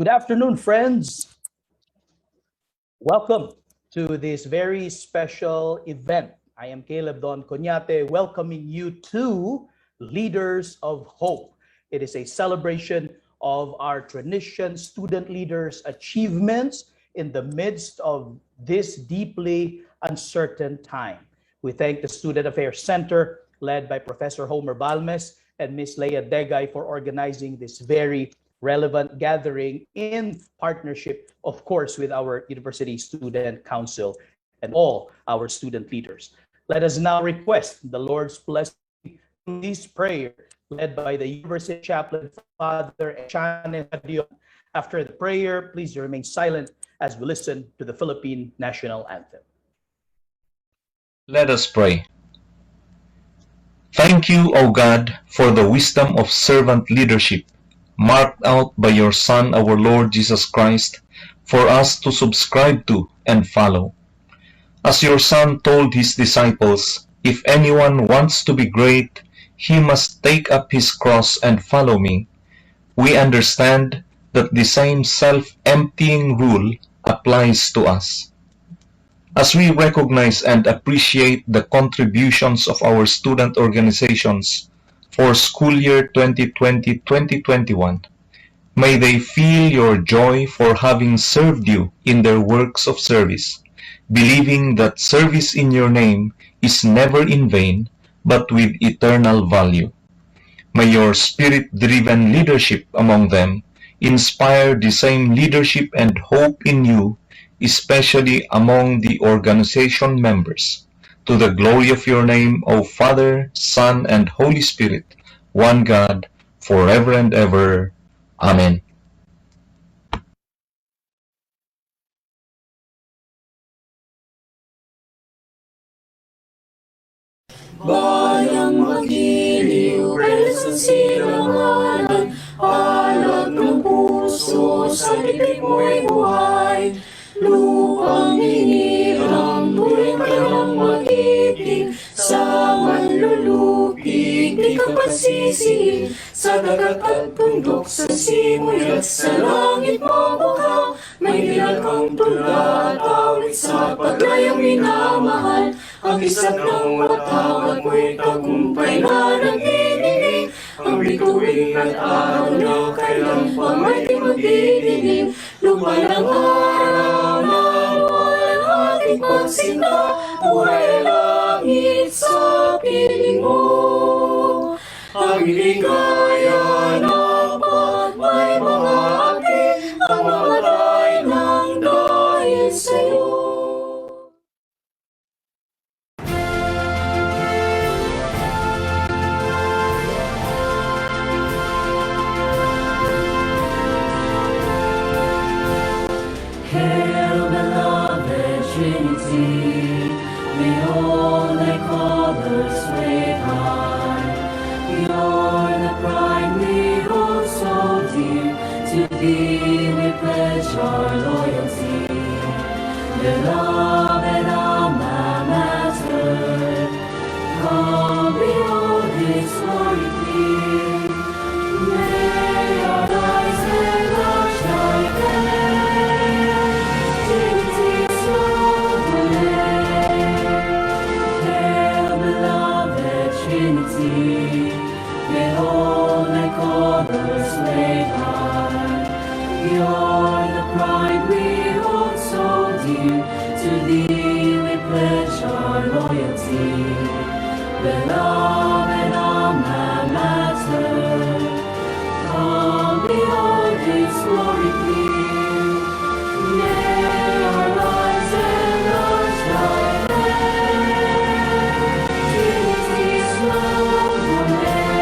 Good afternoon, friends. Welcome to this very special event. I am Caleb Don Conyate, welcoming you to Leaders of Hope. It is a celebration of our tradition, student leaders' achievements in the midst of this deeply uncertain time. We thank the Student Affairs Center, led by Professor Homer Balmes and Ms. Leia Degay, for organizing this very relevant gathering in partnership, of course, with our University Student Council and all our student leaders. Let us now request the Lord's blessing through this prayer led by the University Chaplain, Father Echane Dion. After the prayer, please remain silent as we listen to the Philippine National Anthem. Let us pray. Thank you, O God, for the wisdom of servant leadership marked out by your Son, our Lord Jesus Christ, for us to subscribe to and follow. As your Son told his disciples, if anyone wants to be great, he must take up his cross and follow me. We understand that the same self-emptying rule applies to us. As we recognize and appreciate the contributions of our student organizations for school year 2020-2021, may they feel your joy for having served you in their works of service, believing that service in your name is never in vain, but with eternal value. May your spirit-driven leadership among them inspire the same leadership and hope in you, especially among the organization members. To the glory of your name, O Father, Son, and Holy Spirit, one God, forever and ever. Amen. Bayang magiliw, sa silanganan, alab ng puso, sa dibdib mo'y buhay. Lupang hinirang, tuloy ka lang mag-ibig, sa manlulupig, di ka pagsisihin. Sa dagat at bundok, sa simoy at sa langit mabuhaw, may dilag kang tula at awit sa paglayang minamahal. Ang isang ng matawad mo'y tagumpay na nagdidinig. Ang bituin at araw na kailang pa may di magdidinig. Lumay ang araw na walang ating pagsinta. Buhay langit sa piling mo. Ang ligaya na pag may mga api, ang mamatay ng dahil sa'yo. Hail, beloved Trinity, may all thy colors wave high. You're the pride we hold so dear, to thee we pledge our loyalty. Beloved alma mater, come behold His glory clear. May our eyes enlarge thy face, Trinity's noble name. Hail, beloved Trinity, may all thy colors wave high. You're the pride we hold so dear, to thee we pledge our loyalty. Beloved alma mater, come behold His glory clear. May our lives enlarge thy fame, Trinity's noble name.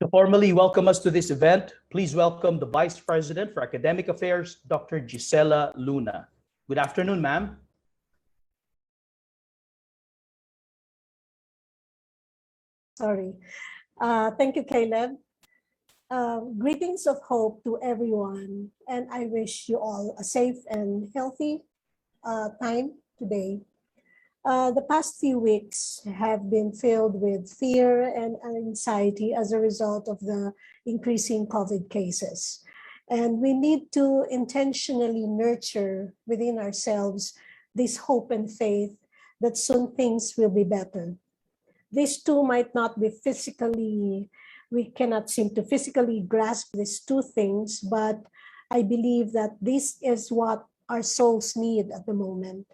To formally welcome us to this event, please welcome the Vice President for Academic Affairs, Dr. Gisela Luna. Good afternoon, ma'am. Sorry. Thank you, Caleb. Greetings of hope to everyone, and I wish you all a safe and healthy time today. The past few weeks have been filled with fear and anxiety as a result of the increasing COVID cases. And we need to intentionally nurture within ourselves this hope and faith that soon things will be better. These two might not be physically, we cannot seem to physically grasp these two things, but I believe that this is what our souls need at the moment.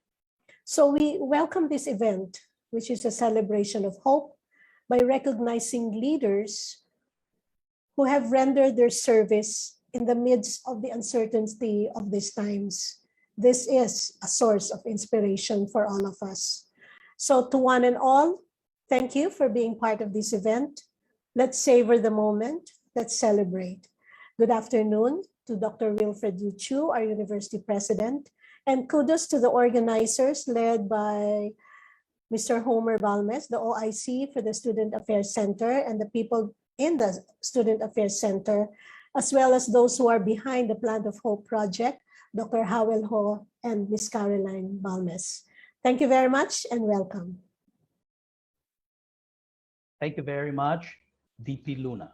So we welcome this event, which is a celebration of hope, by recognizing leaders who have rendered their service in the midst of the uncertainty of these times. This is a source of inspiration for all of us. So to one and all, thank you for being part of this event. Let's savor the moment. Let's celebrate. Good afternoon to Dr. Wilfred Yuchu, our university president, and kudos to the organizers led by Mr. Homer Balmes, the OIC for the Student Affairs Center, and the people in the Student Affairs Center, as well as those who are behind the Plant of Hope project, Dr. Howell Ho and Ms. Caroline Balmes. Thank you very much and welcome. Thank you very much, VP Luna.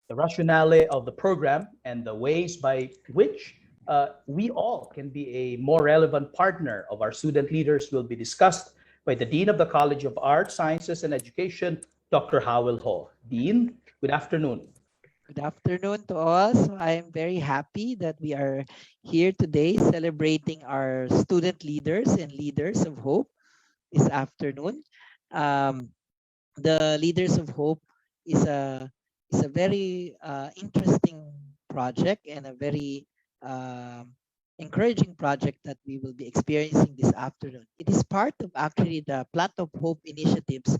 The rationale of the program and the ways by which we all can be a more relevant partner of our student leaders will be discussed by the Dean of the College of Arts, Sciences, and Education, Dr. Howell Ho. Dean, good afternoon. Good afternoon to all. So I am very happy that we are here today celebrating our student leaders and leaders of hope this afternoon. The Leaders of Hope is a very interesting project and a very encouraging project that we will be experiencing this afternoon. It is part of actually the Plant of Hope initiatives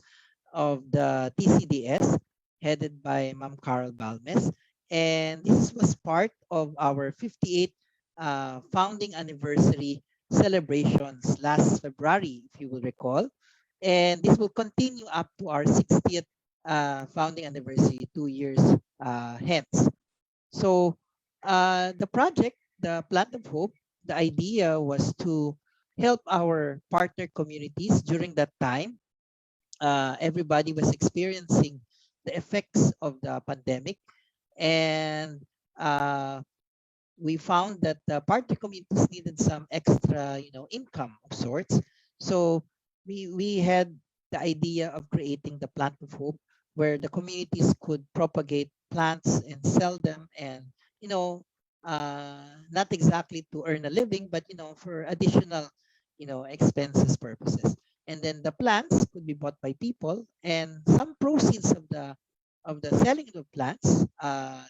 of the TCDS headed by Ma'am Carol Balmes. And this was part of our 58th founding anniversary celebrations last February, if you will recall. And this will continue up to our 60th founding anniversary 2 years hence. So the project, the Plant of Hope, the idea was to help our partner communities during that time. Everybody was experiencing the effects of the pandemic, and we found that the partner communities needed some extra, income of sorts. So we had the idea of creating the Plant of Hope, where the communities could propagate plants and sell them, and not exactly to earn a living, but for additional, expenses purposes. And then the plants could be bought by people, and some proceeds of the selling of plants.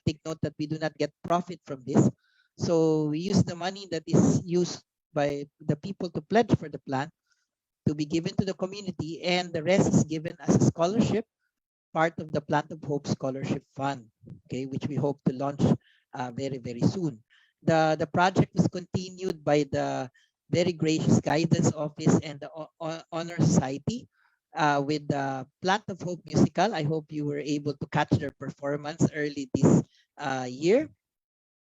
Take note that we do not get profit from this, so we use the money that is used by the people to pledge for the plant to be given to the community, and the rest is given as a scholarship, part of the Plant of Hope Scholarship Fund, okay, which we hope to launch very, very soon. The project was continued by the very gracious Guidance Office and the Honor Society with the Plant of Hope musical. I hope you were able to catch their performance early this year.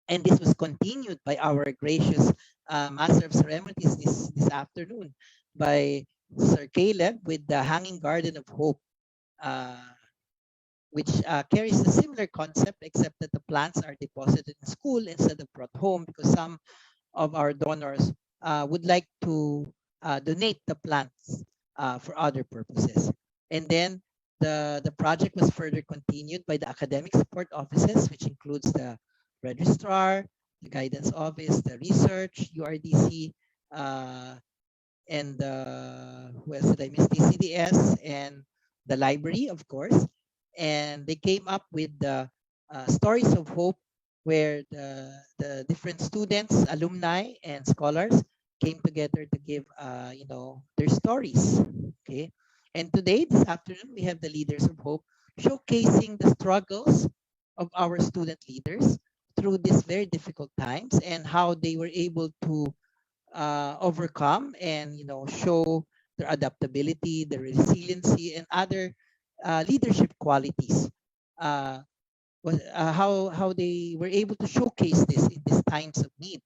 And this was continued by our gracious Master of Ceremonies this afternoon by Sir Caleb with the Hanging Garden of Hope, which carries a similar concept, except that the plants are deposited in school instead of brought home, because some of our donors would like to donate the plants for other purposes. And then the project was further continued by the academic support offices, which includes the registrar, the guidance office, the research, URDC, and who else did I miss? TCDS and the library, of course. And they came up with the stories of hope, where the different students, alumni, and scholars came together to give their stories. Okay, and today, this afternoon, we have the Leaders of Hope showcasing the struggles of our student leaders through these very difficult times, and how they were able to overcome and show their adaptability, their resiliency, and other leadership qualities. How they were able to showcase this in these times of need.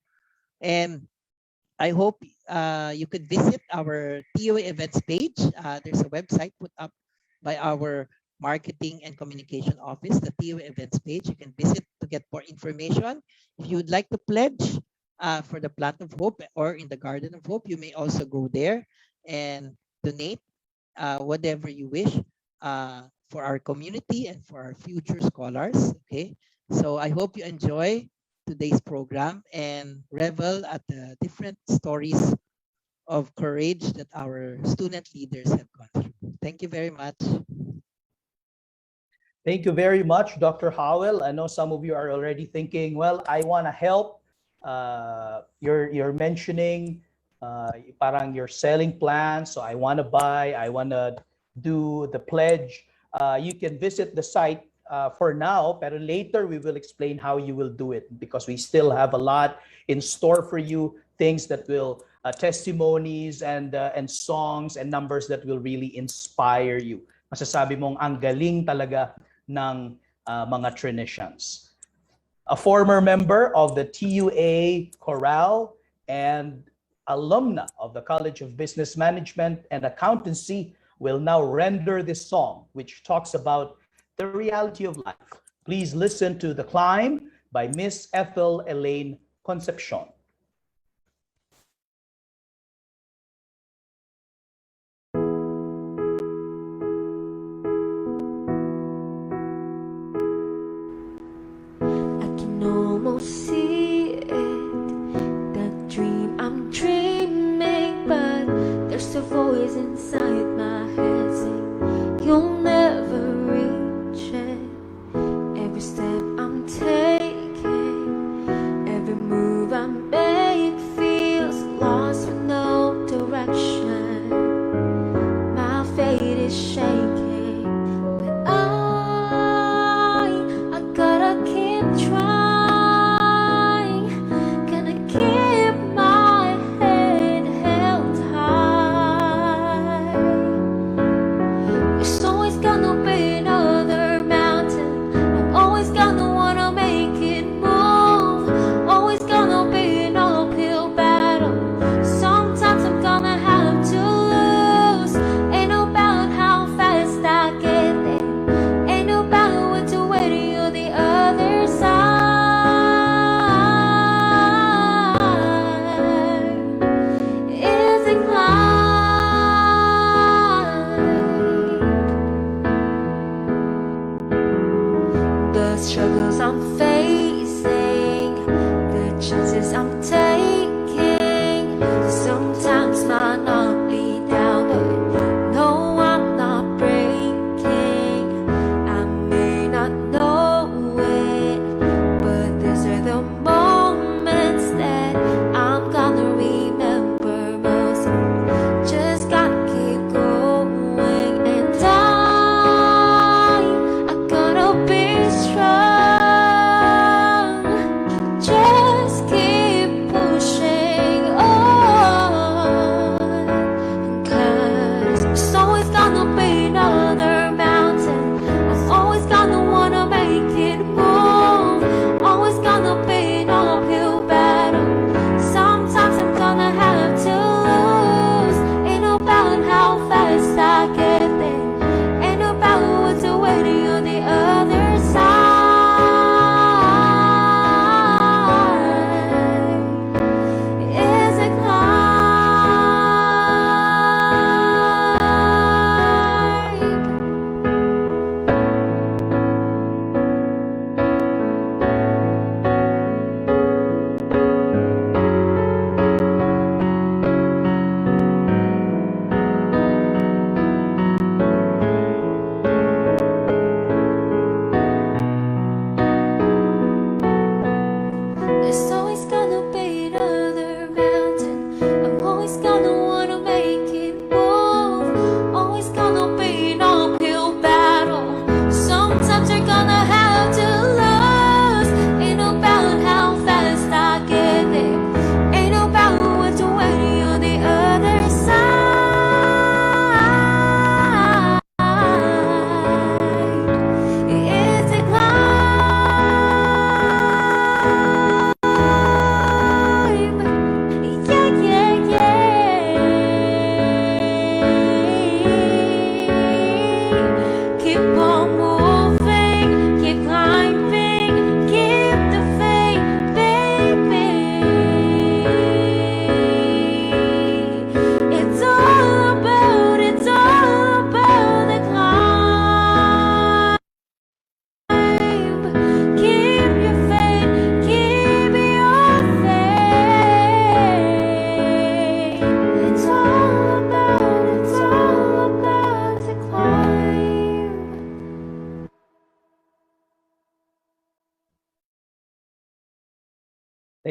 And I hope you could visit our TOA events page. There's a website put up by our marketing and communication office, the TOA events page. You can visit to get more information. If you would like to pledge for the Plant of Hope or in the Garden of Hope, you may also go there and donate whatever you wish for our community and for our future scholars. Okay, so I hope you enjoy today's program and revel at the different stories of courage that our student leaders have gone through. Thank you very much. Thank you very much, Dr. Howell. I know some of you are already thinking, well, I want to help. You're mentioning parang you're selling plans, so I want to buy, I want to do the pledge. You can visit the site for now, but later we will explain how you will do it because we still have a lot in store for you, things that will testimonies and songs and numbers that will really inspire you. Masasabi mong ang galing talaga ng mga Trinitians. A former member of the TUA Chorale and alumna of the College of Business Management and Accountancy will now render this song, which talks about the reality of life. Please listen to The Climb by Miss Ethel Elaine Concepcion. I can almost see it, that dream I'm dreaming, but there's a voice inside my head saying you'll never reach it. Every step I'm taking, every move I make feels lost with no direction. My fate is shaking, but I gotta keep trying. Gonna keep my head held high.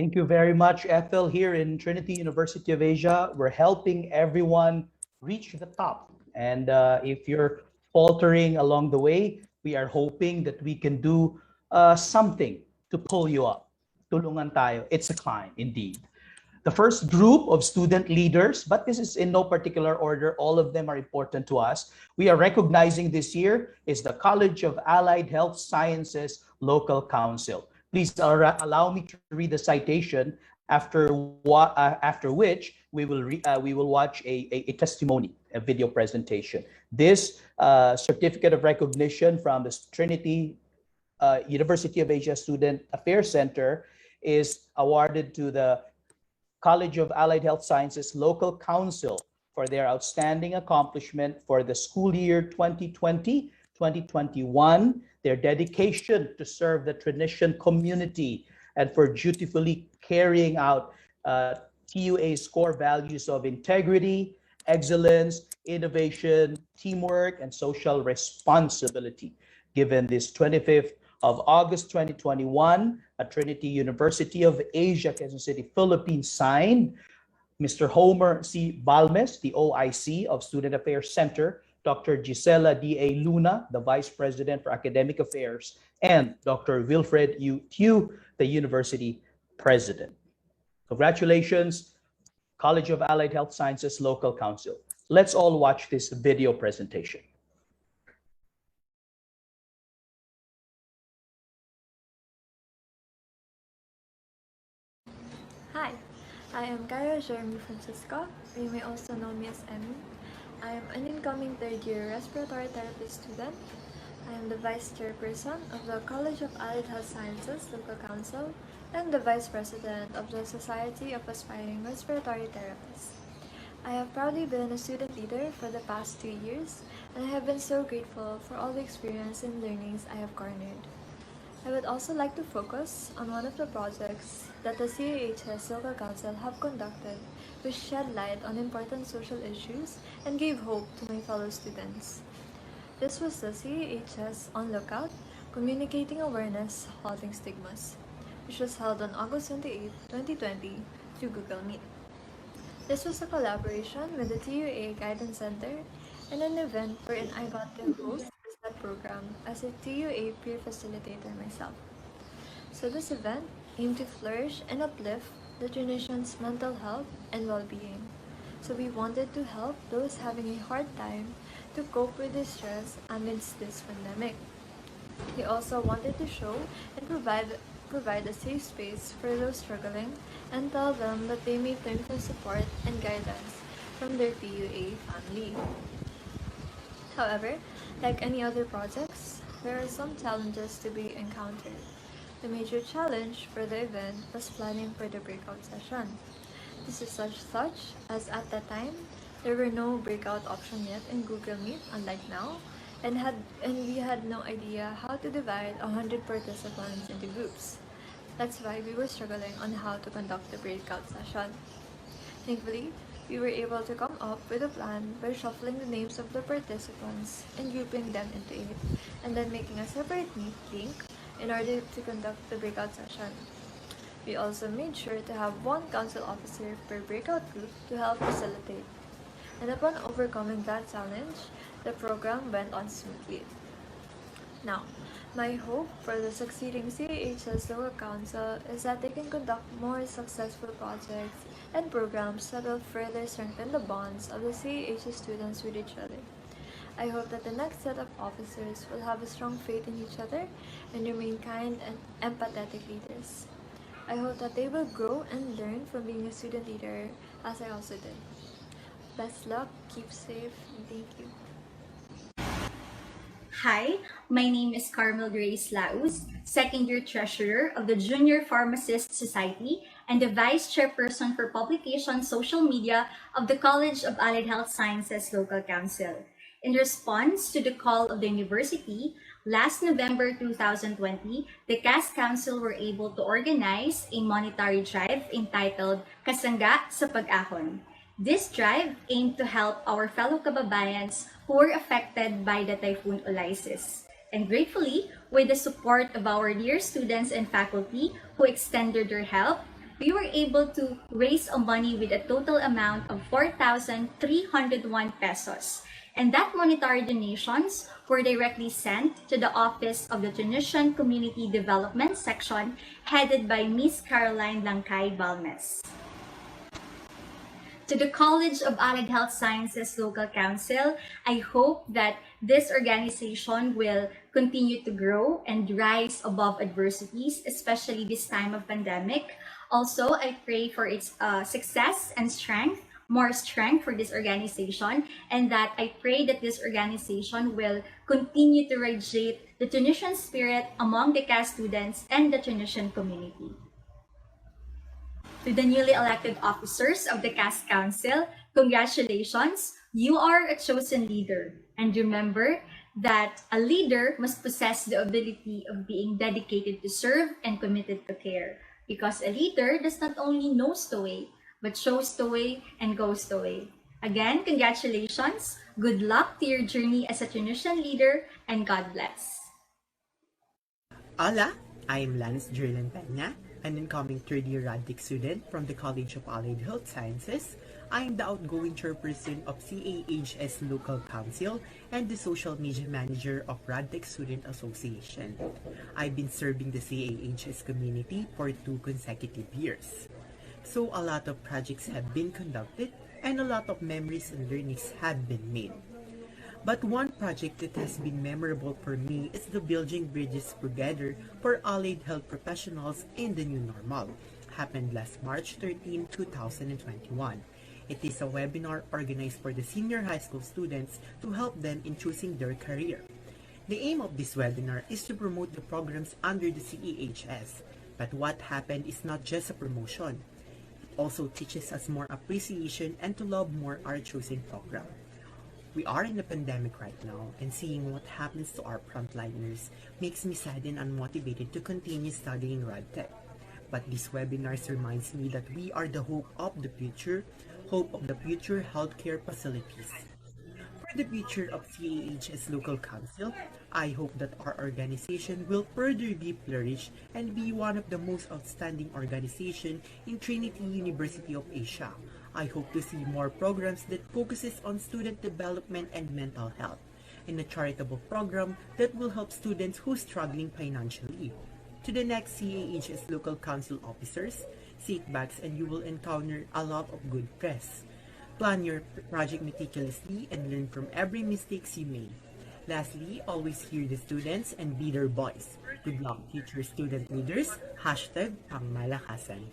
Thank you very much, Ethel. Here in Trinity University of Asia, we're helping everyone reach the top. And if you're faltering along the way, we are hoping that we can do something to pull you up. Tulungan tayo. It's a climb, indeed. The first group of student leaders, but this is in no particular order, all of them are important to us. We are recognizing this year is the College of Allied Health Sciences Local Council. Please allow me to read the citation after which we will watch a testimony, a video presentation. This certificate of recognition from the Trinity University of Asia Student Affairs Center is awarded to the College of Allied Health Sciences Local Council for their outstanding accomplishment for the school year 2020-2021, their dedication to serve the Trinitian community, and for dutifully carrying out TUA's core values of integrity, excellence, innovation, teamwork, and social responsibility. Given this 25th of August 2021 at Trinity University of Asia, Quezon City, Philippines, signed Mr. Homer C. Balmes, the OIC of Student Affairs Center, Dr. Gisela D.A. Luna, the Vice President for Academic Affairs, and Dr. Wilfred U. Tew, the University President. Congratulations, College of Allied Health Sciences Local Council. Let's all watch this video presentation. Hi, I am Kaya Jeremy Francisco, or you may also know me as Emmy. I am an incoming third-year respiratory therapy student. I am the Vice Chairperson of the College of Allied Health Sciences Local Council and the Vice President of the Society of Aspiring Respiratory Therapists. I have proudly been a student leader for the past 2 years, and I have been so grateful for all the experience and learnings I have garnered. I would also like to focus on one of the projects that the CAHS Local Council have conducted, which shed light on important social issues and gave hope to my fellow students. This was the CAHS On Lookout, Communicating Awareness, Halting Stigmas, which was held on August 28, 2020 through Google Meet. This was a collaboration with the TUA Guidance Center and an event wherein I got to host that program as a TUA peer facilitator myself. So this event aimed to flourish and uplift the Trinitians' mental health and well-being. So we wanted to help those having a hard time to cope with the stress amidst this pandemic. We also wanted to show and provide a safe space for those struggling and tell them that they may turn for support and guidance from their TUA family. However, like any other projects, there are some challenges to be encountered. The major challenge for the event was planning for the breakout session. This is such as at that time, there were no breakout option yet in Google Meet, unlike now, and we had no idea how to divide 100 participants into groups. That's why we were struggling on how to conduct the breakout session. Thankfully, we were able to come up with a plan by shuffling the names of the participants and grouping them into 8, and then making a separate Meet link in order to conduct the breakout session. We also made sure to have one council officer per breakout group to help facilitate. And upon overcoming that challenge, the program went on smoothly. Now, my hope for the succeeding CAHS Local Council is that they can conduct more successful projects and programs that will further strengthen the bonds of the CAHS students with each other. I hope that the next set of officers will have a strong faith in each other and remain kind and empathetic leaders. I hope that they will grow and learn from being a student leader as I also did. Best luck, keep safe, and thank you. Hi, my name is Carmel Grace Laus, second-year treasurer of the Junior Pharmacist Society and the vice chairperson for publication social media of the College of Allied Health Sciences Local Council. In response to the call of the university, last November 2020, the CAS Council were able to organize a monetary drive entitled Kasangga sa Pag-ahon. This drive aimed to help our fellow kababayans who were affected by the Typhoon Ulysses. And gratefully, with the support of our dear students and faculty who extended their help, we were able to raise a money with a total amount of 4,301 pesos. And that monetary donations were directly sent to the Office of the Tunisian Community Development Section headed by Miss Caroline Langkay Balmes. To the College of Allied Health Sciences Local Council, I hope that this organization will continue to grow and rise above adversities, especially this time of pandemic. Also, I pray for its success and strength, more strength for this organization, and that I pray that this organization will continue to radiate the Tunisian spirit among the CAS students and the Tunisian community. To the newly elected officers of the CAS Council, congratulations, you are a chosen leader. And remember that a leader must possess the ability of being dedicated to serve and committed to care. Because a leader does not only knows the way, but shows the way and goes the way. Again, congratulations, good luck to your journey as a Tunisian leader, and God bless. Hola, I am Lannis Jerlyn Peña, an incoming third-year Radtech student from the College of Allied Health Sciences. I am the outgoing chairperson of CAHS Local Council and the social media manager of Radtech Student Association. I've been serving the CAHS community for 2 consecutive years. So a lot of projects have been conducted and a lot of memories and learnings have been made. But one project that has been memorable for me is the Building Bridges Together for Allied Health Professionals in the New Normal. Happened last March 13, 2021. It is a webinar organized for the senior high school students to help them in choosing their career. The aim of this webinar is to promote the programs under the CEHS. But what happened is not just a promotion. It also teaches us more appreciation and to love more our chosen program. We are in a pandemic right now, and seeing what happens to our frontliners makes me sad and unmotivated to continue studying Radtech. But this webinar reminds me that we are the hope of the future healthcare facilities. For the future of CAHS Local Council, I hope that our organization will further be flourish and be one of the most outstanding organizations in Trinity University of Asia. I hope to see more programs that focuses on student development and mental health, and a charitable program that will help students who are struggling financially. To the next CAHS Local Council officers, sit back and you will encounter a lot of good press. Plan your project meticulously and learn from every mistakes you made. Lastly, always hear the students and be their voice. Good luck, future student leaders. #Pangmalakasan.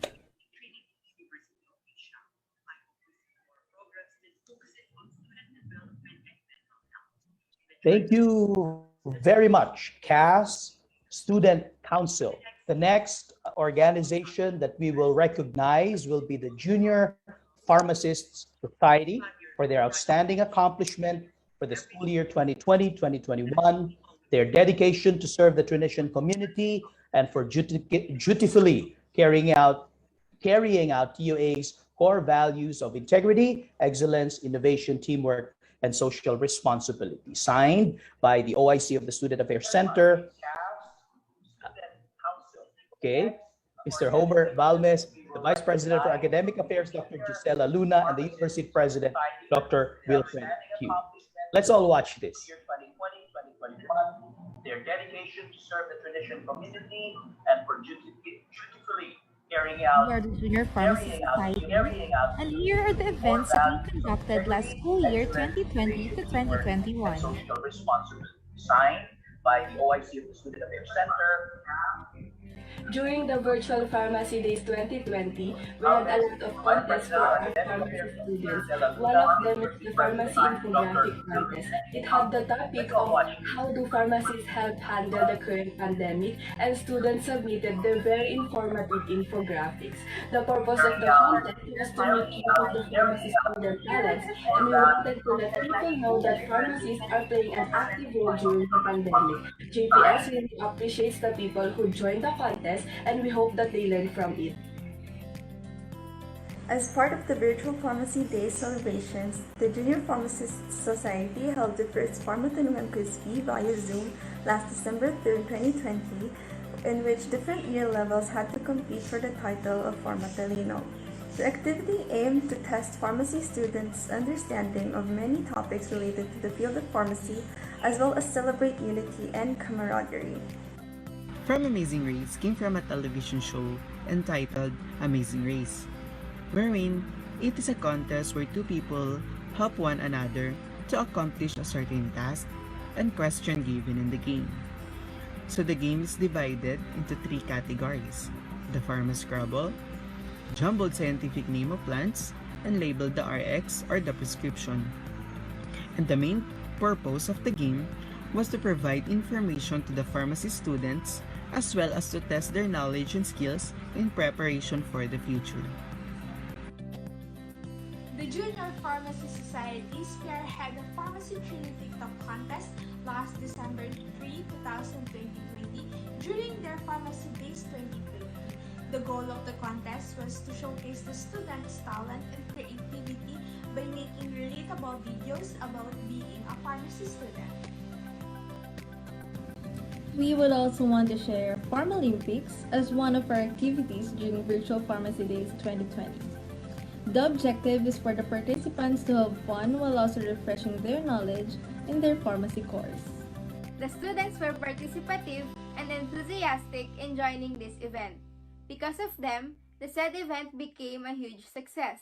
Thank you very much, CAS Student Council. The next organization that we will recognize will be the Junior Pharmacists Society for their outstanding accomplishment for the school year 2020-2021, their dedication to serve the Tunisian community, and for dutifully carrying out TUA's core values of integrity, excellence, innovation, teamwork, and social responsibility. Signed by the OIC of the Student Affairs Center. Okay, Mr. Homer Balmes, the Vice President for Academic Affairs, Dr. Gisela Luna, and the University President, Dr. Wilfred Hugh. Let's all watch this. 2020-2021, their dedication to serve the Tunisian community and for dutifully carrying out. We are the Junior Pharmacy Society, and here are the events that we conducted last school year 2020 to 2021. Social responsibility. Signed by the OIC of the Student Affairs Center. During the Virtual Pharmacy Days 2020, we had a lot of contests for our pharmacy students. One of them is the Pharmacy Infographic Contest. It had the topic of how do pharmacies help handle the current pandemic, and students submitted their very informative infographics. The purpose of the contest was to make use of the pharmacy student talents, and we wanted to let people know that pharmacists are playing an active role during the pandemic. JPS really appreciates the people who joined the contest, and we hope that they learn from it. As part of the Virtual Pharmacy Day celebrations, the Junior Pharmacists Society held the first Pharmatanungan Quiz Bee via Zoom last December 3, 2020, in which different year levels had to compete for the title of Pharmatalino. The activity aimed to test pharmacy students' understanding of many topics related to the field of pharmacy, as well as celebrate unity and camaraderie. From Amazing Race came from a television show entitled Amazing Race, wherein it is a contest where two people help one another to accomplish a certain task and question given in the game. So the game is divided into three categories: the Pharma Scrabble, jumbled scientific name of plants, and labeled the RX or the prescription. And the main purpose of the game was to provide information to the pharmacy students as well as to test their knowledge and skills in preparation for the future. The Junior Pharmacy Society spearheaded the Pharmacy Trinity Top Contest last December 3, 2020 during their Pharmacy Days 2020. The goal of the contest was to showcase the students' talent and creativity by making relatable videos about being a pharmacy student. We would also want to share Pharmalympics as one of our activities during Virtual Pharmacy Days 2020. The objective is for the participants to have fun while also refreshing their knowledge in their pharmacy course. The students were participative and enthusiastic in joining this event. Because of them, the said event became a huge success.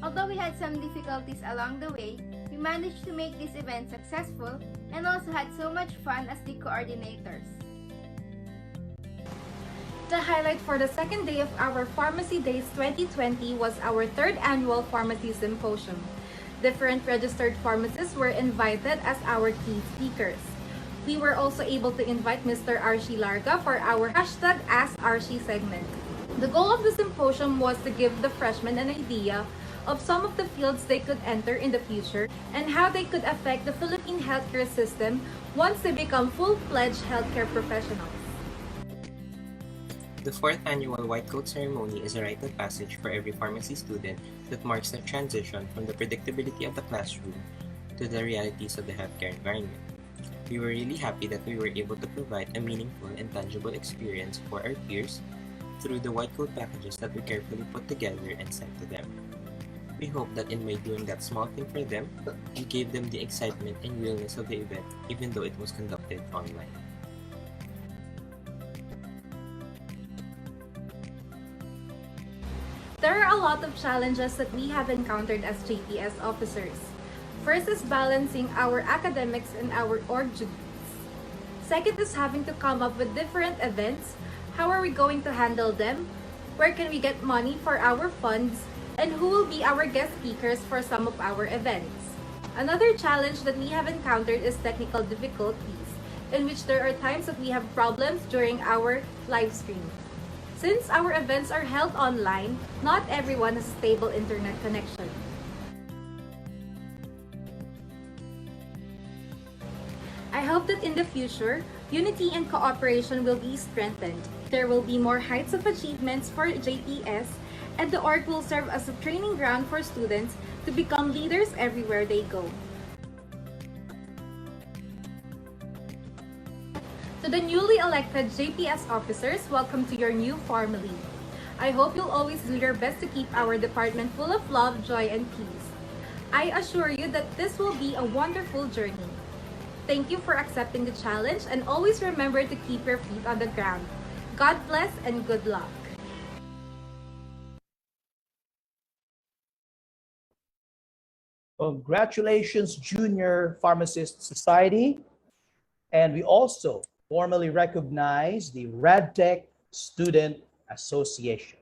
Although we had some difficulties along the way, we managed to make this event successful and also had so much fun as the coordinators. The highlight for the second day of our Pharmacy Days 2020 was our third annual Pharmacy Symposium. Different registered pharmacists were invited as our key speakers. We were also able to invite Mr. Archie Larga for our hashtag Ask Archie segment. The goal of the symposium was to give the freshmen an idea of some of the fields they could enter in the future and how they could affect the Philippine healthcare system once they become full-fledged healthcare professionals. The fourth annual White Coat Ceremony is a rite of passage for every pharmacy student that marks the transition from the predictability of the classroom to the realities of the healthcare environment. We were really happy that we were able to provide a meaningful and tangible experience for our peers through the white coat packages that we carefully put together and sent to them. We hope that in by doing that small thing for them, we gave them the excitement and realness of the event, even though it was conducted online. There are a lot of challenges that we have encountered as JPS officers. First is balancing our academics and our org duties. Second is having to come up with different events. How are we going to handle them? Where can we get money for our funds? And who will be our guest speakers for some of our events? Another challenge that we have encountered is technical difficulties, in which there are times that we have problems during our live stream. Since our events are held online, not everyone has a stable internet connection. I hope that in the future, unity and cooperation will be strengthened. There will be more heights of achievements for JPS, and the org will serve as a training ground for students to become leaders everywhere they go. To the newly elected JPS officers, welcome to your new family. I hope you'll always do your best to keep our department full of love, joy, and peace. I assure you that this will be a wonderful journey. Thank you for accepting the challenge, and always remember to keep your feet on the ground. God bless and good luck. Congratulations, Junior Pharmacist Society. And we also formally recognize the RadTech Student Association.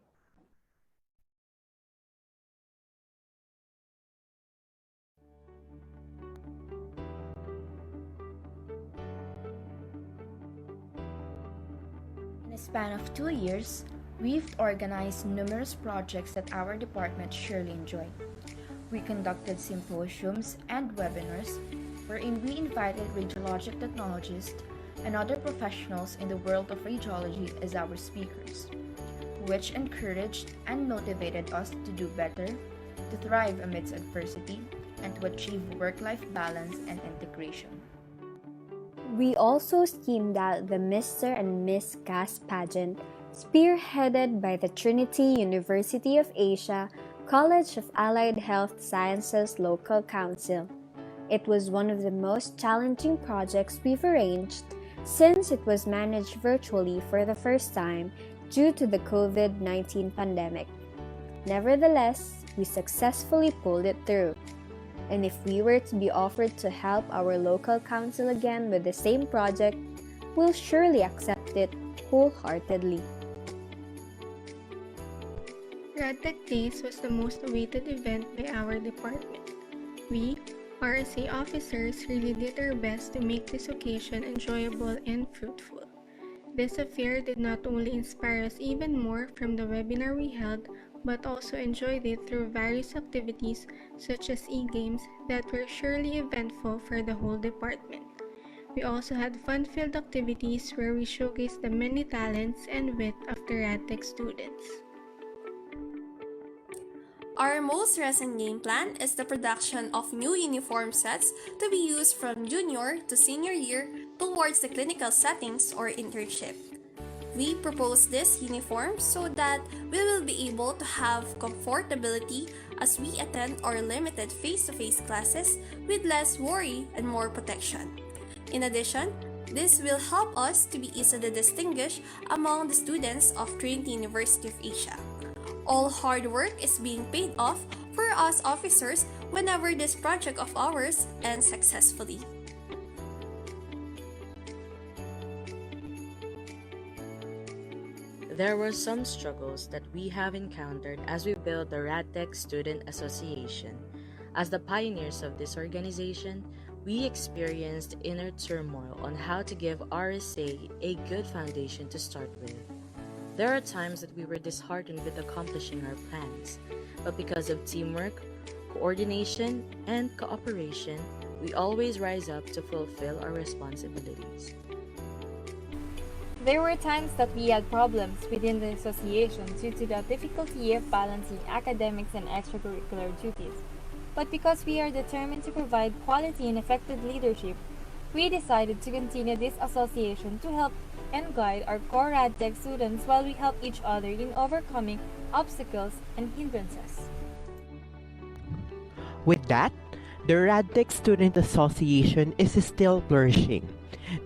In a span of 2 years, we've organized numerous projects that our department surely enjoyed. We conducted symposiums and webinars wherein we invited radiologic technologists and other professionals in the world of radiology as our speakers, which encouraged and motivated us to do better, to thrive amidst adversity, and to achieve work-life balance and integration. We also schemed out the Mr. and Miss Gas pageant, spearheaded by the Trinity University of Asia College of Allied Health Sciences Local Council. It was one of the most challenging projects we've arranged since it was managed virtually for the first time due to the COVID-19 pandemic. Nevertheless, we successfully pulled it through. And if we were to be offered to help our local council again with the same project, we'll surely accept it wholeheartedly. RadTech Days was the most awaited event by our department. We, RSA officers, really did our best to make this occasion enjoyable and fruitful. This affair did not only inspire us even more from the webinar we held, but also enjoyed it through various activities such as e-games that were surely eventful for the whole department. We also had fun-filled activities where we showcased the many talents and wit of the RadTech students. Our most recent game plan is the production of new uniform sets to be used from junior to senior year towards the clinical settings or internship. We propose this uniform so that we will be able to have comfortability as we attend our limited face-to-face classes with less worry and more protection. In addition, this will help us to be easily distinguished among the students of Trinity University of Asia. All hard work is being paid off for us officers whenever this project of ours ends successfully. There were some struggles that we have encountered as we build the RadTech Student Association. As the pioneers of this organization, we experienced inner turmoil on how to give RSA a good foundation to start with. There are times that we were disheartened with accomplishing our plans, but because of teamwork, coordination, and cooperation, we always rise up to fulfill our responsibilities. There were times that we had problems within the association due to the difficulty of balancing academics and extracurricular duties. But because we are determined to provide quality and effective leadership, we decided to continue this association to help and guide our core RadTech students while we help each other in overcoming obstacles and hindrances. With that, the RadTech Student Association is still flourishing,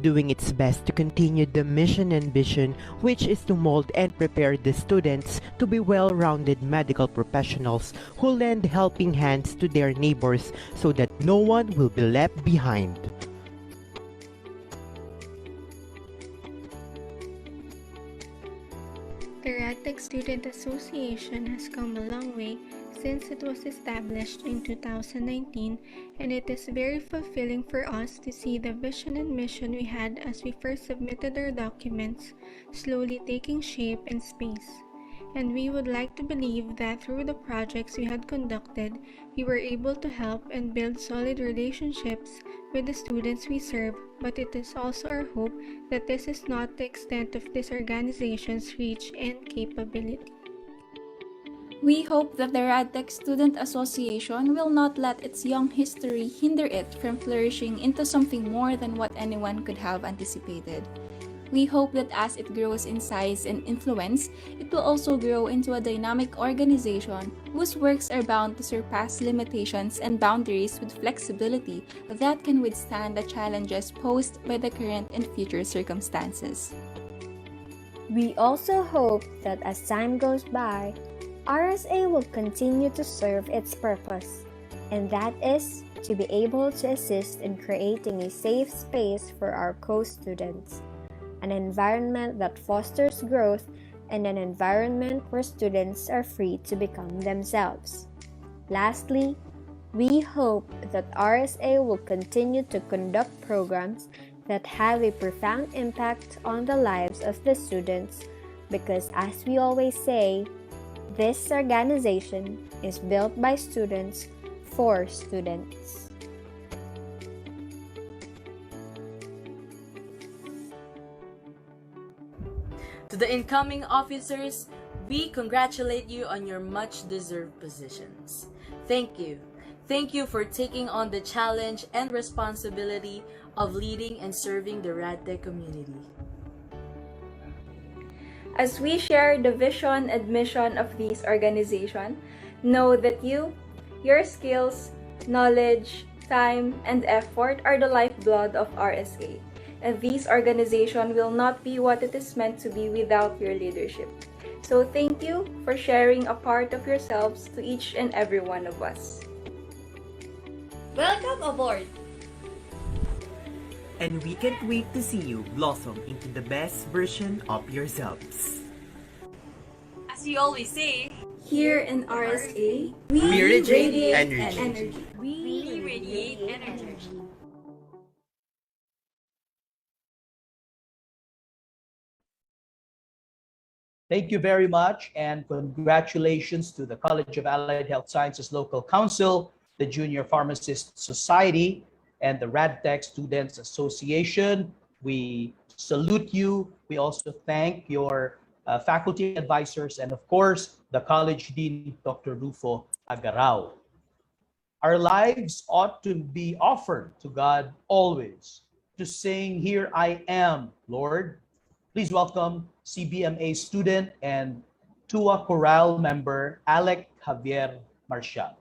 doing its best to continue the mission and vision, which is to mold and prepare the students to be well-rounded medical professionals who lend helping hands to their neighbors so that no one will be left behind. The RadTech Student Association has come a long way since it was established in 2019, and it is very fulfilling for us to see the vision and mission we had as we first submitted our documents slowly taking shape and space. And we would like to believe that through the projects we had conducted, we were able to help and build solid relationships with the students we serve, but it is also our hope that this is not the extent of this organization's reach and capability. We hope that the RadTech Student Association will not let its young history hinder it from flourishing into something more than what anyone could have anticipated. We hope that as it grows in size and influence, it will also grow into a dynamic organization whose works are bound to surpass limitations and boundaries with flexibility that can withstand the challenges posed by the current and future circumstances. We also hope that as time goes by, RSA will continue to serve its purpose, and that is to be able to assist in creating a safe space for our co-students, an environment that fosters growth, and an environment where students are free to become themselves. Lastly, we hope that RSA will continue to conduct programs that have a profound impact on the lives of the students because, as we always say, this organization is built by students for students. To the incoming officers, we congratulate you on your much-deserved positions. Thank you. Thank you for taking on the challenge and responsibility of leading and serving the RadTech community. As we share the vision and mission of this organization, know that your skills, knowledge, time, and effort are the lifeblood of RSA, and this organization will not be what it is meant to be without your leadership. So thank you for sharing a part of yourselves to each and every one of us. Welcome aboard! And we can't wait to see you blossom into the best version of yourselves. As we always say, here in RSA, we radiate energy. We radiate energy. Thank you very much, and congratulations to the College of Allied Health Sciences Local Council, the Junior Pharmacist Society, and the RadTech Students Association. We salute you. We also thank your faculty advisors and, of course, the College Dean, Dr. Rufo Agarao. Our lives ought to be offered to God always, to sing, "Here I am, Lord." Please welcome CBMA student and TUA Chorale member, Alec Javier Marcial.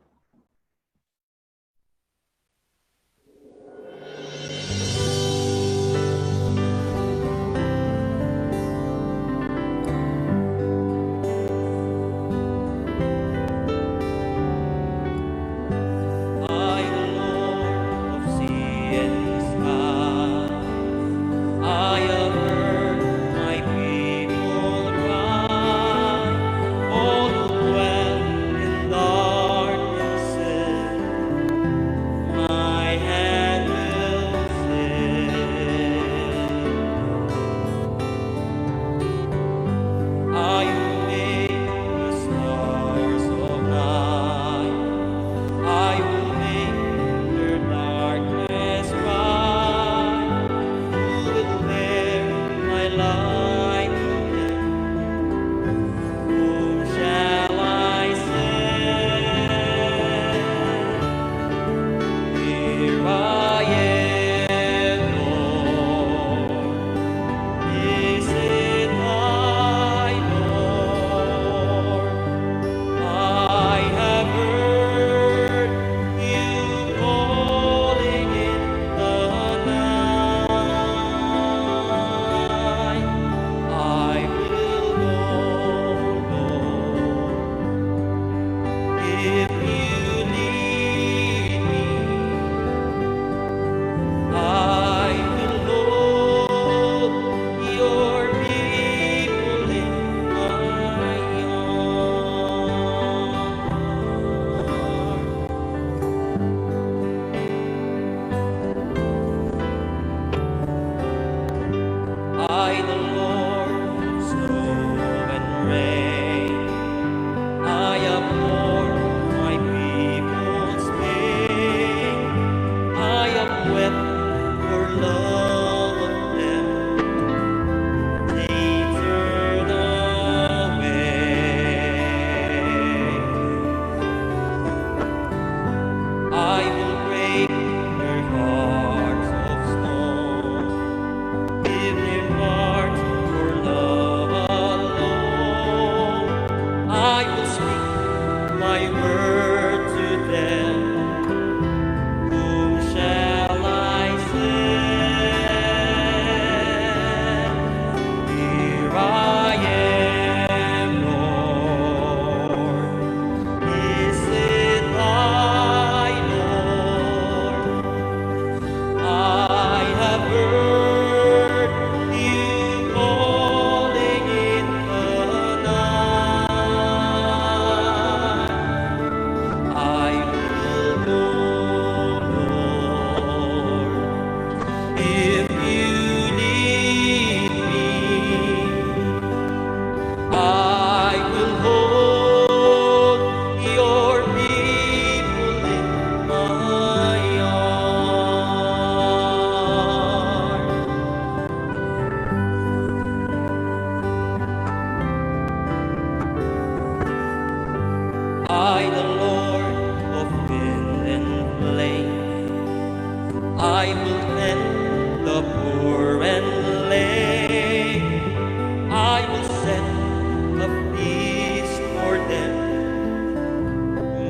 I will tend the poor and lay. I will set a feast for them.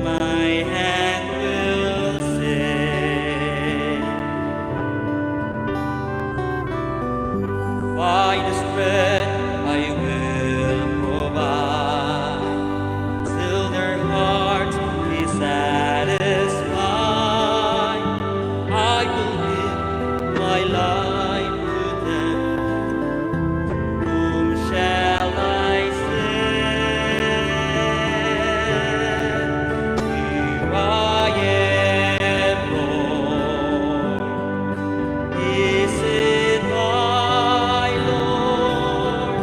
My hand will say, by the bread I will provide, till their hearts be satisfied. I will give my life to them. Whom shall I send? Here I am, Lord. Is it I, Lord?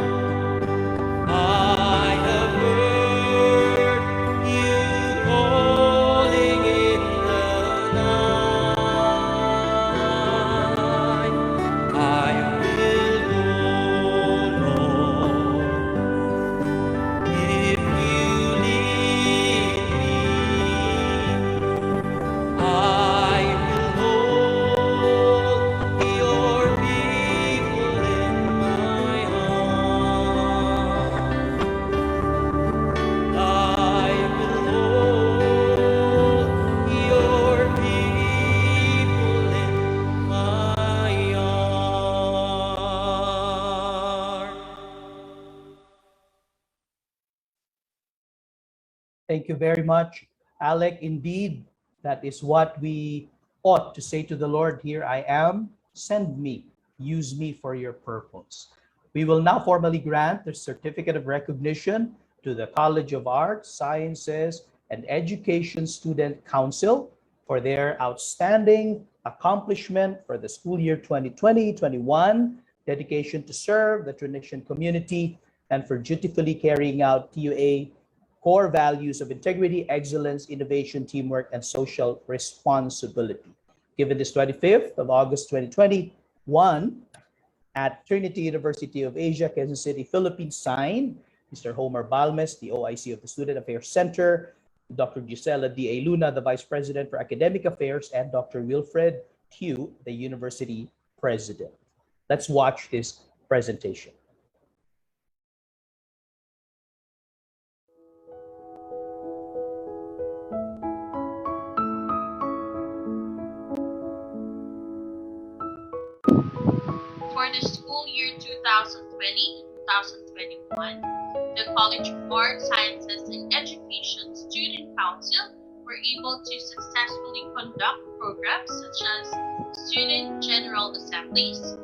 I have heard you calling in the night. I will go, Lord, if you lead me. I will hold your people in my arms. I will hold your people in my arms. Thank you very much, Alec. Indeed, that is what we ought to say to the Lord. Here I am, send me, use me for your purpose. We will now formally grant the Certificate of Recognition to the College of Arts, Sciences, and Education Student Council for their outstanding accomplishment for the school year 2020-21, dedication to serve the Trinitian community, and for dutifully carrying out TUA core values of integrity, excellence, innovation, teamwork, and social responsibility. Given this 25th of August 2021 at Trinity University of Asia, Quezon City, Philippines, signed Mr. Homer Balmes, the OIC of the Student Affairs Center, Dr. Gisela D. A. Luna, the Vice President for Academic Affairs, and Dr. Wilfred Tew, the University President. Let's watch this presentation. For the school year 2020-2021, the College of Arts, Sciences, and Education Student Council were able to successfully conduct programs such as student general assemblies,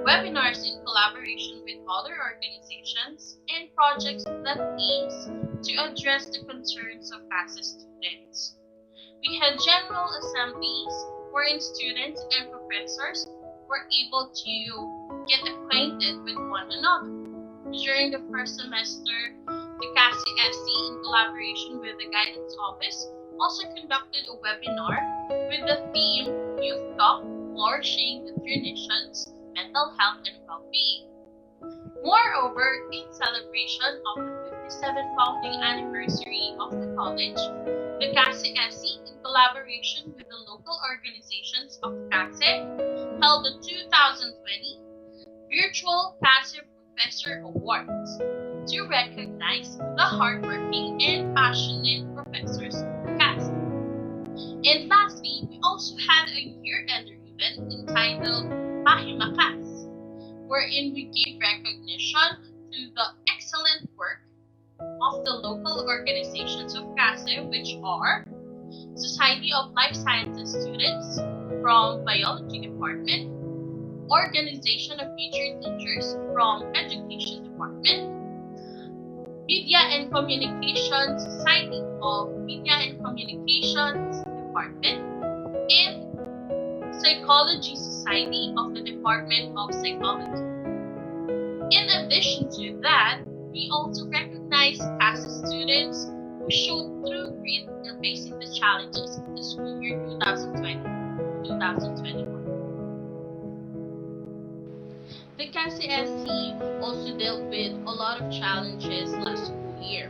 webinars in collaboration with other organizations, and projects that aims to address the concerns of CASA students. We had general assemblies wherein students and professors were able to get acquainted with one another. During the first semester, the CASI-SC, in collaboration with the Guidance Office, also conducted a webinar with the theme Youth Talk, Flourishing the Traditions, Mental Health and Well-Being. Moreover, in celebration of the 57th founding anniversary of the college, the CASI-SC, in collaboration with the local organizations of CASE, held the 2020 Virtual CASE Professor Awards to recognize the hardworking and passionate professors of CASE. And lastly, we also had a year-ender event entitled Pahimakas, wherein we gave recognition to the excellent work of the local organizations of CASE, which are Society of Life Sciences Students from Biology Department, Organization of Future Teachers from Education Department, Media and Communications Society of Media and Communications Department, and Psychology Society of the Department of Psychology. In addition to that, we also recognize CASA students who showed true grit in facing the challenges of the school year 2020-2021. The CASI-SC also dealt with a lot of challenges last school year,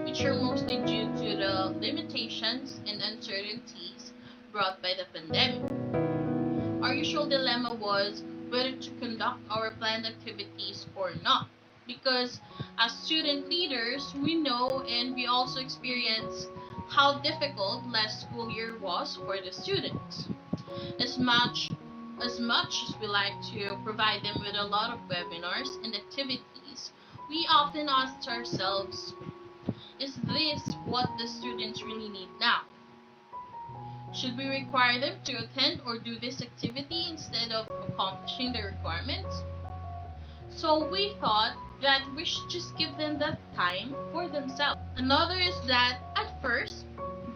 which are mostly due to the limitations and uncertainties brought by the pandemic. dilemma was whether to conduct our planned activities or not. Because as student leaders, we know and we also experience how difficult last school year was for the students. As much as we like to provide them with a lot of webinars and activities, we often ask ourselves, is this what the students really need now? Should we require them to attend or do this activity instead of accomplishing the requirements? So we thought that we should just give them that time for themselves. Another is that at first,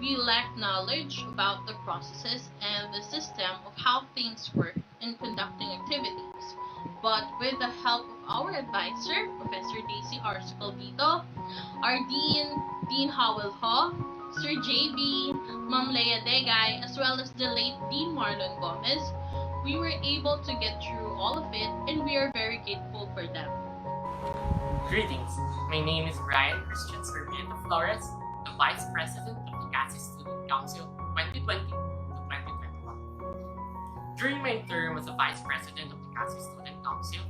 we lack knowledge about the processes and the system of how things work in conducting activities. But with the help of our advisor, Professor Daisy R. Scaldito, our Dean Howell Ho, Sir JB, Ma'am Leia Degay, as well as the late Dean Marlon Gomez, we were able to get through all of it and we are very grateful for them. Greetings, my name is Brian Christian Sarmiento Flores, the Vice President of the CASI Student Council 2020 to 2021. During my term as the Vice President of the CASI Student Council,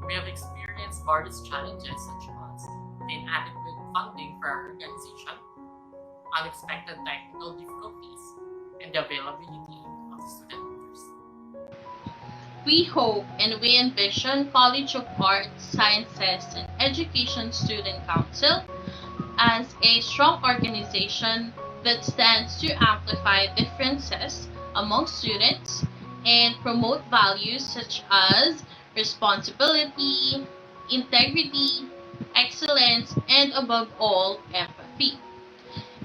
we have experienced various challenges such as the inadequate funding for our organization, unexpected technical difficulties, and the availability of student leaders. We hope and we envision College of Arts, Sciences, and Education Student Council as a strong organization that stands to amplify differences among students and promote values such as responsibility, integrity, excellence, and above all, empathy.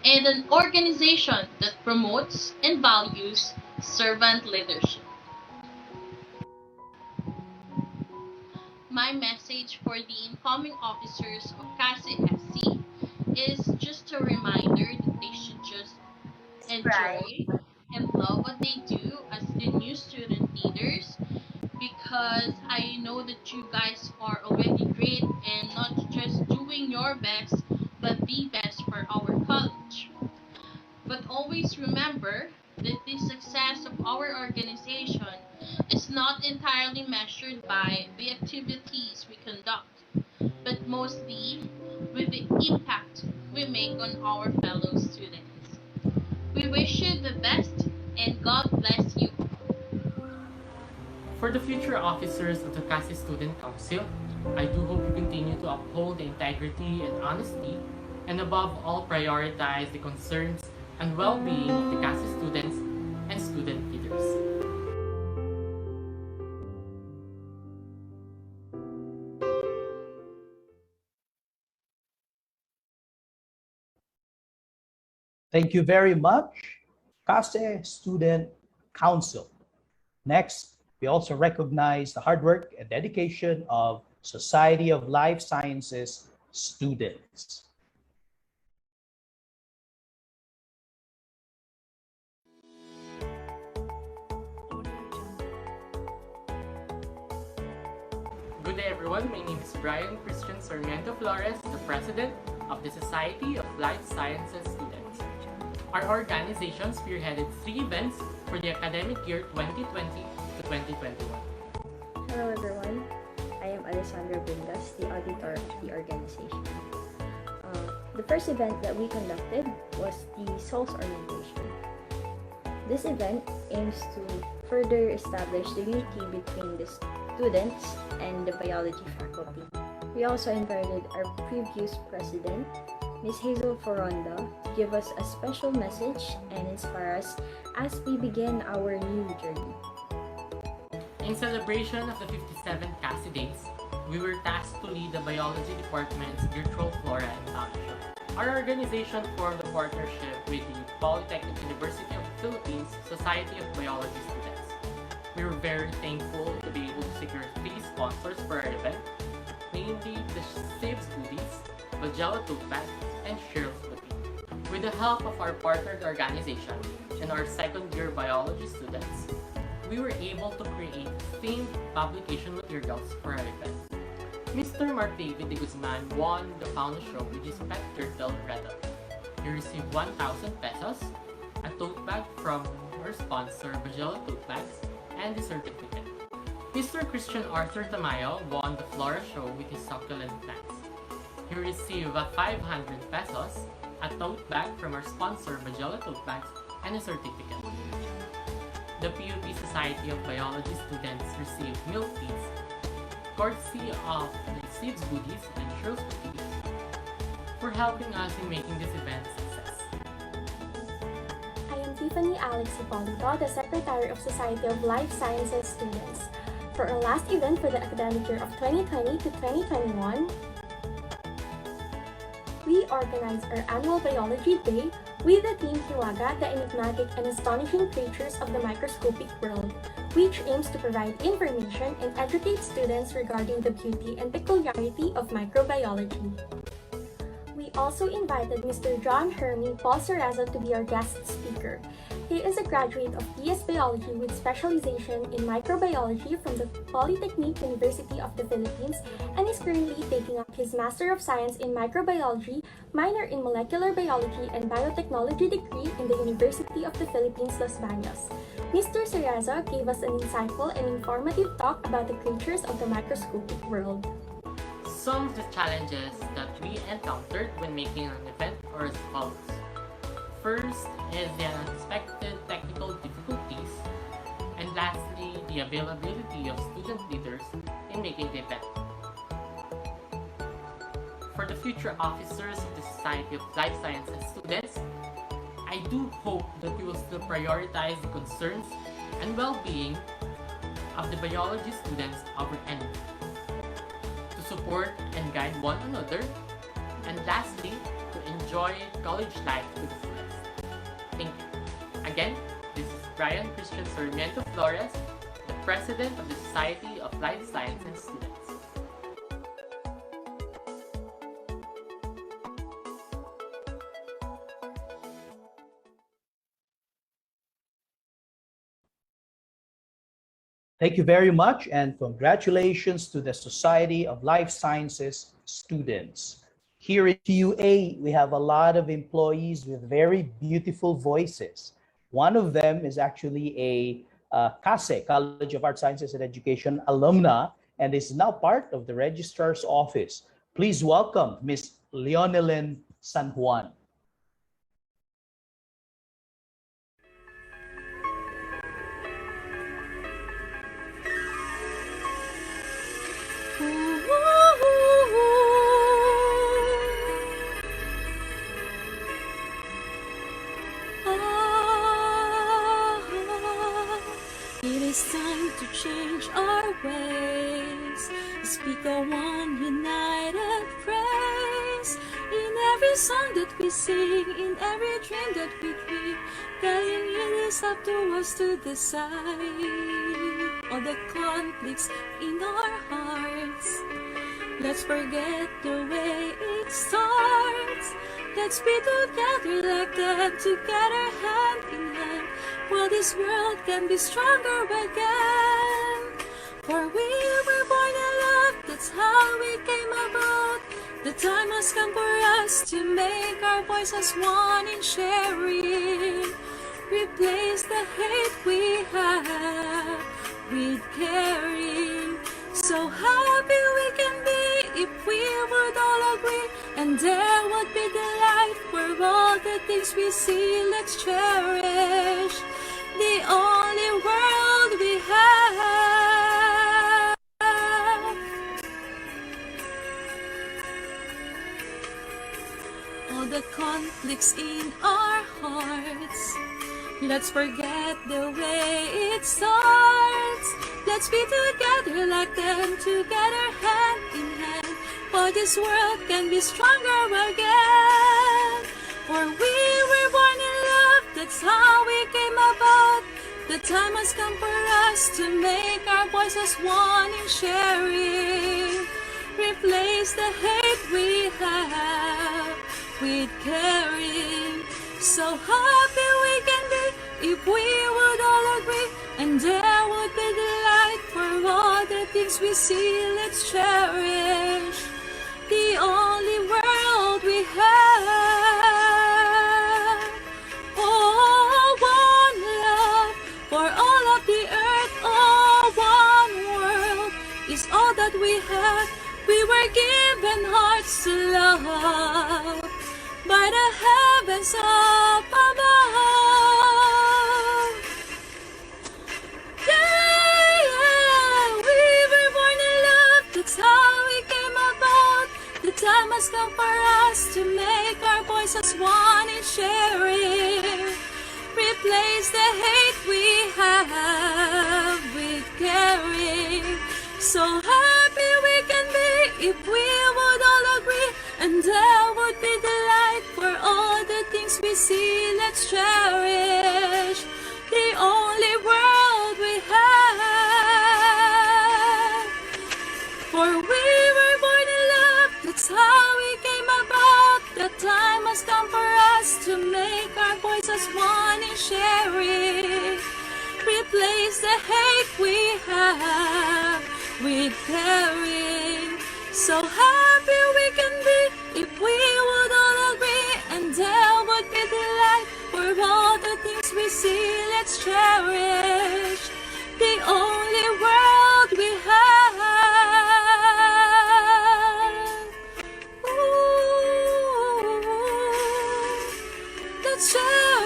And an organization that promotes and values servant leadership. My message for the incoming officers of CASI FC is just a reminder that they should just enjoy and love what they do as the new student leaders, because I know that you guys are already great and not just doing your best but the best for our college. But always remember that the success of our organization is not entirely measured by the activities we conduct, but mostly with the impact we make on our fellow students. We wish you the best and God bless you. For the future officers of the CASI Student Council, I do hope you continue to uphold the integrity and honesty, and above all prioritize the concerns and well-being of the CASI students and student leaders. Thank you very much, CASE Student Council. Next, we also recognize the hard work and dedication of Society of Life Sciences students. Good day everyone, my name is Brian Christian Sarmiento Flores, the President of the Society of Life Sciences Students. Our organization spearheaded 3 events for the academic year 2020 to 2021. Hello everyone, I am Alessandra Bundas, the auditor of the organization. The first event that we conducted was the SOLS orientation. This event aims to further establish the unity between the students and the biology faculty. We also invited our previous president, Ms. Hazel Foronda, to give us a special message and inspire us as we begin our new journey. In celebration of the 57th CASI Days, we were tasked to lead the biology department's virtual flora and fauna show. Our organization formed a partnership with the Polytechnic University of the Philippines Society of Biology Students. We were very thankful to be able to secure 3 sponsors for our event, namely the Saves Goodies, Vagella Toothpaste, and Cheryl's Boutique. With the help of our partnered organization and our second-year biology students, we were able to create themed publication materials for our event. Mr. Mark David de Guzman won the fauna show with his pet turtle, Reda. He received 1,000 pesos, a tote bag from our sponsor, Vagella Toothpaste, and the certificate. Mr. Christian Arthur Tamayo won the Flora Show with his succulent plants. He received a 500 pesos, a tote bag from our sponsor Bajola Tote Bags, and a certificate. The PUP Society of Biology students received milk feeds, courtesy of the Seeds Goodies and Shrills Cookies, for helping us in making this event a success. I am Tiffany Alex Hipolito, the Secretary of Society of Life Sciences Students. For our last event for the academic year of 2020 to 2021, we organized our annual Biology Day with the theme Hiwaga, the enigmatic and astonishing creatures of the microscopic world, which aims to provide information and educate students regarding the beauty and peculiarity of microbiology. We also invited Mr. John Hermie Paul Sarazo to be our guest speaker. He is a graduate of BS Biology with specialization in microbiology from the Polytechnic University of the Philippines and is currently taking up his Master of Science in Microbiology, minor in Molecular Biology and Biotechnology degree in the University of the Philippines, Los Baños. Mr. Sarazo gave us an insightful and informative talk about the creatures of the microscopic world. Some of the challenges that we encountered when making an event are as follows. First is the unexpected technical difficulties, and lastly, the availability of student leaders in making the event. For the future officers of the Society of Life Sciences students, I do hope that you will still prioritize the concerns and well-being of the biology students over anything, to support and guide one another, and lastly, to enjoy college life to the fullest. Thank you. Again, this is Brian Christian Sarmiento Flores, the President of the Society of Life Sciences Students. Thank you very much, and congratulations to the Society of Life Sciences students. Here at TUA, we have a lot of employees with very beautiful voices. One of them is actually a CASE, College of Art Sciences and Education alumna, and is now part of the Registrar's Office. Please welcome Ms. Leonelyn San Juan. It is time to change our ways, speak a one united praise. In every song that we sing, in every dream that we dream, telling it is up to us to decide all the conflicts in our hearts. Let's forget the way it starts. Let's be together like that, together hand in hand, while this world can be stronger again. For we were born in love, that's how we came about. The time has come for us to make our voices one in sharing. Replace the hate we have with caring. So happy we can be if we would all agree, and there would be the light for all the things we see. Let's cherish the only world we have. All the conflicts in our hearts, let's forget the way it starts. Let's be together like them, together hand in hand, for this world can be stronger again. For we were born in love, that's how we came about. The time has come for us to make our voices one in sharing. Replace the hate we have with caring. So happy we can be if we would all agree, and there would be the light for all the things we see. Let's cherish the only world we have. Oh, one love for all of the earth. Oh, one world. that we had. We were given hearts to love by the heavens up above. Yeah, we were born in love, that's how we came about. The time has come for us to make our voices one and sharing. Replace the hate we have with caring. So happy we can be if we would all agree, and there would be delight for all the things we see. Let's cherish the only world we have. For we were born in love, that's how we came about. The time has come for us to make our voices one and sharing. Replace the hate we have with caring. So happy we can be if we would all agree, and there would be delight for all the things we see. Let's cherish the only world we have. Ooh, let's cherish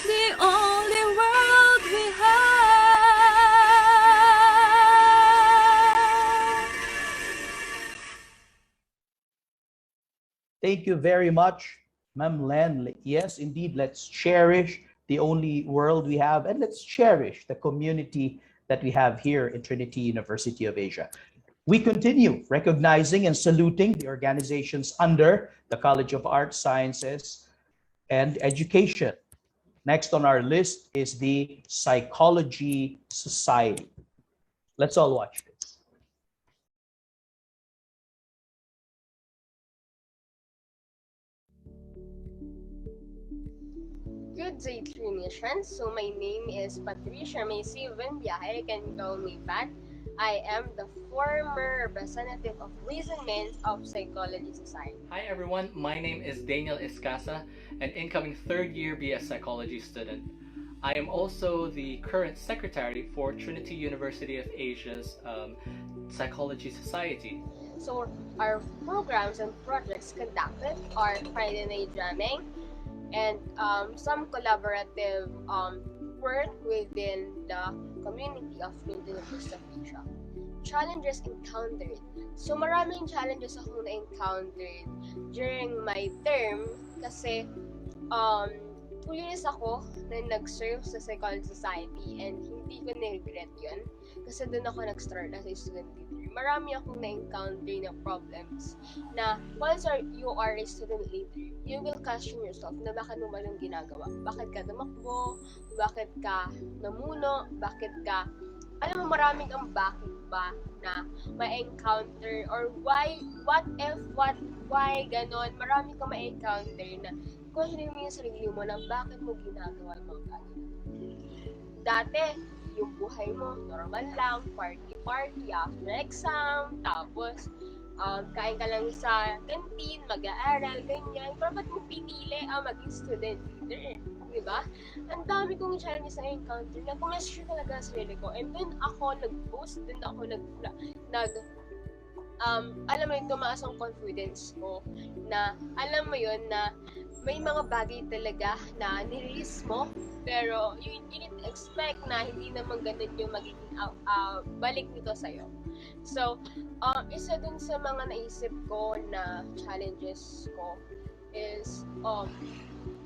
the only world we have. Thank you very much, Ma'am Len. Yes, indeed, let's cherish the only world we have, and let's cherish the community that we have here in Trinity University of Asia. We continue recognizing and saluting the organizations under the College of Arts, Sciences, and Education. Next on our list is the Psychology Society. Let's all watch this. Good day, Trinitians. So my name is Patricia Macy Vendiaje. You can call me Pat. I am the former representative of Resiliency of Psychology Society. Hi everyone, my name is Daniel Escasa, an incoming third-year BS Psychology student. I am also the current secretary for Trinity University of Asia's Psychology Society. So our programs and projects conducted are Friday Night Jamming and some collaborative work within the community of Trinity University of Asia. Challenges encountered. So maraming challenges akong na-encountered during my term kasi 2 years ako na nag-serve sa Psychology Society and hindi ko na-regret yun kasi doon ako nag-start as a student leader. Marami akong na-encounter na problems na once you are a student leader, you will question yourself na bakit mo ba yung ginagawa? Bakit ka tumakbo? Bakit ka namuno? Bakit ka alam mo maraming ang bakit ba na ma-encounter or why, what if, why, ganon. Marami kang ma-encounter na questionin mo yung sarili mo na bakit mo ginagawa yung mga bagay. Dati, yung buhay mo, normal lang, party after exam, tapos kain ka lang sa canteen, mag-aaral, ganyan. Pero ba't mo pinili ang maging student leader? Diba? Ang dami kong challenges na encounter na pumasya talaga sa sarili ko. And then ako nag-boost, then ako alam mo yun, tumaas ang confidence ko na alam mo yun na may mga bagay talaga na nirelease mo pero you didn't expect na hindi naman ganun yung magiging balik nito sa'yo. So, isa dun sa mga naisip ko na challenges ko is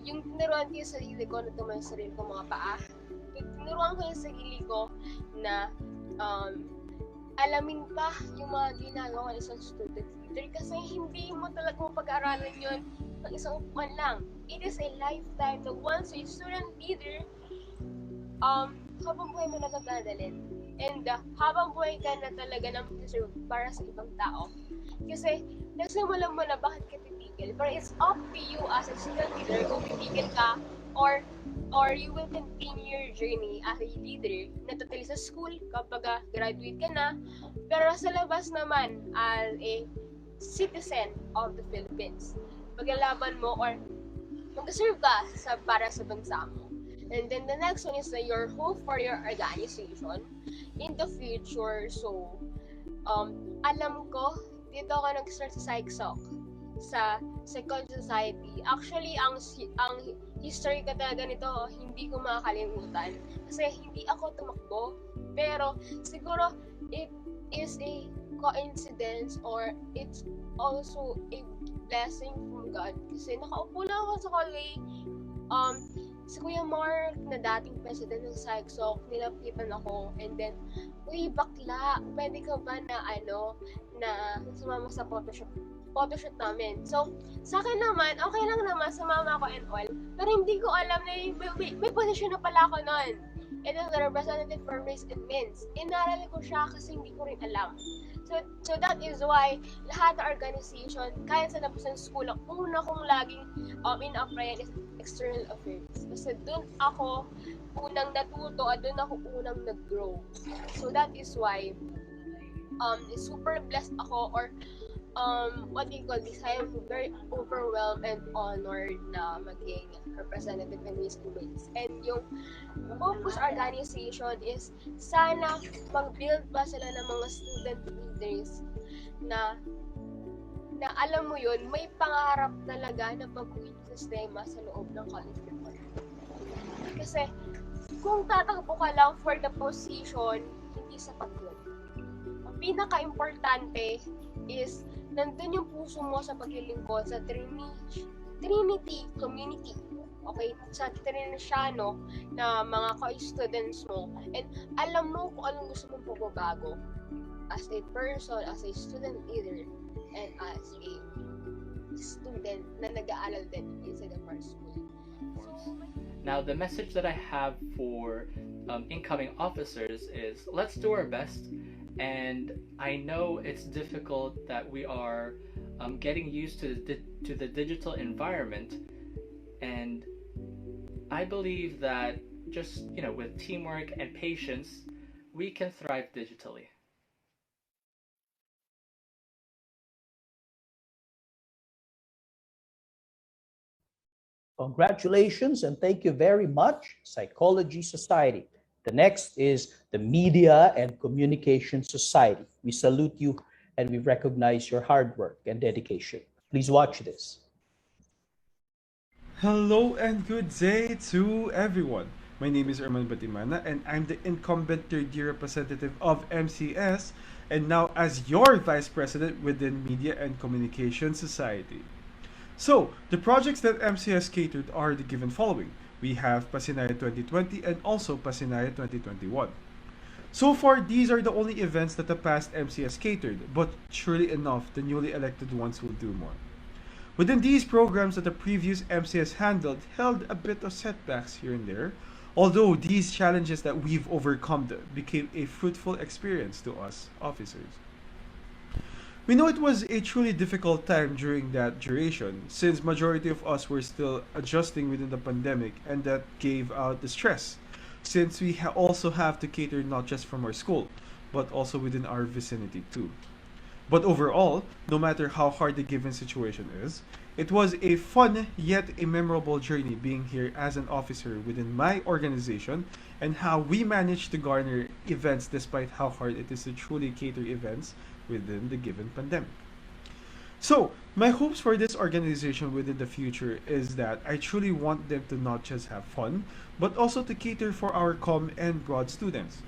yung tinuruan ko yung sarili ko na tumayo sa sarili ko mga paa. Tinuruan ko yung sarili ko na alamin pa yung mga ginagawa ng isang student leader kasi hindi mo talaga mapag-aaralan yun ng isang upuan lang. It is a lifetime na once a student leader, habang buhay mo nagagandalin and habang buhay ka na talaga na mag-serve para sa ibang tao. Kasi nagsimulan mo na bakit ka titigil. But it's up to you as a student leader kung titigil ka or you will continue your journey as a leader na totally sa school kapag graduate ka na. Pero sa labas naman as a citizen of the Philippines, paglalaban mo or mag-serve ka para sa bansa mo. And then the next one is your hope for your organization in the future. So, alam ko, dito ako nag-start sa PsychSoc, sa Psychology Society. Actually, ang history ko talaga nito, hindi ko makakalimutan. Kasi hindi ako tumakbo, pero siguro it is a coincidence or it's also a blessing from God. Kasi nakaupo lang ako sa hallway, si Kuya Mark na dating president ng PsychSoc, nilapitan ako, and then, uy, bakla, pwede ka ba na na sumama sa photoshoot namin. So, sa akin naman, okay lang naman, sumama ako and all, pero hindi ko alam na may position na pala ako noon. It is the representative for race and means. Inaral ko siya kasi hindi ko rin alam. So that is why lahat ng organization, kahit sa labas ng school, ang una kong laging in-applyan is external affairs. Kasi doon ako unang natuto at doon ako unang nag-grow. So that is why super blessed ako, or what do you call this? I am very overwhelmed and honored na maging representative ng Race Debates. And yung focus organization is sana mag-build pa sila ng mga student leaders na alam mo yun, may pangarap talaga na baguhin yung sistema sa loob ng college department. Kasi kung tatakbo ka lang for the position, hindi sapat yun. Ang pinaka-importante is nandun yung puso mo sa paglilingkod sa Trinity community. Okay? Sa Trinitiano na mga ka-students mo. And alam mo kung anong gusto mong pagbabago as a person, as a student leader, and as a student na nag-aaral din inside of our school. Now, the message that I have for incoming officers is let's do our best. And I know it's difficult that we are getting used to the digital environment. And I believe that just, with teamwork and patience, we can thrive digitally. Congratulations and thank you very much, Psychology Society. The next is the Media and Communication Society. We salute you and we recognize your hard work and dedication. Please watch this. Hello and good day to everyone. My name is Erman Batimana and I'm the incumbent third year representative of MCS and now as your Vice President within Media and Communication Society. So, the projects that MCS catered are the given following. We have Pasinaya 2020 and also Pasinaya 2021. So far, these are the only events that the past MCS catered, but surely enough, the newly elected ones will do more. Within these programs that the previous MCS handled held a bit of setbacks here and there, although these challenges that we've overcome became a fruitful experience to us officers. We know it was a truly difficult time during that duration, since majority of us were still adjusting within the pandemic, and that gave out the stress, since we also have to cater not just from our school, but also within our vicinity too. But overall, no matter how hard the given situation is, it was a fun yet a memorable journey being here as an officer within my organization and how we managed to garner events despite how hard it is to truly cater events within the given pandemic. So, my hopes for this organization within the future is that I truly want them to not just have fun, but also to cater for our comm and broad students.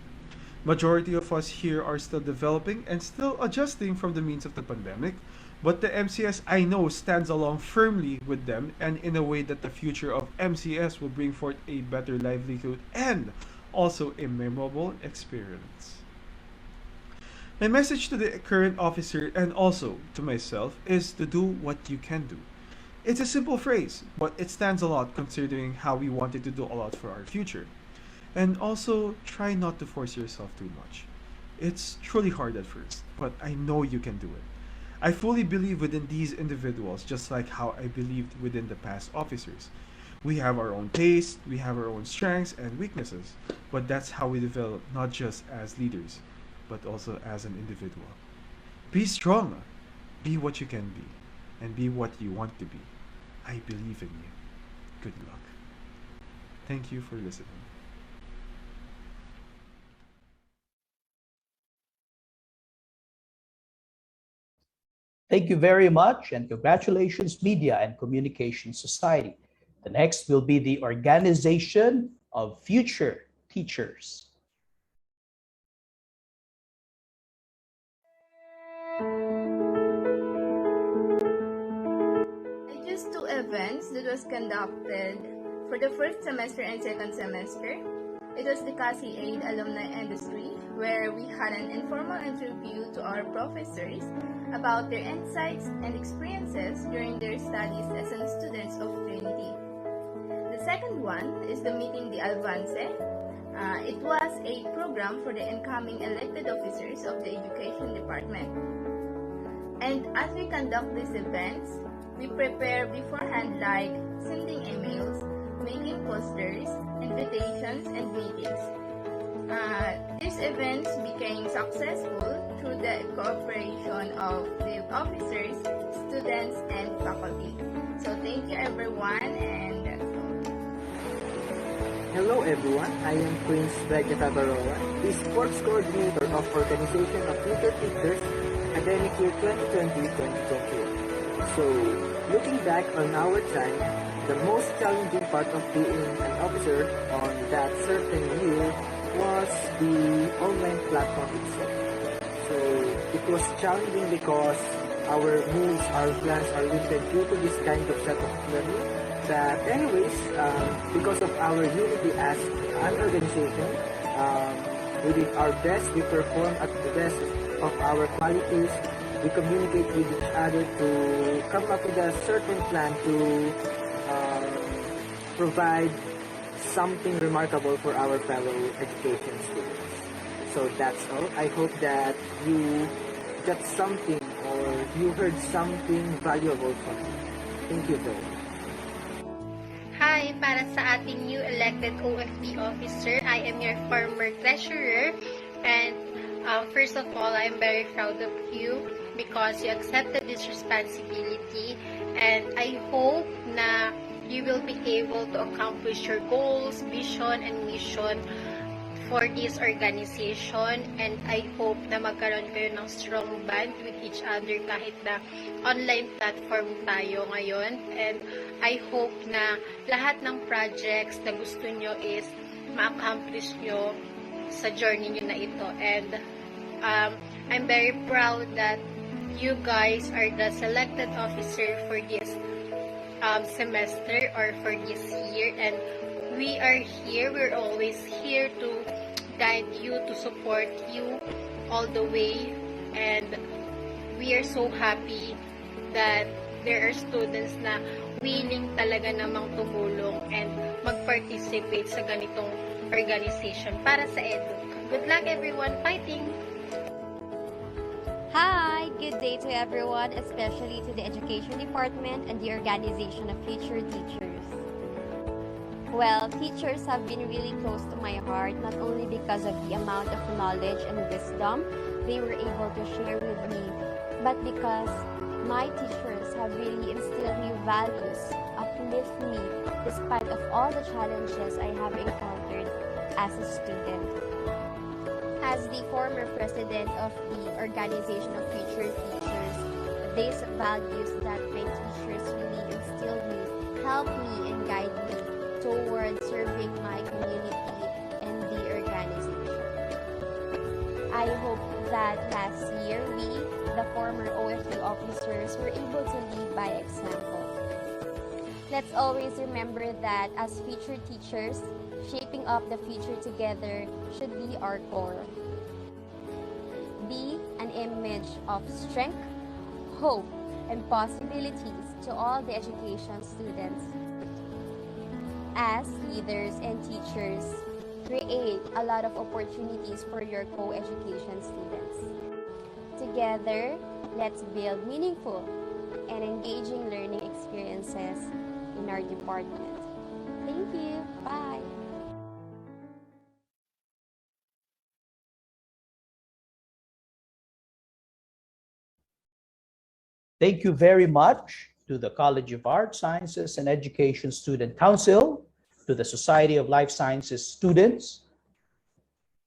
Majority of us here are still developing and still adjusting from the means of the pandemic, but the MCS I know stands along firmly with them and in a way that the future of MCS will bring forth a better livelihood and also a memorable experience. My message to the current officer and also to myself is to do what you can do. It's a simple phrase, but it stands a lot considering how we wanted to do a lot for our future. And also, try not to force yourself too much. It's truly hard at first, but I know you can do it. I fully believe within these individuals, just like how I believed within the past officers. We have our own taste, we have our own strengths and weaknesses, but that's how we develop not just as leaders, but also as an individual. Be strong, be what you can be, and be what you want to be. I believe in you. Good luck. Thank you for listening. Thank you very much, and congratulations, Media and Communication Society. The next will be the Organization of Future Teachers. Just two events that was conducted for the first semester and second semester. It was the CASI Aid Alumni Industry, where we had an informal interview to our professors about their insights and experiences during their studies as students of Trinity. The second one is the Meeting the Alvance. It was a program for the incoming elected officers of the Education Department. And as we conduct these events, we prepare beforehand like sending emails, making posters, invitations, and meetings. These events became successful through the cooperation of the officers, students, and faculty. So thank you everyone, and that's all. Hello everyone, I am Prince Vegeta Baroa, the Sports Coordinator of Organization of Future Teachers, Academic Year 2020-2021. So, looking back on our time, the most challenging part of being an officer on that certain year was the online platform itself. So, it was challenging because our moves, our plans are limited due to this kind of set of learning. But anyways, because of our unity as an organization, we did our best, we performed at the best of our qualities, we communicate with each other to come up with a certain plan to provide something remarkable for our fellow education students. So that's all. I hope that you got something or you heard something valuable from me. Thank you very much. Hi, para sa ating new elected OFP officer, I am your former treasurer, and first of all, I am very proud of you because you accepted this responsibility, and I hope na you will be able to accomplish your goals, vision, and mission for this organization, and I hope na magkaroon kayo ng strong bond with each other kahit na online platform tayo ngayon, and I hope na lahat ng projects na gusto nyo is ma-accomplish nyo sa journey nyo na ito, and I'm very proud that you guys are the selected officer for this semester or for this year, and we are here, we're always here to guide you, to support you all the way, and we are so happy that there are students na willing talaga namang tumulong and mag-participate sa ganitong organization para sa EDUC. Good luck everyone, fighting! Hi! Good day to everyone, especially to the Education Department and the Organization of Future Teachers. Well, teachers have been really close to my heart, not only because of the amount of knowledge and wisdom they were able to share with me, but because my teachers have really instilled me values, uplift me, despite of all the challenges I have encountered as a student. As the former president of the Organization of Future Teachers, these values that my teachers really instilled me help me and guide me towards serving my community and the organization. I hope that last year we, the former OFP officers, were able to lead by example. Let's always remember that as future teachers, shaping up the future together should be our core. Be an image of strength, hope, and possibilities to all the education students. As leaders and teachers, create a lot of opportunities for your co-education students. Together, let's build meaningful and engaging learning experiences in our department. Thank you. Bye. Thank you very much to the College of Arts, Sciences, and Education Student Council to the Society of Life Sciences students,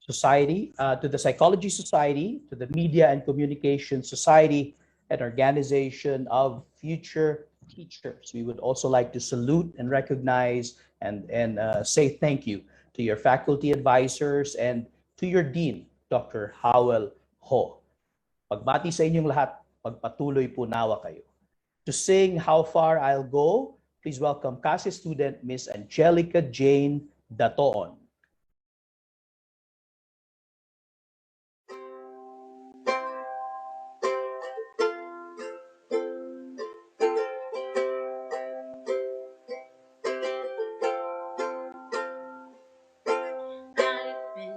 to the Psychology Society, to the Media and Communication Society, and Organization of Future Teachers. We would also like to salute and recognize and say thank you to your faculty advisors and to your Dean, Dr. Howell Ho. Pagbati sa inyong lahat, pagpatuloy po nawa kayo. To sing How Far I'll Go, please welcome CASE student Miss Angelica Jane Datoon.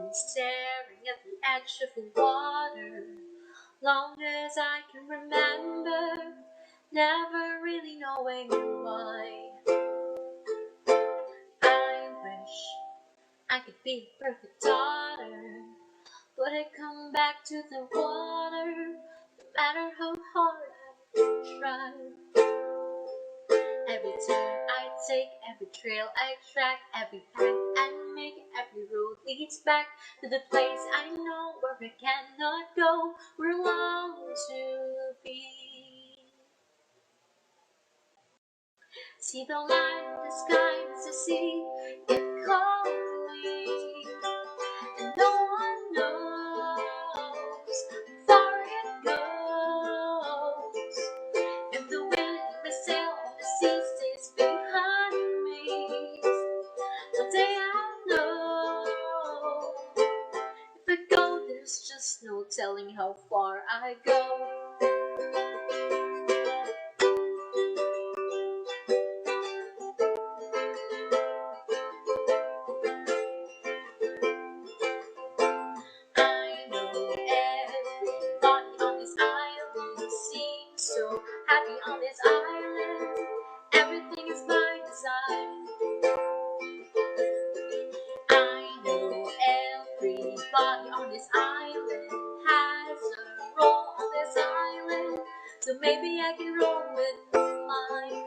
Staring at the edge of the water, long as I can remember, never really knowing why. I wish I could be a perfect daughter, but I come back to the water, no matter how hard I try. Every turn I take, every trail I track, every path I make, every road leads back to the place I know where I cannot go, where I long to be. See the light in the sky, it's the sea, it calls me, and no one knows how far it goes. If the wind may sail on the sea stays behind me, one day I'll know. If I go, there's just no telling how far I go. I know everybody on this island seems so happy on this island. Everything is by design. I know everybody on this island has a role on this island, so maybe I can roll with mine.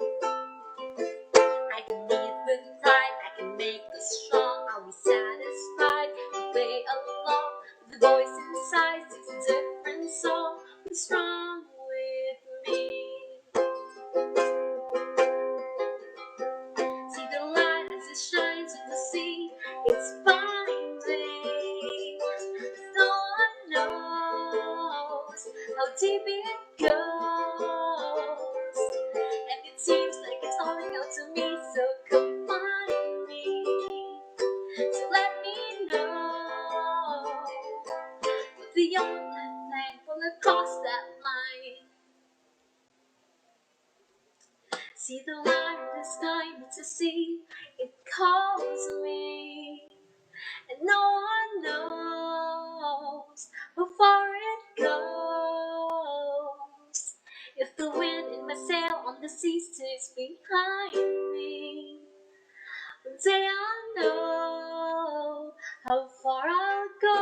I can lead with pride, I can make us strong. I'll be satisfied to play along. The voice inside sings a different song. What's wrong with me? See the light as it shines in the sea. It's finding. No one knows how deep it goes, and it seems like it's calling out to me. So come find me. So let me know if the only thing will across that line. See the light in the sky, it's a sea, it calls me, and no one knows how far it goes. If the wind in my sail on the sea stays behind me, one day I'll know how far I'll go.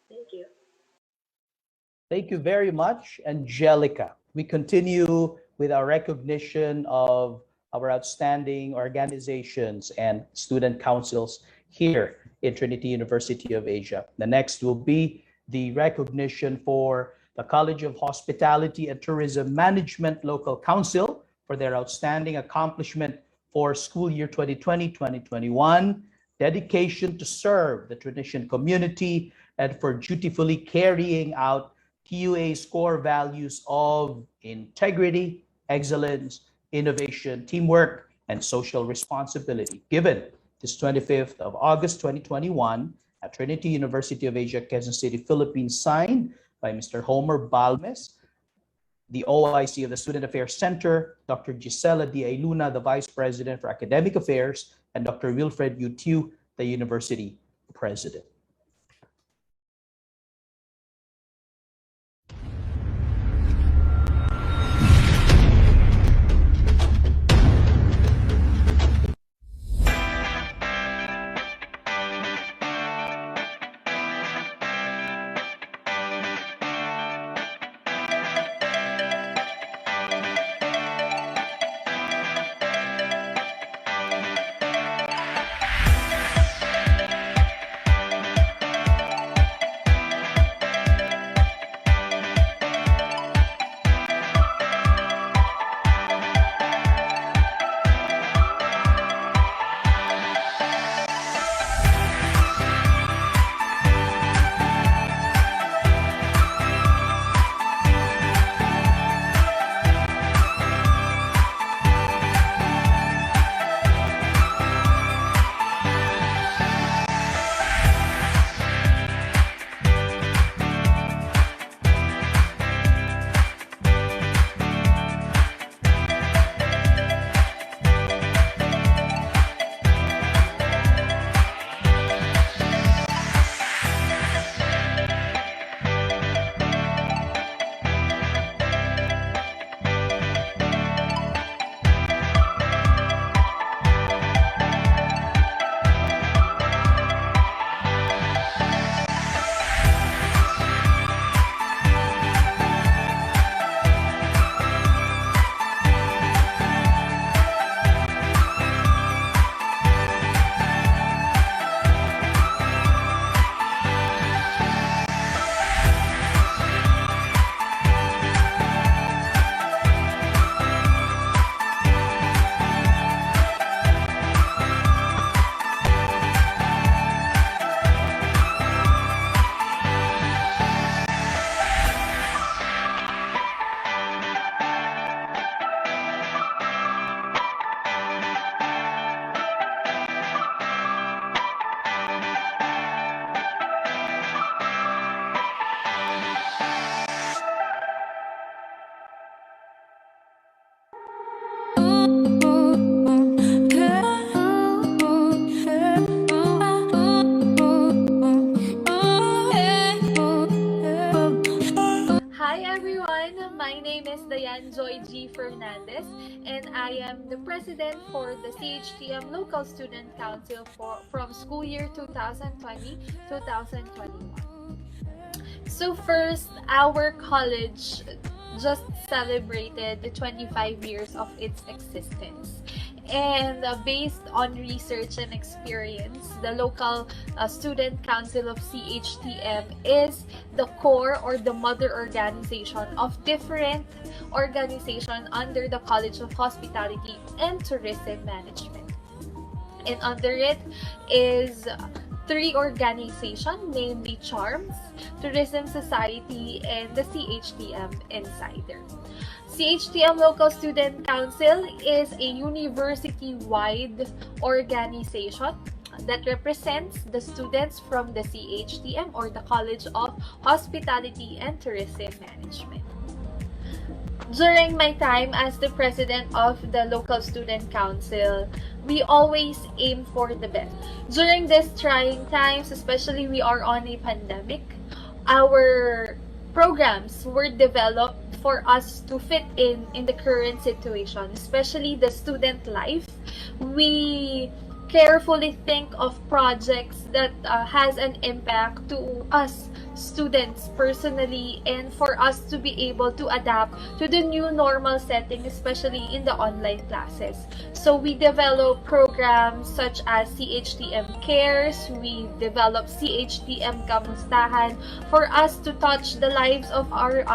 Thank you. Thank you very much, Angelica. We continue with our recognition of our outstanding organizations and student councils here in Trinity University of Asia. The next will be the recognition for the College of Hospitality and Tourism Management Local Council for their outstanding accomplishment for school year 2020-2021, dedication to serve the Trinitian community, and for dutifully carrying out TUA's core values of integrity, excellence, innovation, teamwork, and social responsibility. Given this 25th of August 2021 at Trinity University of Asia, Quezon City, Philippines, signed by Mr. Homer Balmes, the OIC of the Student Affairs Center, Dr. Gisela D. Luna, the Vice President for Academic Affairs, and Dr. Wilfred Utiu, the University President. Hi everyone, my name is Diane Joy G. Fernandez and I am the president for the CHTM Local Student Council from school year 2020-2021. So first, our college just celebrated the 25 years of its existence. And based on research and experience, the local student council of CHTM is the core or the mother organization of different organizations under the College of Hospitality and Tourism Management. And under it is three organizations, namely CHARMS, Tourism Society, and the CHTM Insider. CHTM Local Student Council is a university-wide organization that represents the students from the CHTM or the College of Hospitality and Tourism Management. During my time as the president of the Local Student Council, we always aim for the best. During these trying times, especially we are on a pandemic, our programs were developed for us to fit in the current situation, especially the student life. We carefully think of projects that has an impact to us students personally and for us to be able to adapt to the new normal setting, especially in the online classes. So we develop programs such as CHTM Cares, we develop CHTM Kamustahan for us to touch the lives of our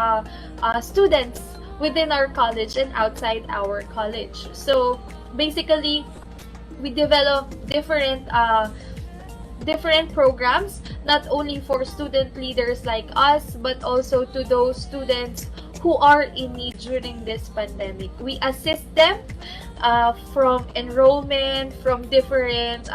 students within our college and outside our college. So basically, we develop different programs, not only for student leaders like us, but also to those students who are in need during this pandemic. We assist them from enrollment, from different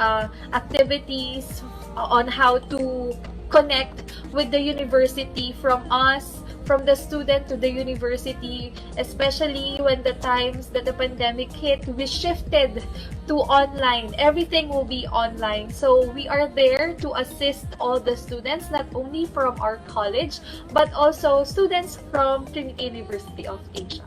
activities on how to connect with the university from us, from the student to the university, especially when the times that the pandemic hit, we shifted to online. Everything will be online. So we are there to assist all the students, not only from our college, but also students from Trinity University of Asia.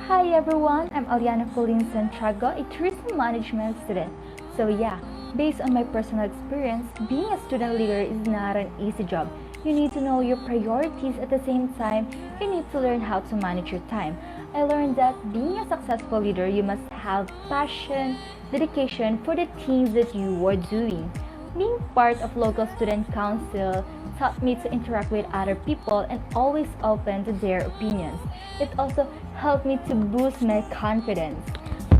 Hi everyone, I'm Aliana Colleen Santiago, a tourism management student. So yeah, based on my personal experience, being a student leader is not an easy job. You need to know your priorities at the same time, you need to learn how to manage your time. I learned that being a successful leader, you must have passion, dedication for the things that you are doing. Being part of local student council taught me to interact with other people and always open to their opinions. It also helped me to boost my confidence.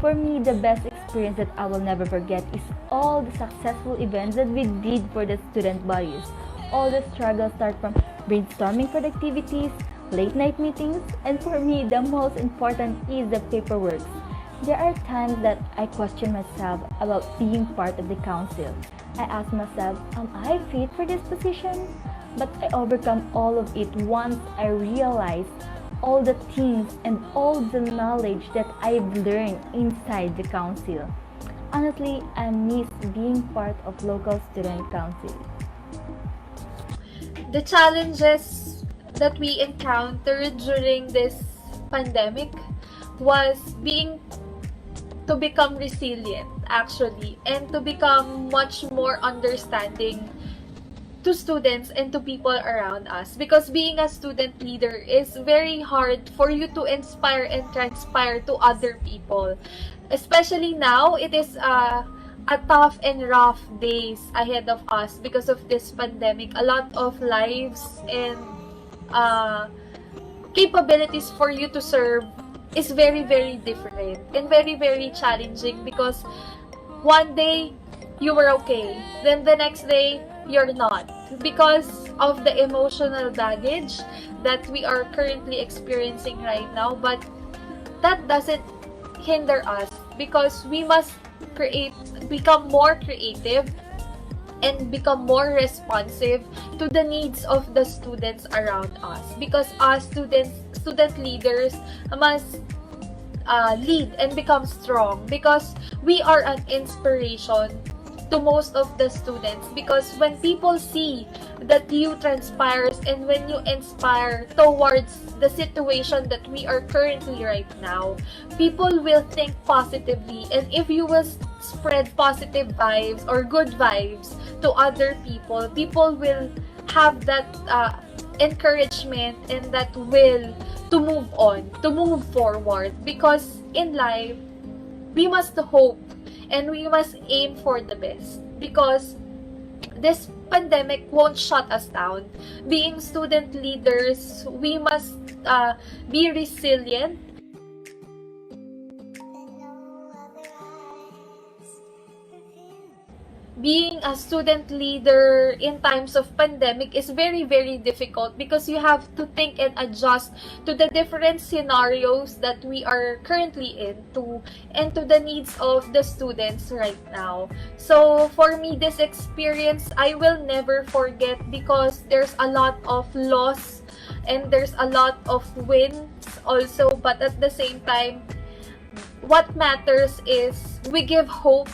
For me, the best experience that I will never forget is all the successful events that we did for the student bodies. All the struggles start from brainstorming productivities, late night meetings, and for me, the most important is the paperwork. There are times that I question myself about being part of the council. I ask myself, am I fit for this position? But I overcome all of it once I realized all the things and all the knowledge that I've learned inside the council. Honestly, I miss being part of local student council. The challenges that we encountered during this pandemic was to become resilient actually, and to become much more understanding to students and to people around us, because being a student leader is very hard for you to inspire and transpire to other people, especially now. It is a tough and rough days ahead of us because of this pandemic. A lot of lives and capabilities for you to serve is very, very different and very, very challenging, because one day you were okay, then the next day you're not, because of the emotional baggage that we are currently experiencing right now. But that doesn't hinder us, because we must become more creative and become more responsive to the needs of the students around us, because us student leaders must lead and become strong, because we are an inspiration to most of the students. Because when people see that you transpires and when you inspire towards the situation that we are currently right now, people will think positively. And if you will spread positive vibes or good vibes to other people, people will have that encouragement and that will to move on, to move forward. Because in life, we must hope and we must aim for the best, because this pandemic won't shut us down. Being student leaders, we must be resilient. Being a student leader in times of pandemic is very, very difficult, because you have to think and adjust to the different scenarios that we are currently into and to the needs of the students right now. So for me, this experience I will never forget, because there's a lot of loss and there's a lot of wins also, but at the same time, what matters is we give hope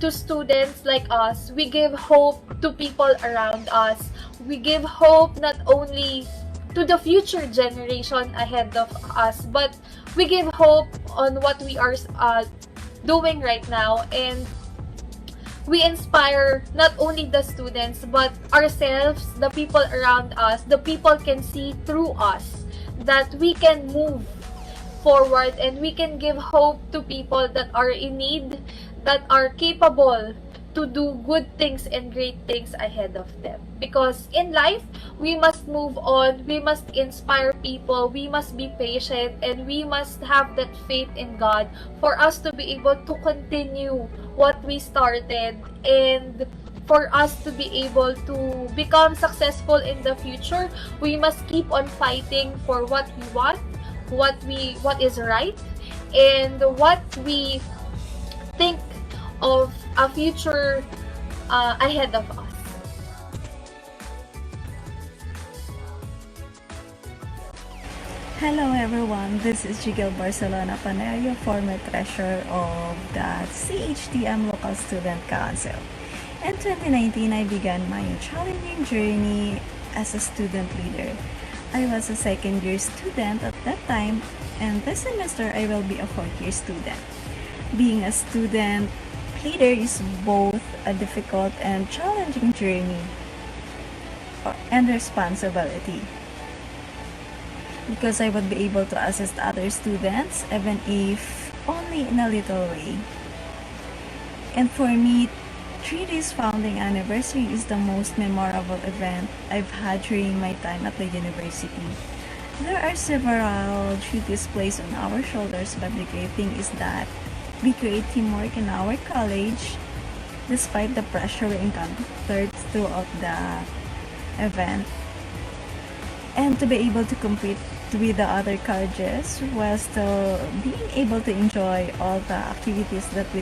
to students like us. We give hope to people around us. We give hope not only to the future generation ahead of us, but we give hope on what we are doing right now. And we inspire not only the students, but ourselves, the people around us. The people can see through us that we can move forward and we can give hope to people that are in need, that are capable to do good things and great things ahead of them. Because in life, we must move on, we must inspire people, we must be patient, and we must have that faith in God for us to be able to continue what we started, and for us to be able to become successful in the future. We must keep on fighting for what we want, what is right, and what we think of a future ahead of us. Hello everyone, this is Jigel Barcelona Panerio, former treasurer of the CHTM Local Student Council. In 2019, I began my challenging journey as a student leader. I was a second-year student at that time, and this semester I will be a fourth-year student. Being a student leader is both a difficult and challenging journey and responsibility, because I would be able to assist other students, even if only in a little way. And for me, 3D's founding anniversary is the most memorable event I've had during my time at the university. There are several duties placed on our shoulders, but the great thing is that we create teamwork in our college despite the pressure we encountered throughout the event. And to be able to compete with the other colleges while still being able to enjoy all the activities that we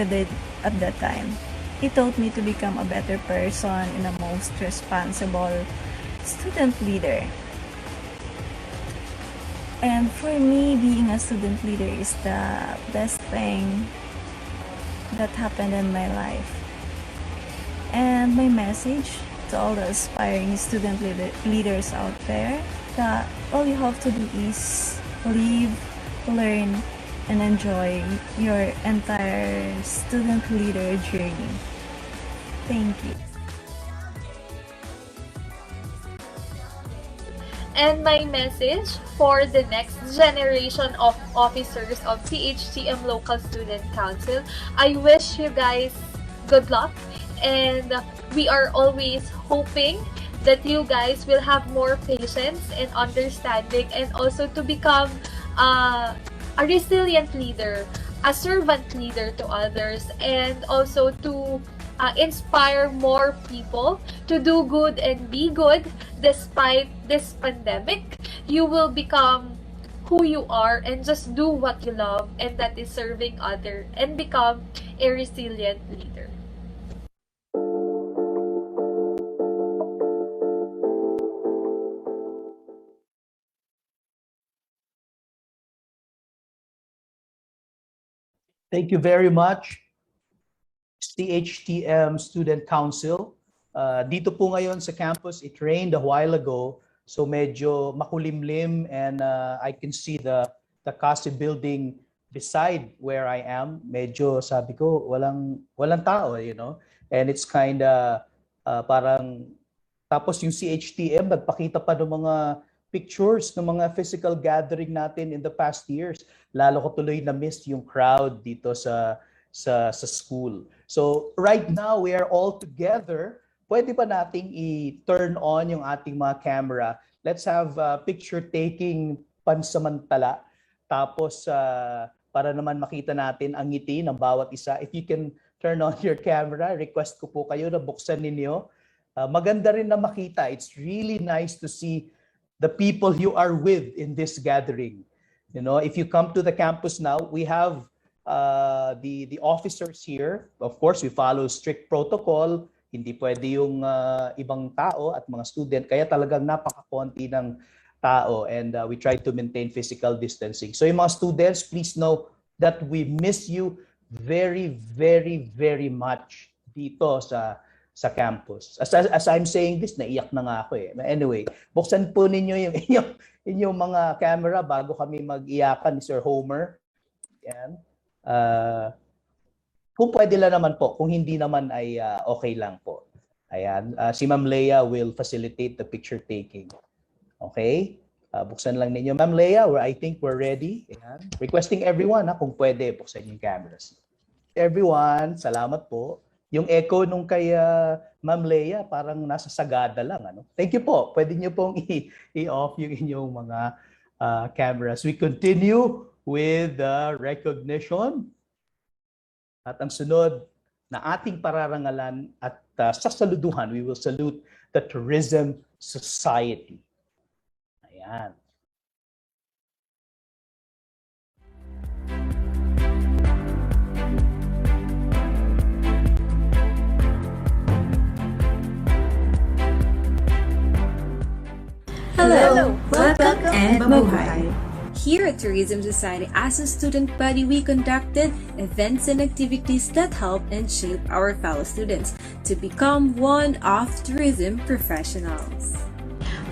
did at that time. It taught me to become a better person and a most responsible student leader. And for me, being a student leader is the best thing that happened in my life. And my message to all the aspiring student leaders out there, that all you have to do is live, learn, and enjoy your entire student leader journey. Thank you. And my message for the next generation of officers of CHTM Local Student Council, I wish you guys good luck, and we are always hoping that you guys will have more patience and understanding, and also to become a resilient leader, a servant leader to others, and also to inspire more people to do good and be good despite this pandemic. You will become who you are and just do what you love, and that is serving others, and become a resilient leader. Thank you very much, CHTM Student Council. Dito po ngayon sa campus, it rained a while ago, so medyo makulimlim, and I can see the CASI building beside where I am. Medyo sabi ko, walang tao, you know, and it's kinda parang, tapos yung CHTM nagpakita pa ng mga pictures ng mga physical gathering natin in the past years. Lalo ko tuloy na miss yung crowd dito sa school. So right now we are all together. Pwede ba nating i-turn on yung ating mga camera? Let's have picture taking pansamantala. Tapos para naman makita natin ang ngiti ng bawat isa. If you can turn on your camera, request ko po kayo na buksan ninyo. Maganda rin na makita. It's really nice to see the people you are with in this gathering. You know, if you come to the campus now, we have the officers here. Of course, we follow strict protocol. Hindi pwede yung ibang tao at mga student. Kaya talagang napakakonti ng tao, and we try to maintain physical distancing. So yung mga students, please know that we miss you very, very, very much dito sa campus. As I'm saying this, naiyak na nga ako eh. Anyway, buksan po ninyo yung inyong mga camera bago kami mag-iyakan ni Sir Homer. Yan. Kung pwede lang naman po, kung hindi naman ay okay lang po. Ayan, si Ma'am Leia will facilitate the picture taking. Okay? Buksan lang ninyo. Ma'am Leia, I think we're ready. Ayan. Requesting everyone kung pwede, buksan yung cameras. Everyone, salamat po. Yung echo nung kay Ma'am Leia, parang nasa sagada lang. Ano? Thank you po. Pwede nyo pong i-off yung inyong mga cameras. We continue with the recognition. At ang sunod na ating pararangalan at sasaluduhan, we will salute the Tourism Society. Ayan. Hello, welcome, and mabuhay. Here at Tourism Society, as a student body, we conducted events and activities that help and shape our fellow students to become one of tourism professionals.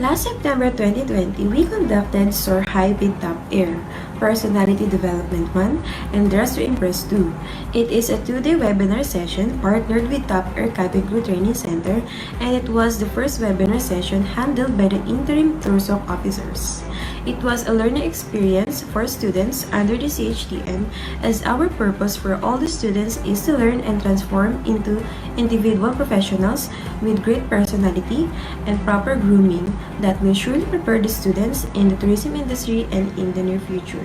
Last September 2020, we conducted Soar High with Top Air, Personality Development 1, and Dress to Impress 2. It is a 2-day webinar session partnered with Top Air Cabin Crew Training Center, and it was the first webinar session handled by the interim TURSOC officers. It was a learning experience for students under the CHTM, as our purpose for all the students is to learn and transform into individual professionals with great personality and proper grooming that will surely prepare the students in the tourism industry and in the near future.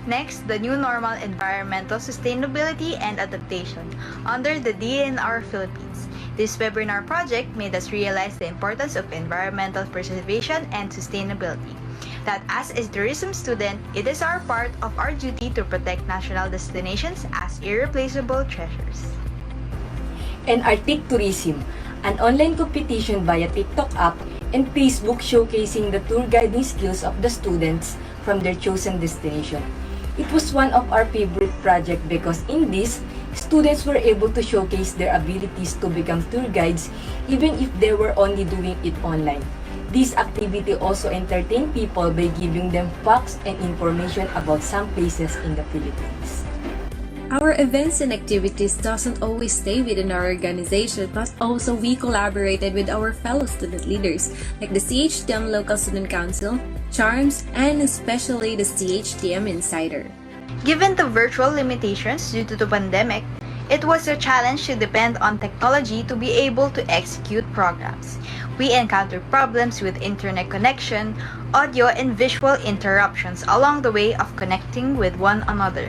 Next, the new normal environmental sustainability and adaptation under the DNR Philippines. This webinar project made us realize the importance of environmental preservation and sustainability. That as a tourism student, it is our part of our duty to protect national destinations as irreplaceable treasures. And Arctic Tourism, an online competition via TikTok app and Facebook showcasing the tour guiding skills of the students from their chosen destination. It was one of our favorite projects because in this, students were able to showcase their abilities to become tour guides even if they were only doing it online. This activity also entertained people by giving them facts and information about some places in the Philippines. Our events and activities doesn't always stay within our organization, but also we collaborated with our fellow student leaders like the CHTM Local Student Council, CHARMS, and especially the CHTM Insider. Given the virtual limitations due to the pandemic, it was a challenge to depend on technology to be able to execute programs. We encountered problems with internet connection, audio and visual interruptions along the way of connecting with one another.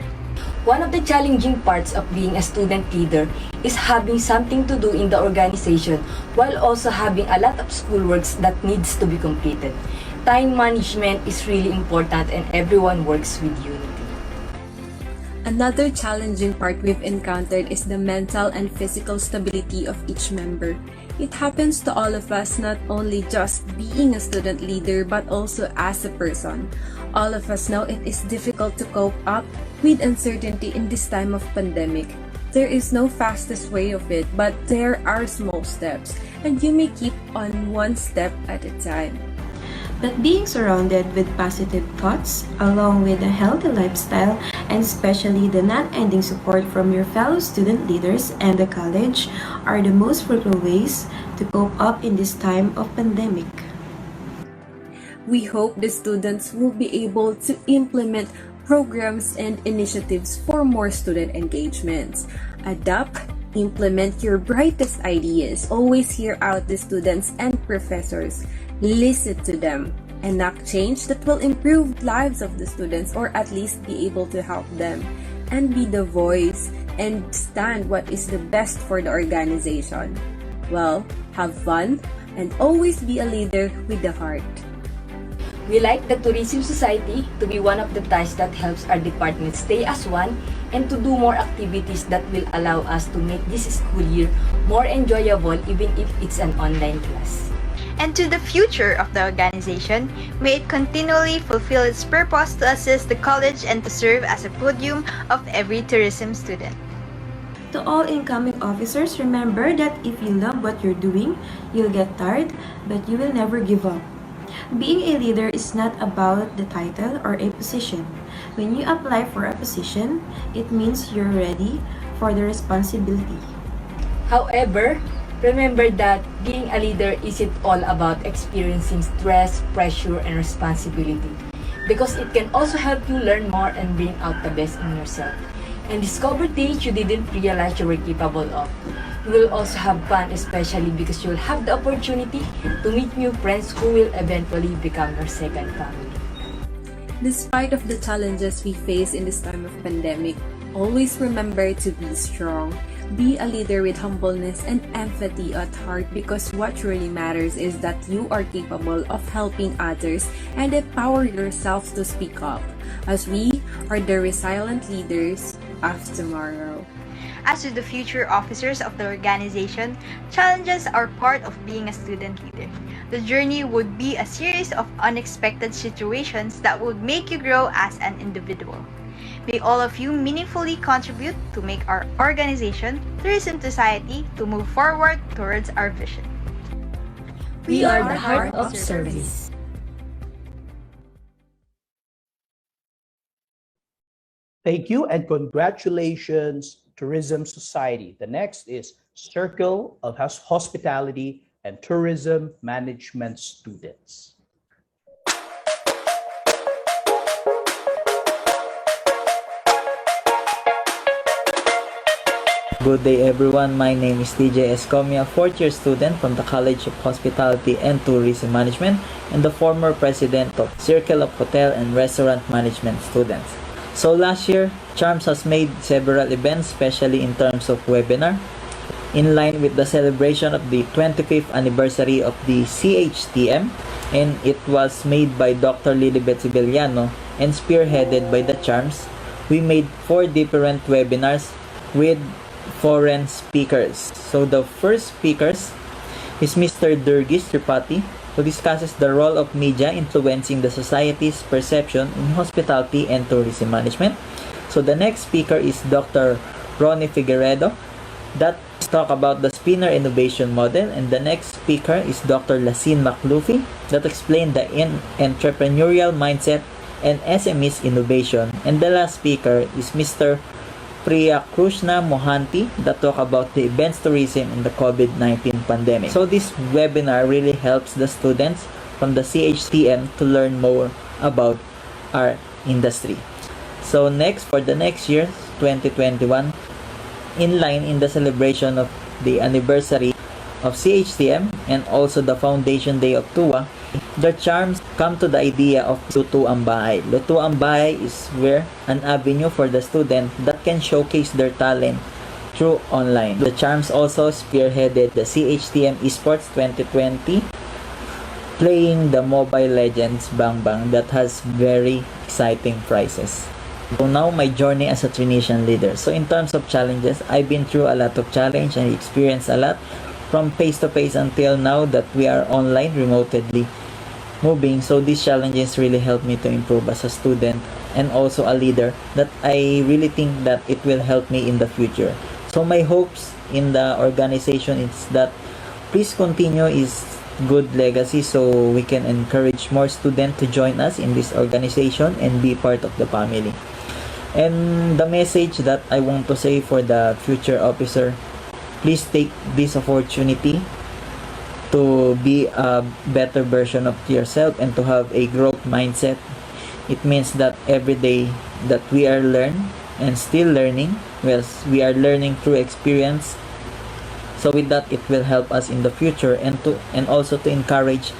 One of the challenging parts of being a student leader is having something to do in the organization while also having a lot of schoolworks that needs to be completed. time management is really important and everyone works with unity. Another challenging part we've encountered is the mental and physical stability of each member. It happens to all of us, not only just being a student leader but also as a person. All of us know it is difficult to cope up with uncertainty in this time of pandemic. There is no fastest way of it, but there are small steps, and you may keep on one step at a time. But being surrounded with positive thoughts, along with a healthy lifestyle, and especially the non-ending support from your fellow student leaders and the college, are the most fruitful ways to cope up in this time of pandemic. We hope the students will be able to implement programs and initiatives for more student engagements. Adapt, implement your brightest ideas, always hear out the students and professors, listen to them, enact change that will improve lives of the students or at least be able to help them, and be the voice and stand what is the best for the organization. Well, have fun and always be a leader with the heart. We like the Tourism Society to be one of the ties that helps our department stay as one and to do more activities that will allow us to make this school year more enjoyable even if it's an online class. And to the future of the organization, may it continually fulfill its purpose to assist the college and to serve as a podium of every tourism student. To all incoming officers, remember that if you love what you're doing, you'll get tired, but you will never give up. Being a leader is not about the title or a position. When you apply for a position, it means you're ready for the responsibility. However, remember that being a leader isn't all about experiencing stress, pressure, and responsibility, because it can also help you learn more and bring out the best in yourself and discover things you didn't realize you were capable of. You will also have fun, especially because you'll have the opportunity to meet new friends who will eventually become your second family. Despite of the challenges we face in this time of pandemic, always remember to be strong. Be a leader with humbleness and empathy at heart, because what really matters is that you are capable of helping others and empower yourself to speak up, as we are the resilient leaders of tomorrow. As to the future officers of the organization, challenges are part of being a student leader. The journey would be a series of unexpected situations that would make you grow as an individual. May all of you meaningfully contribute to make our organization, Tourism Society, to move forward towards our vision. We are the heart of service. Thank you and congratulations, Tourism Society. The next is Circle of Hospitality and Tourism Management students. Good day everyone, my name is TJ Escomia, 4th year student from the College of Hospitality and Tourism Management and the former president of Circle of Hotel and Restaurant Management students. So last year, Charms has made several events, especially in terms of webinar, in line with the celebration of the 25th anniversary of the CHTM, and it was made by Dr. Lilibet Sibeliano and spearheaded by the Charms. We made 4 different webinars with foreign speakers. So the first speakers is Mr. Durgis Tripathi, who discusses the role of media influencing the society's perception in hospitality and tourism management. So the next speaker is Dr. Ronnie Figueredo, that talk about the spinner innovation model, and the next speaker is Dr. Lasine McLuffy, that explain the entrepreneurial mindset and SMEs innovation, and the last speaker is Mr. Priya Krishna Mohanty, that talk about the events tourism in the COVID-19 pandemic. So this webinar really helps the students from the CHTM to learn more about our industry. So next, for the next year, 2021, in line in the celebration of the anniversary of CHTM and also the Foundation Day of TUA, the Charms come to the idea of Lutuang Bahay. Lutuang Bahay is where an avenue for the student that can showcase their talent through online. The Charms also spearheaded the CHTM Esports 2020 playing the Mobile Legends Bang Bang that has very exciting prizes. So now my journey as a Trinitian leader. So in terms of challenges, I've been through a lot of challenge and experienced a lot from face to face until now that we are online remotely moving. So these challenges really helped me to improve as a student and also a leader that I really think that it will help me in the future. So my hopes in the organization is that please continue is good legacy so we can encourage more students to join us in this organization and be part of the family. And the message that I want to say for the future officer, please take this opportunity to be a better version of yourself and to have a growth mindset. It means that every day that we are learn and still learning, well, we are learning through experience. So with that, it will help us in the future and also to encourage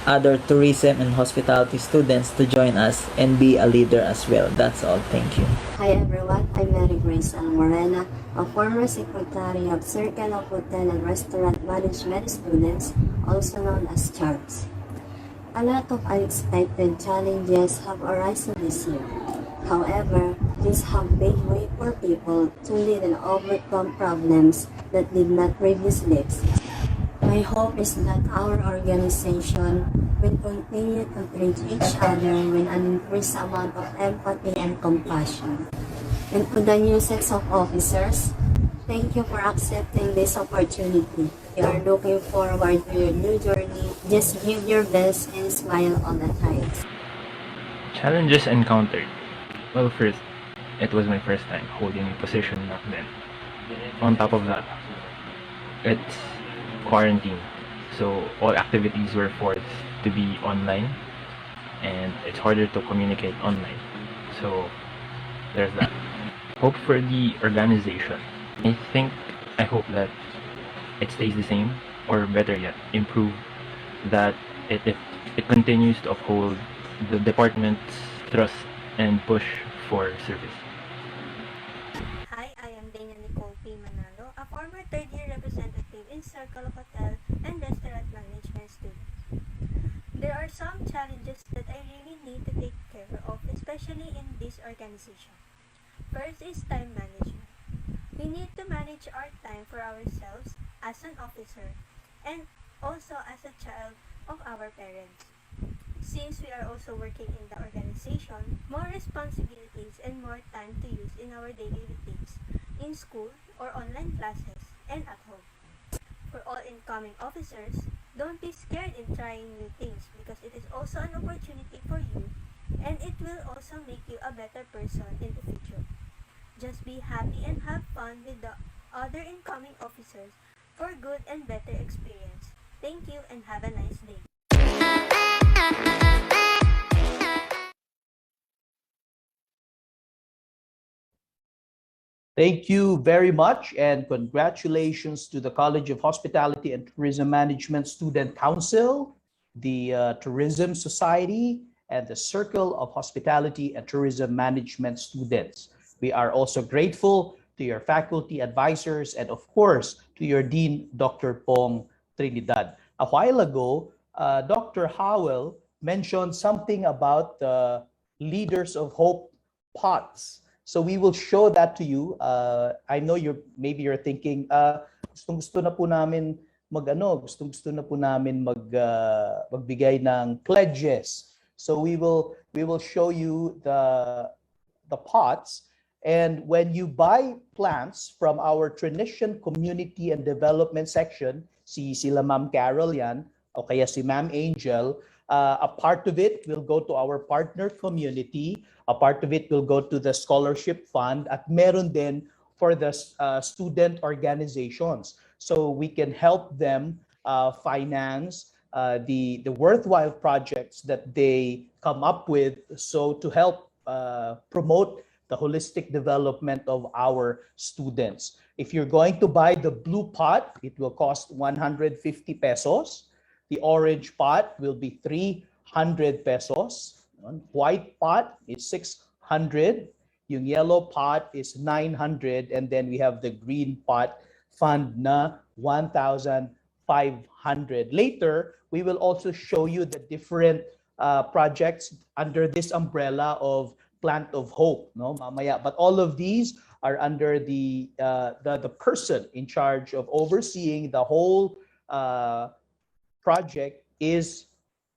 other tourism and hospitality students to join us and be a leader as well. That's all. Thank you. Hi everyone, I'm Mary Grace Morena, a former secretary of Circle of Hotel and Restaurant Management students, also known as CHARPS. A lot of unexpected challenges have arisen this year. However, these have paved way for people to lead and overcome problems that did not previously exist. My hope is that our organization will continue to treat each other with an increased amount of empathy and compassion. And to the new sets of officers, thank you for accepting this opportunity. We are looking forward to your new journey. Just give your best and smile all the time. Challenges encountered. Well, first, it was my first time holding a position back then. On top of that, it's quarantine, so all activities were forced to be online, and it's harder to communicate online. So there's that. Hope for the organization. I hope that it stays the same, or better yet, improve. That it continues to uphold the department's trust and push for service. Hi, I am Dana Nicole P. Manalo, a former third-year representative in Circle of Hotel and Restaurant Management student. There are some challenges that I really need to take care of, especially in this organization. First is time management. We need to manage our time for ourselves as an officer and also as a child of our parents. Since we are also working in the organization, more responsibilities and more time to use in our daily routines, in school or online classes, and at home. For all incoming officers, don't be scared in trying new things because it is also an opportunity for you and it will also make you a better person in the future. Just be happy and have fun with the other incoming officers for good and better experience. Thank you and have a nice day. Thank you very much, and congratulations to the College of Hospitality and Tourism Management Student Council, the Tourism Society, and the Circle of Hospitality and Tourism Management students. We are also grateful to your faculty advisors and of course to your Dean, Dr. Pong Trinidad. A while ago, Dr. Howell mentioned something about the Leaders of Hope pots. So we will show that to you. I know maybe you're thinking, gustong-gusto na po namin gustong-gusto na po namin magbigay ng pledges. So we will show you the pots, and when you buy plants from our Trinitian Community and Development section, sila Ma'am Carol yan, o kaya si Ma'am Angel, a part of it will go to our partner community, a part of it will go to the scholarship fund, at meron din for the student organizations. So we can help them finance the worthwhile projects that they come up with, so to help promote the holistic development of our students. If you're going to buy the blue pot, it will cost 150 pesos. The orange pot will be 300 pesos. White pot is 600. Yung yellow pot is 900. And then we have the green pot fund na 1,500 500. Later, we will also show you the different projects under this umbrella of Plant of Hope, no, mamaya. But all of these are under the person in charge of overseeing the whole project is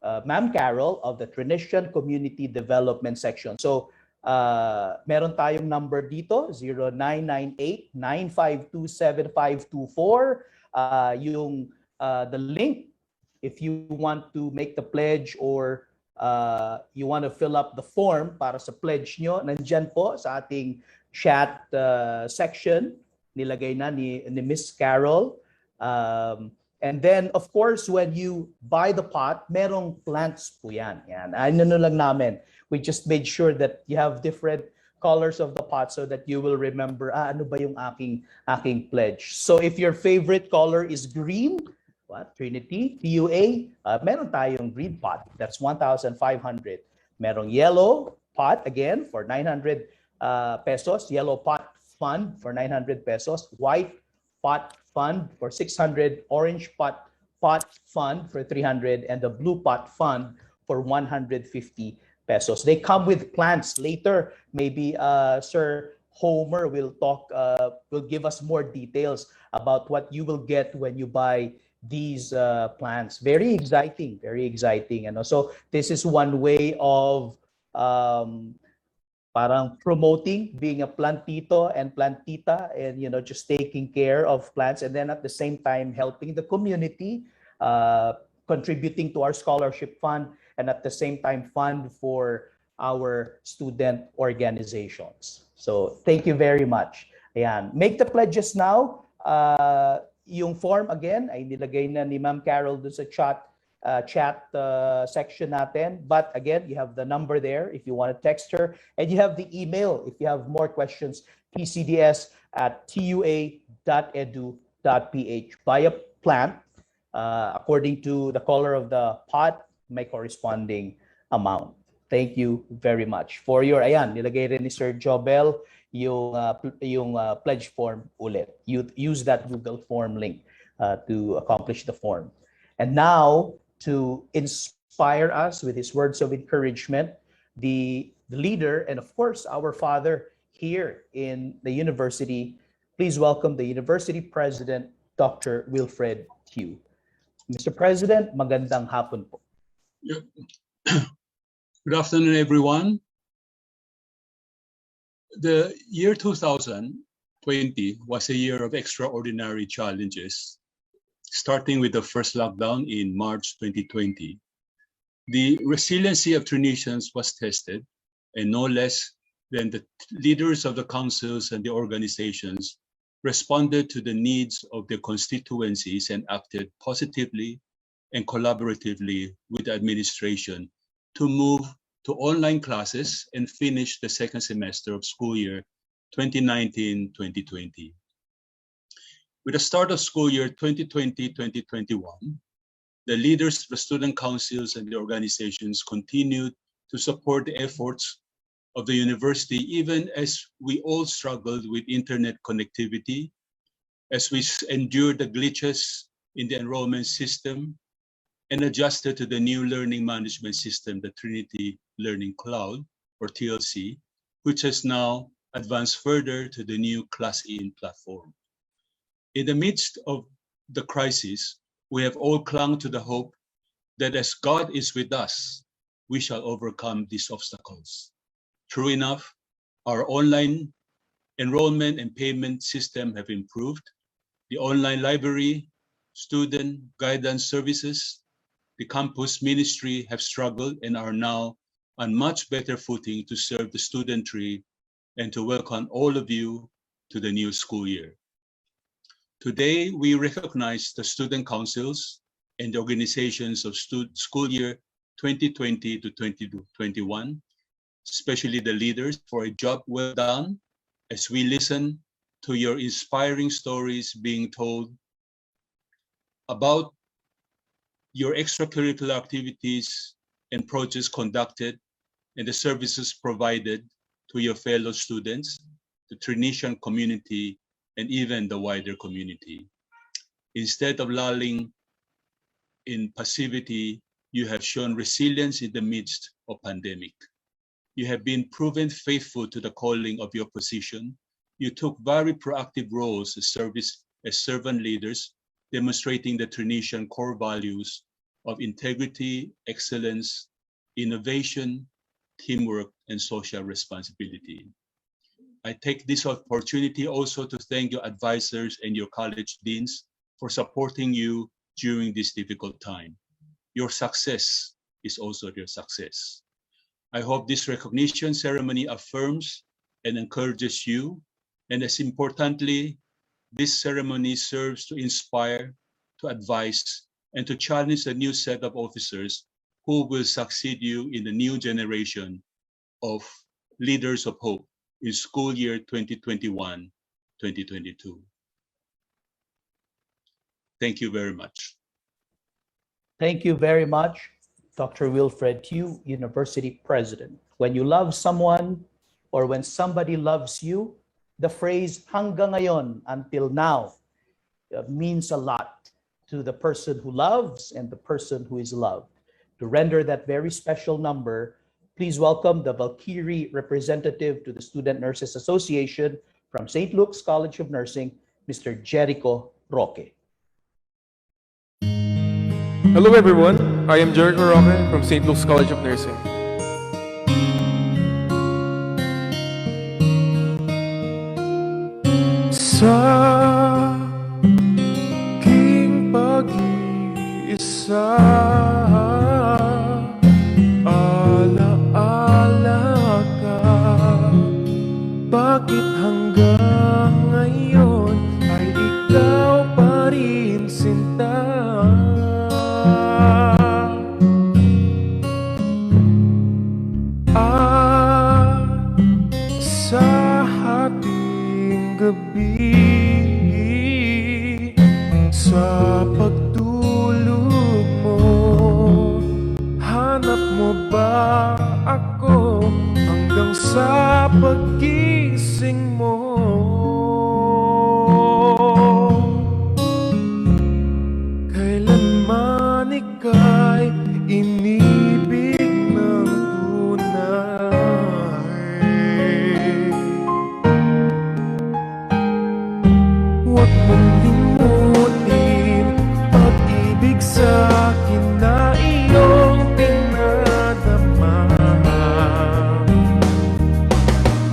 Ma'am Carol of the Trinitian Community Development Section. So meron tayong number dito, 0998-952-7524. Yung the link, if you want to make the pledge or you want to fill up the form para sa pledge nyo, nandyan po sa ating chat section, nilagay na ni Miss Carol. And then, of course, when you buy the pot, merong plants po yan. Yan. Ano lang namin. We just made sure that you have different colors of the pot so that you will remember, ano ba yung aking pledge. So if your favorite color is green, Trinity, TUA, meron tayong green pot. That's 1,500. Merong yellow pot, again, for 900 pesos. Yellow pot fund for 900 pesos. White pot fund for 600. Orange pot fund for 300. And the blue pot fund for 150 pesos. They come with plants. Later, maybe Sir Homer will give us more details about what you will get when you buy these plants. Very exciting, very exciting. And so this is one way of parang promoting being a plantito and plantita, and just taking care of plants, and then at the same time helping the community, contributing to our scholarship fund, and at the same time fund for our student organizations. So thank you very much. Ayan. Make the pledges now. Yung form again ay nilagay na ni Ma'am Carol doon sa chat section natin. But again, you have the number there if you want to text her, and you have the email if you have more questions, pcds@tua.edu.ph. Buy a plant according to the color of the pot, may corresponding amount. Thank you very much for your, ayan, nilagay rin ni Sir Jobel yung pledge form ulit. You use that Google form link to accomplish the form. And now, to inspire us with his words of encouragement, the leader and of course our father here in the university, please welcome the university president, Dr. Wilfred Q. Mr. President, magandang hapon po. Good afternoon, everyone. The year 2020 was a year of extraordinary challenges, starting with the first lockdown in March 2020. The resiliency of Trinitians was tested, and no less than the leaders of the councils and the organizations responded to the needs of their constituencies and acted positively and collaboratively with the administration to move to online classes and finish the second semester of school year 2019-2020. With the start of school year 2020-2021, the leaders of the student councils and the organizations continued to support the efforts of the university, even as we all struggled with internet connectivity, as we endured the glitches in the enrollment system, and adjusted to the new learning management system, the Trinity Learning Cloud, or TLC, which has now advanced further to the new Class-In platform. In the midst of the crisis, we have all clung to the hope that as God is with us, we shall overcome these obstacles. True enough, our online enrollment and payment system have improved. The online library, student guidance services, the campus ministry have struggled and are now on much better footing to serve the studentry and to welcome all of you to the new school year. Today, we recognize the student councils and the organizations of school year 2020 to 2021, especially the leaders, for a job well done as we listen to your inspiring stories being told about your extracurricular activities and projects conducted and the services provided to your fellow students, the Trinitian community, and even the wider community. Instead of lulling in passivity, you have shown resilience in the midst of pandemic. You have been proven faithful to the calling of your position. You took very proactive roles as servant leaders, demonstrating the Trinitian core values of integrity, excellence, innovation, teamwork, and social responsibility. I take this opportunity also to thank your advisors and your college deans for supporting you during this difficult time. Your success is also their success. I hope this recognition ceremony affirms and encourages you, and as importantly, this ceremony serves to inspire, to advise, and to challenge a new set of officers who will succeed you in the new generation of leaders of hope in school year 2021-2022. Thank you very much. Thank you very much, Dr. Wilfred Tew, University President. When you love someone or when somebody loves you, the phrase hanggang ngayon, until now, means a lot to the person who loves and the person who is loved. To render that very special number, please welcome the Valkyrie representative to the Student Nurses Association from St. Luke's College of Nursing, Mr. Jericho Roque. Hello everyone, I am Jericho Roque from St. Luke's College of Nursing. Sa aking pag-iisa, ala-ala ka, bakit hanggang ngayon ay ikaw pa rin sinta? Sa ating gabi, sa pagtulog mo, hanap mo ba ako hanggang sa paggising mo? Kailanman ika'y inibig ng tunay, huwag mong limutin pag-ibig sa akin na iyong pinadama.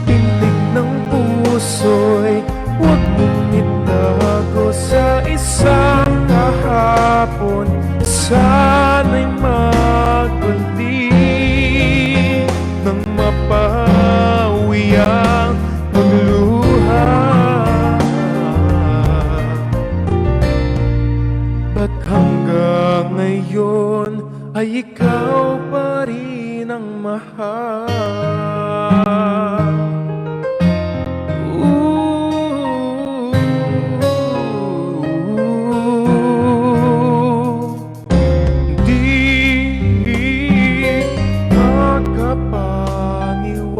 Tindig ng puso'y huwag mong itago sa isang kahapon. Sana'y magbalik nang mapawi ang pagluha. Ba't hanggang ngayon ay ikaw pa rin ang mahal?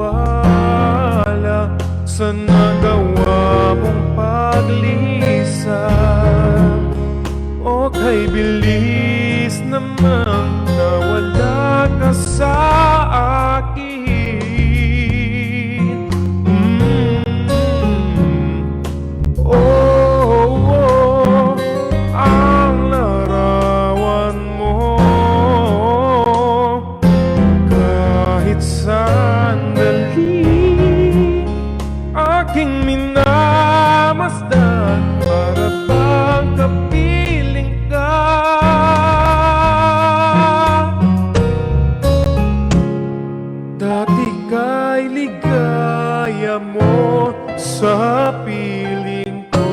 Nakapaniwala sa nagawa mong paglisan, o kay bilis naman nawala ka sa akin. Oh, ang larawan mo kahit sandali aking minamasdan, para bang kapiling ka. Dati ka'y ligaya mo sa piling ko,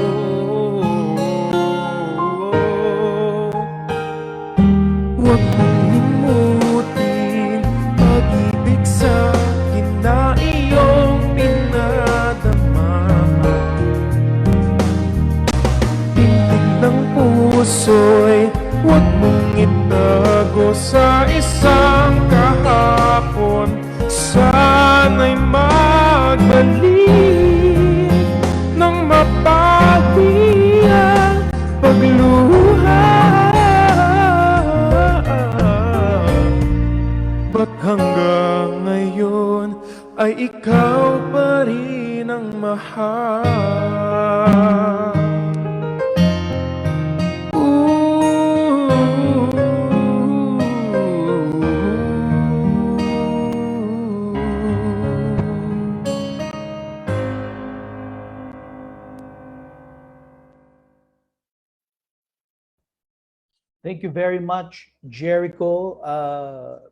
huwag mong limutin pag-ibig sa akin na iyong pinadama. Tindig ng puso'y huwag mong itago sa isang kahapon. Sana'y magbalik nang mapawi ang pagluha. Thank you very much, Jericho.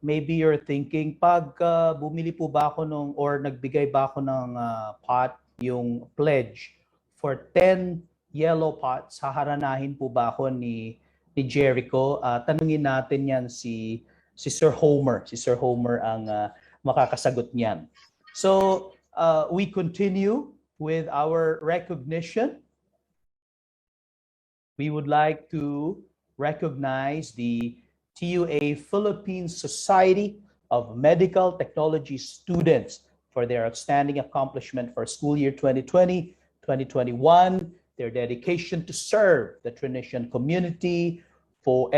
Maybe you're thinking, pag bumili po ba ako nung, or nagbigay ba ako ng pot, yung pledge, for 10 yellow pots, haharanahin po ba ako ni Jericho? Tanungin natin yan si Sir Homer. Si Sir Homer ang makakasagot niyan. So, we continue with our recognition. We would like to recognize the TUA Philippine Society of Medical Technology students for their outstanding accomplishment for school year 2020-2021, their dedication to serve the Trinitian community, for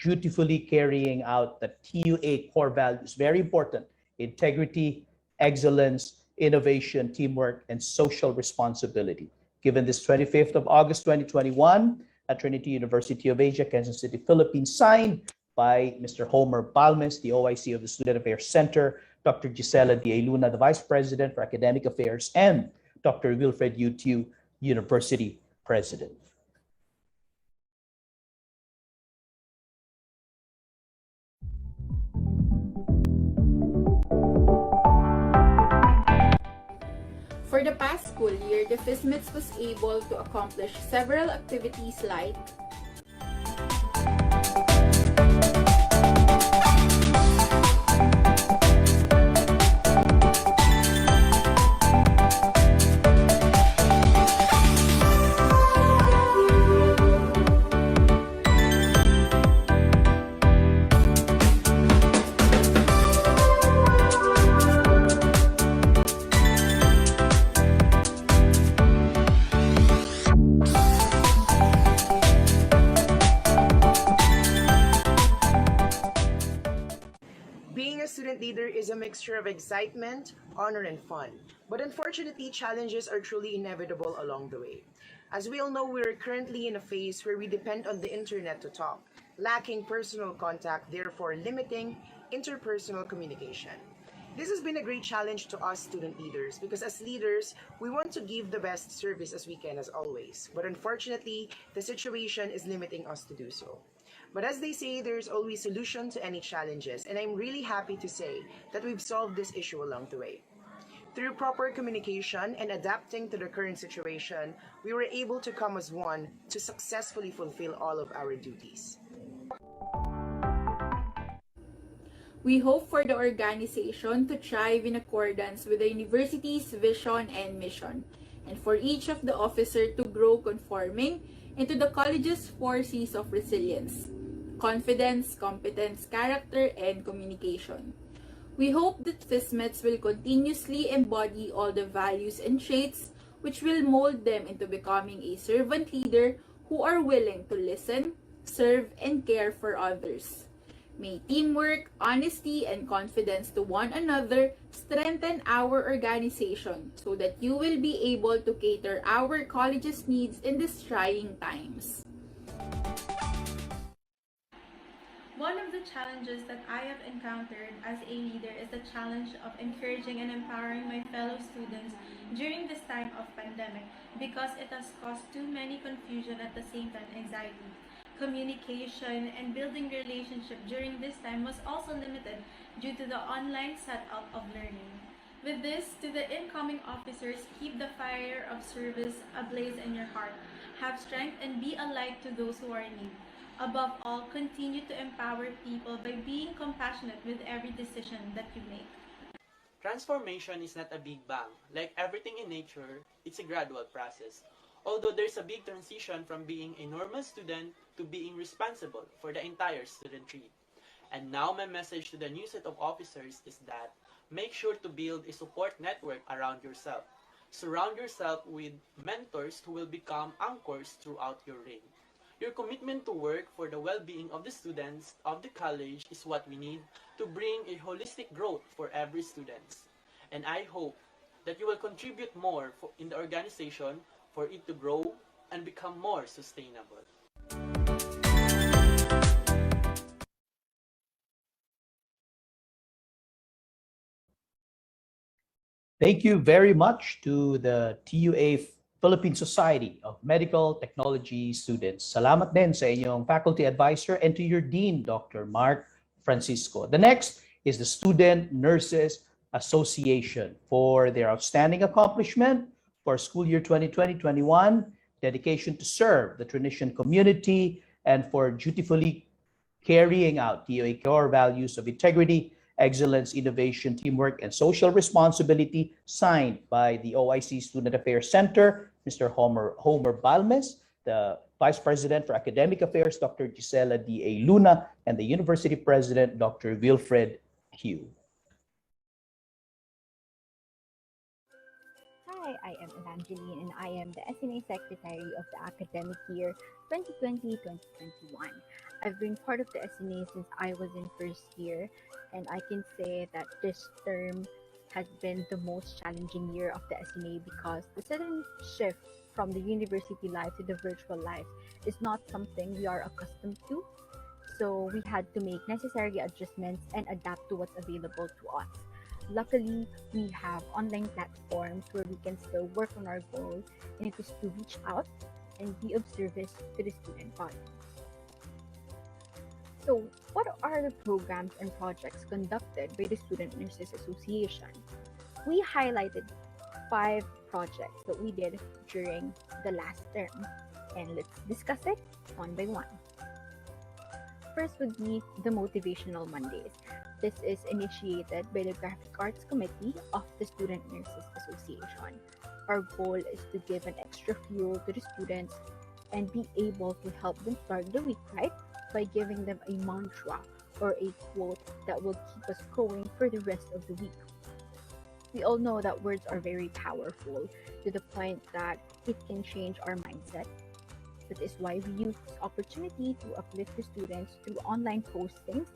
dutifully carrying out the TUA core values. Very important: integrity, excellence, innovation, teamwork, and social responsibility. Given this 25th of August 2021, at Trinity University of Asia, Quezon City, Philippines, signed by Mr. Homer Balmes, the OIC of the Student Affairs Center, Dr. Gisela D. Luna, the Vice President for Academic Affairs, and Dr. Wilfred Yu, University President. For the past school year, the FISMITS was able to accomplish several activities like leader is a mixture of excitement, honor, and fun. But unfortunately, challenges are truly inevitable along the way. As we all know, we are currently in a phase where we depend on the internet to talk, lacking personal contact, therefore limiting interpersonal communication. This has been a great challenge to us student leaders because as leaders, we want to give the best service as we can as always. But unfortunately, the situation is limiting us to do so. But as they say, there's always solution to any challenges, and I'm really happy to say that we've solved this issue along the way. Through proper communication and adapting to the current situation, we were able to come as one to successfully fulfill all of our duties. we hope for the organization to thrive in accordance with the university's vision and mission, and for each of the officers to grow conforming into the college's 4 C's of resilience: confidence, competence, character, and communication. We hope that FISMETs will continuously embody all the values and traits which will mold them into becoming a servant leader who are willing to listen, serve, and care for others. May teamwork, honesty, and confidence to one another strengthen our organization so that you will be able to cater our college's needs in these trying times. One of the challenges that I have encountered as a leader is the challenge of encouraging and empowering my fellow students during this time of pandemic because it has caused too many confusion at the same time anxiety. Communication and building relationship during this time was also limited due to the online setup of learning. With this, to the incoming officers, keep the fire of service ablaze in your heart. Have strength and be a light to those who are in need. Above all, continue to empower people by being compassionate with every decision that you make. Transformation is not a big bang. Like everything in nature, it's a gradual process. Although there's a big transition from being a normal student to being responsible for the entire student tree. And now my message to the new set of officers is that make sure to build a support network around yourself. Surround yourself with mentors who will become anchors throughout your reign. Your commitment to work for the well-being of the students of the college is what we need to bring a holistic growth for every student. And I hope that you will contribute more in the organization for it to grow and become more sustainable. Thank you very much to the TUA Philippine Society of Medical Technology Students. Salamat din sa inyong faculty advisor and to your dean, Dr. Mark Francisco. The next is the Student Nurses Association for their outstanding accomplishment for school year 2020-21, dedication to serve the Trinitian community, and for dutifully carrying out the core values of integrity, excellence, innovation, teamwork, and social responsibility, signed by the OIC Student Affairs Center, Mr. Homer Balmes, the Vice President for Academic Affairs, Dr. Gisela D.A. Luna, and the University President, Dr. Wilfred Hugh. Hi, I am Evangeline and I am the SNA Secretary of the academic year 2020-2021. I've been part of the SNA since I was in first year, and I can say that this term has been the most challenging year of the SNA because the sudden shift from the university life to the virtual life is not something we are accustomed to. So we had to make necessary adjustments and adapt to what's available to us. Luckily, we have online platforms where we can still work on our goal, and it is to reach out and be of service to the student body. So, what are the programs and projects conducted by the Student Nurses Association? We highlighted 5 projects that we did during the last term, and let's discuss it one by one. First would be the Motivational Mondays. This is initiated by the Graphic Arts Committee of the Student Nurses Association. Our goal is to give an extra fuel to the students and be able to help them start the week right by giving them a mantra or a quote that will keep us going for the rest of the week. We all know that words are very powerful to the point that it can change our mindset. That is why we use this opportunity to uplift the students through online postings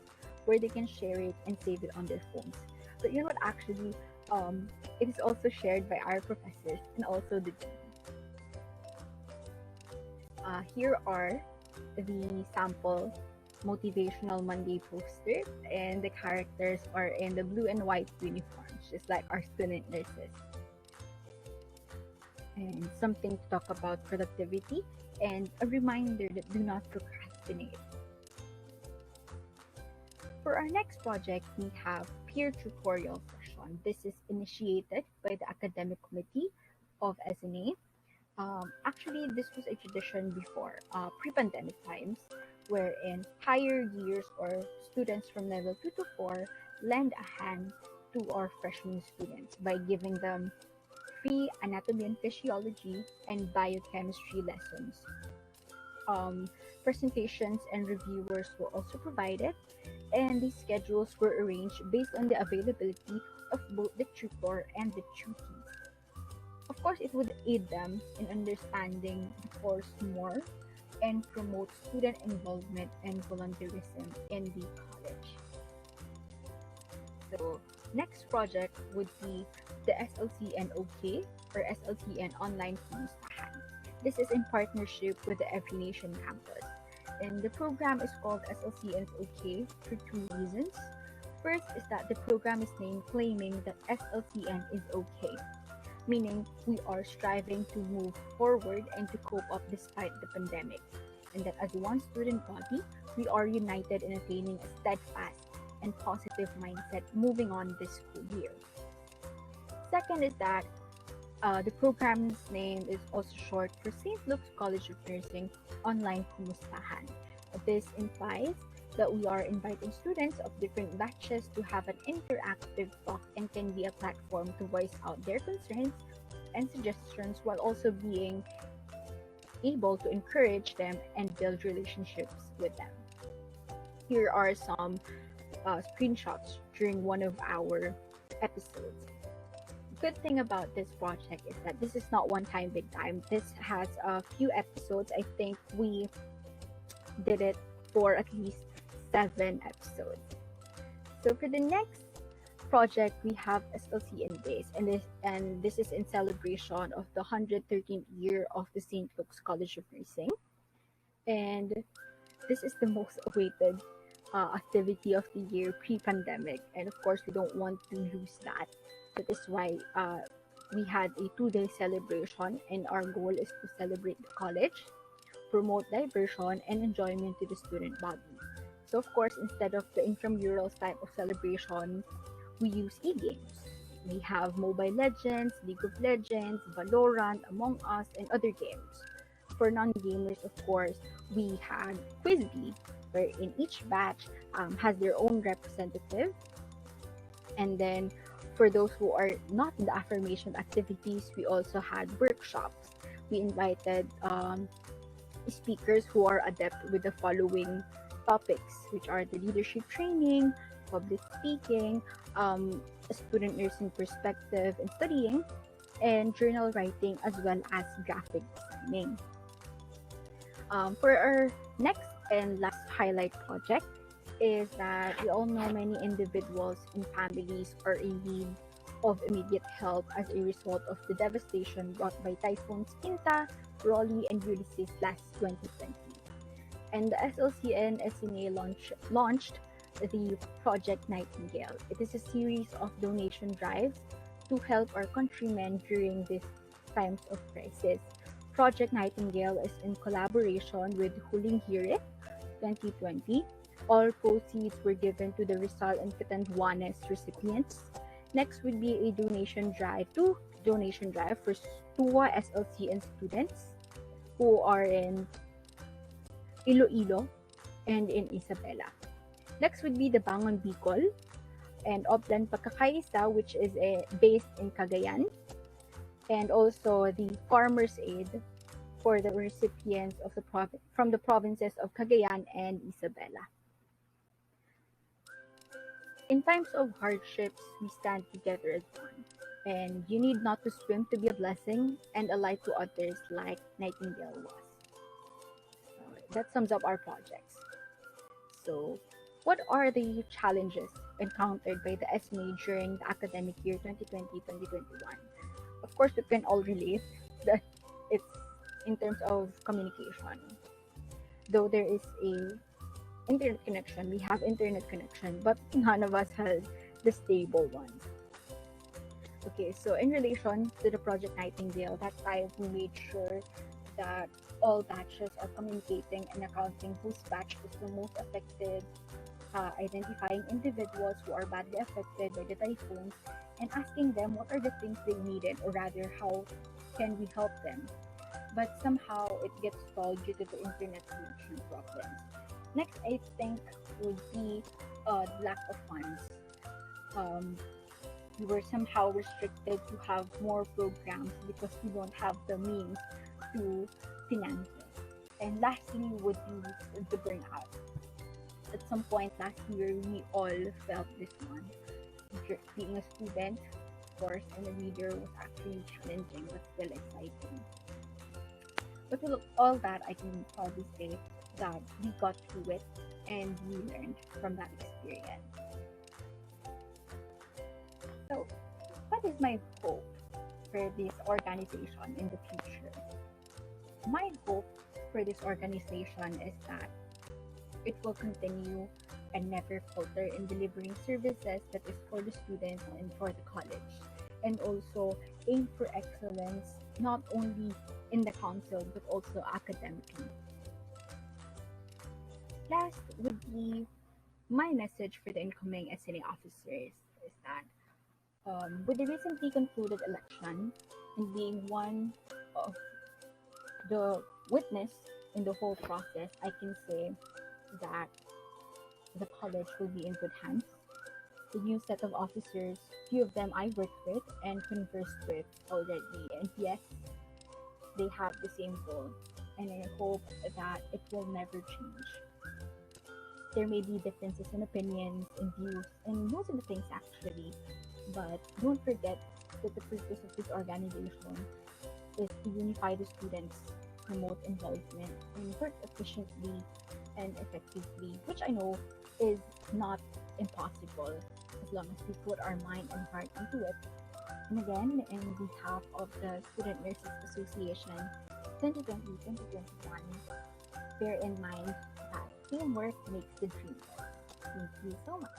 where they can share it and save it on their phones. But you know what, actually, it is also shared by our professors and also the dean. Here are the sample Motivational Monday posters, and the characters are in the blue and white uniforms, just like our student nurses. And something to talk about productivity and a reminder that do not procrastinate. For our next project, we have peer tutorial session. This is initiated by the academic committee of SNA. Actually, this was a tradition before, pre-pandemic times, wherein higher years or students from level 2 to 4 lend a hand to our freshman students by giving them free anatomy and physiology and biochemistry lessons. Presentations and reviewers were also provided, and these schedules were arranged based on the availability of both the tutor and the tutees. Of course, it would aid them in understanding the course more and promote student involvement and volunteerism in the college. So, next project would be the SLCN OK or SLCN Online Kumustahan. This is in partnership with the Every Nation campus. And the program is called SLCN OK for 2 reasons. First is that the program is named claiming that SLCN is okay, meaning we are striving to move forward and to cope up despite the pandemic, and that as one student body, we are united in attaining a steadfast and positive mindset moving on this school year. Second is that the program's name is also short for St. Luke's College of Nursing Online Kumustahan. This implies that we are inviting students of different batches to have an interactive talk and can be a platform to voice out their concerns and suggestions while also being able to encourage them and build relationships with them. Here are some screenshots during one of our episodes. Good thing about this project is that this is not one time big time. This has a few episodes. I think we did it for at least 7 episodes. So for the next project, we have SLCN Days, and this is in celebration of the 113th year of the St. Luke's College of Nursing. And this is the most awaited activity of the year pre-pandemic, and of course we don't want to lose that. That is why we had a 2-day celebration, and our goal is to celebrate the college, promote diversion and enjoyment to the student body. So of course, instead of the intramurals type of celebration, we use e-games. We have Mobile Legends, League of Legends, Valorant, Among Us, and other games. For non-gamers, of course, we had Quiz Bee, where in each batch has their own representative. And then for those who are not in the affirmation activities, we also had workshops. We invited speakers who are adept with the following topics, which are the leadership training, public speaking, student nursing perspective and studying, and journal writing, as well as graphic designing. For our next and last highlight project is that we all know many individuals and families are in need of immediate help as a result of the devastation brought by typhoons Quinta, Rolly, and Ulysses last 2020. And the SLC and SNA launched the Project Nightingale. It is a series of donation drives to help our countrymen during these times of crisis. Project Nightingale is in collaboration with Huling Hirit 2020. All proceeds were given to the Rizal and Catanduanes recipients. Next would be a donation drive for STUA SLCN students who are in Iloilo and in Isabela. Next would be the Bangon Bicol and Oplan Pagkakaisa, which is based in Cagayan, and also the Farmers Aid for the recipients of from the provinces of Cagayan and Isabela. In times of hardships, we stand together as one, and you need not to swim to be a blessing and a light to others like Nightingale was. So that sums up our projects. So, what are the challenges encountered by the SMA during the academic year 2020-2021? Of course, we can all relate that it's in terms of communication. Though there is a internet connection, we have internet connection, but none of us has the stable ones. Okay, so in relation to the Project Nightingale, that time we made sure that all batches are communicating and accounting whose batch is the most affected, identifying individuals who are badly affected by the typhoons, and asking them what are the things they needed, or rather, how can we help them. But somehow it gets stalled due to the internet connection problems. Next, I think would be lack of funds. We were somehow restricted to have more programs because we don't have the means to finance it. And lastly would be the burnout. At some point last year, we all felt this one. Being a student, of course, and a leader was actually challenging but still exciting. But with all that, I can probably say that we got through it and we learned from that experience. So, what is my hope for this organization in the future? My hope for this organization is that it will continue and never falter in delivering services that is for the students and for the college, and also aim for excellence not only in the council but also academically. Last would be my message for the incoming SNA officers is that with the recently concluded election and being one of the witness in the whole process, I can say that the college will be in good hands. The new set of officers, few of them I worked with and conversed with already, and yes, they have the same goal, and I hope that it will never change. There may be differences in opinions and views and most of the things actually, but don't forget that the purpose of this organization is to unify the students, promote involvement, and work efficiently and effectively, which I know is not impossible as long as we put our mind and heart into it. And again, in behalf of the Student Nurses Association 2020-2021, bear in mind that teamwork makes the dream work. Thank you so much.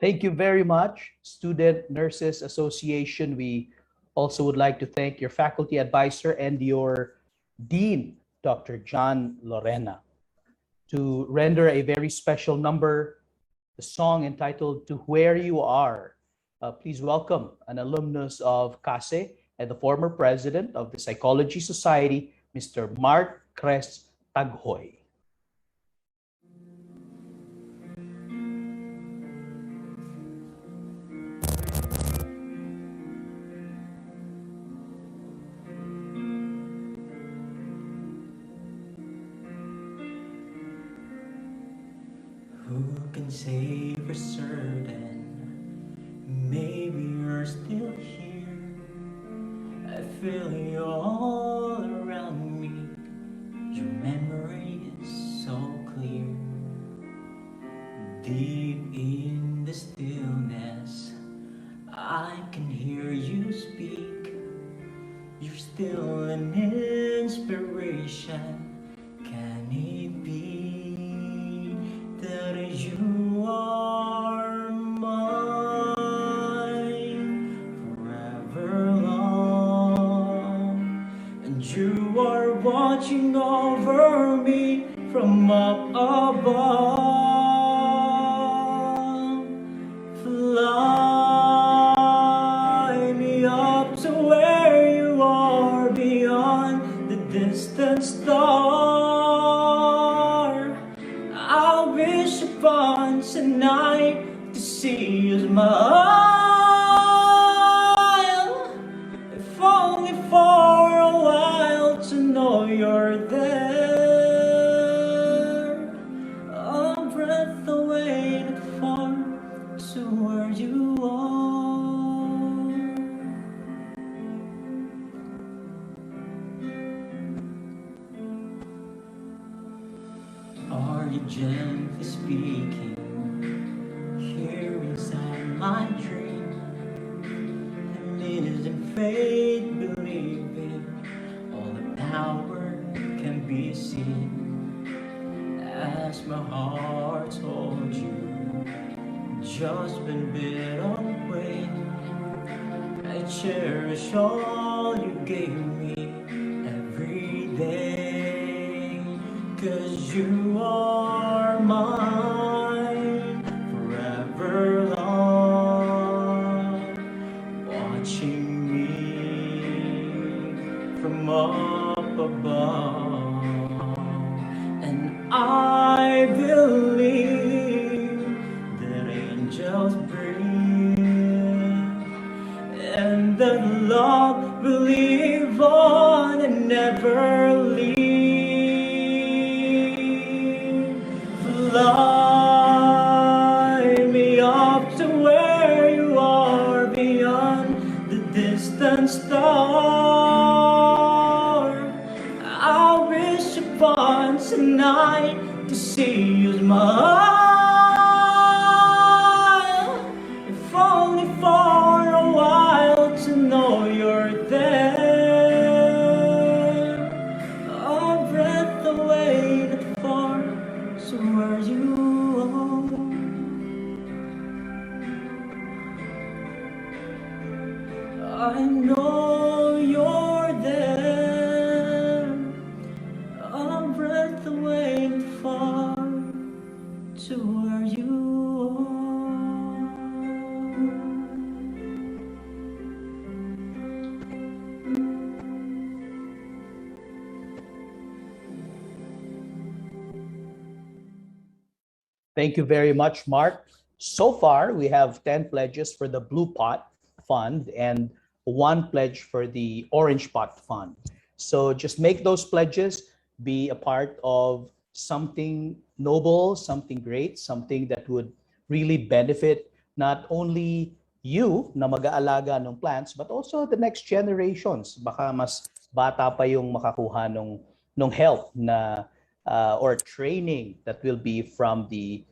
Thank you very much, Student Nurses Association. We also would like to thank your faculty advisor and your dean, Dr. John Lorena, to render a very special number, the song entitled To Where You Are. Please welcome an alumnus of CASE and the former president of the Psychology Society, Mr. Mark Cres Taghoy. Who can say for certain? Maybe you're still here. I feel you all around me. Your memory is so clear. Deep in the stillness, I can hear you speak. You're still an inspiration. Can it be that you are mine forever long? And you are watching over me from up above. Fly me up to where you are beyond the distant star. I wish upon tonight to see you smile, if only for a while to know you're there. A breath away not far to where you are. Are you gently speaking here inside my dream? And isn't fate believing all the power can be seen? As my heart told you, just been bit away. I cherish all you gave me every day. 'Cause you are mine forever long, watching me from up above. And I believe that angels breathe, and that love will live on and never leave. Fly me up to where you are beyond the distant star. I wish upon tonight to see you smile, if only for a while to know you're there. A breath away not far to where you are. I know you're there. A breath away not far to where you Thank you very much, Mark. So far, we have 10 pledges for the Blue Pot Fund and 1 pledge for the Orange Pot Fund. So just make those pledges, be a part of something noble, something great, something that would really benefit not only you na mag-aalaga ng plants, but also the next generations. Baka mas bata pa yung makakuha nung help na or training that will be from the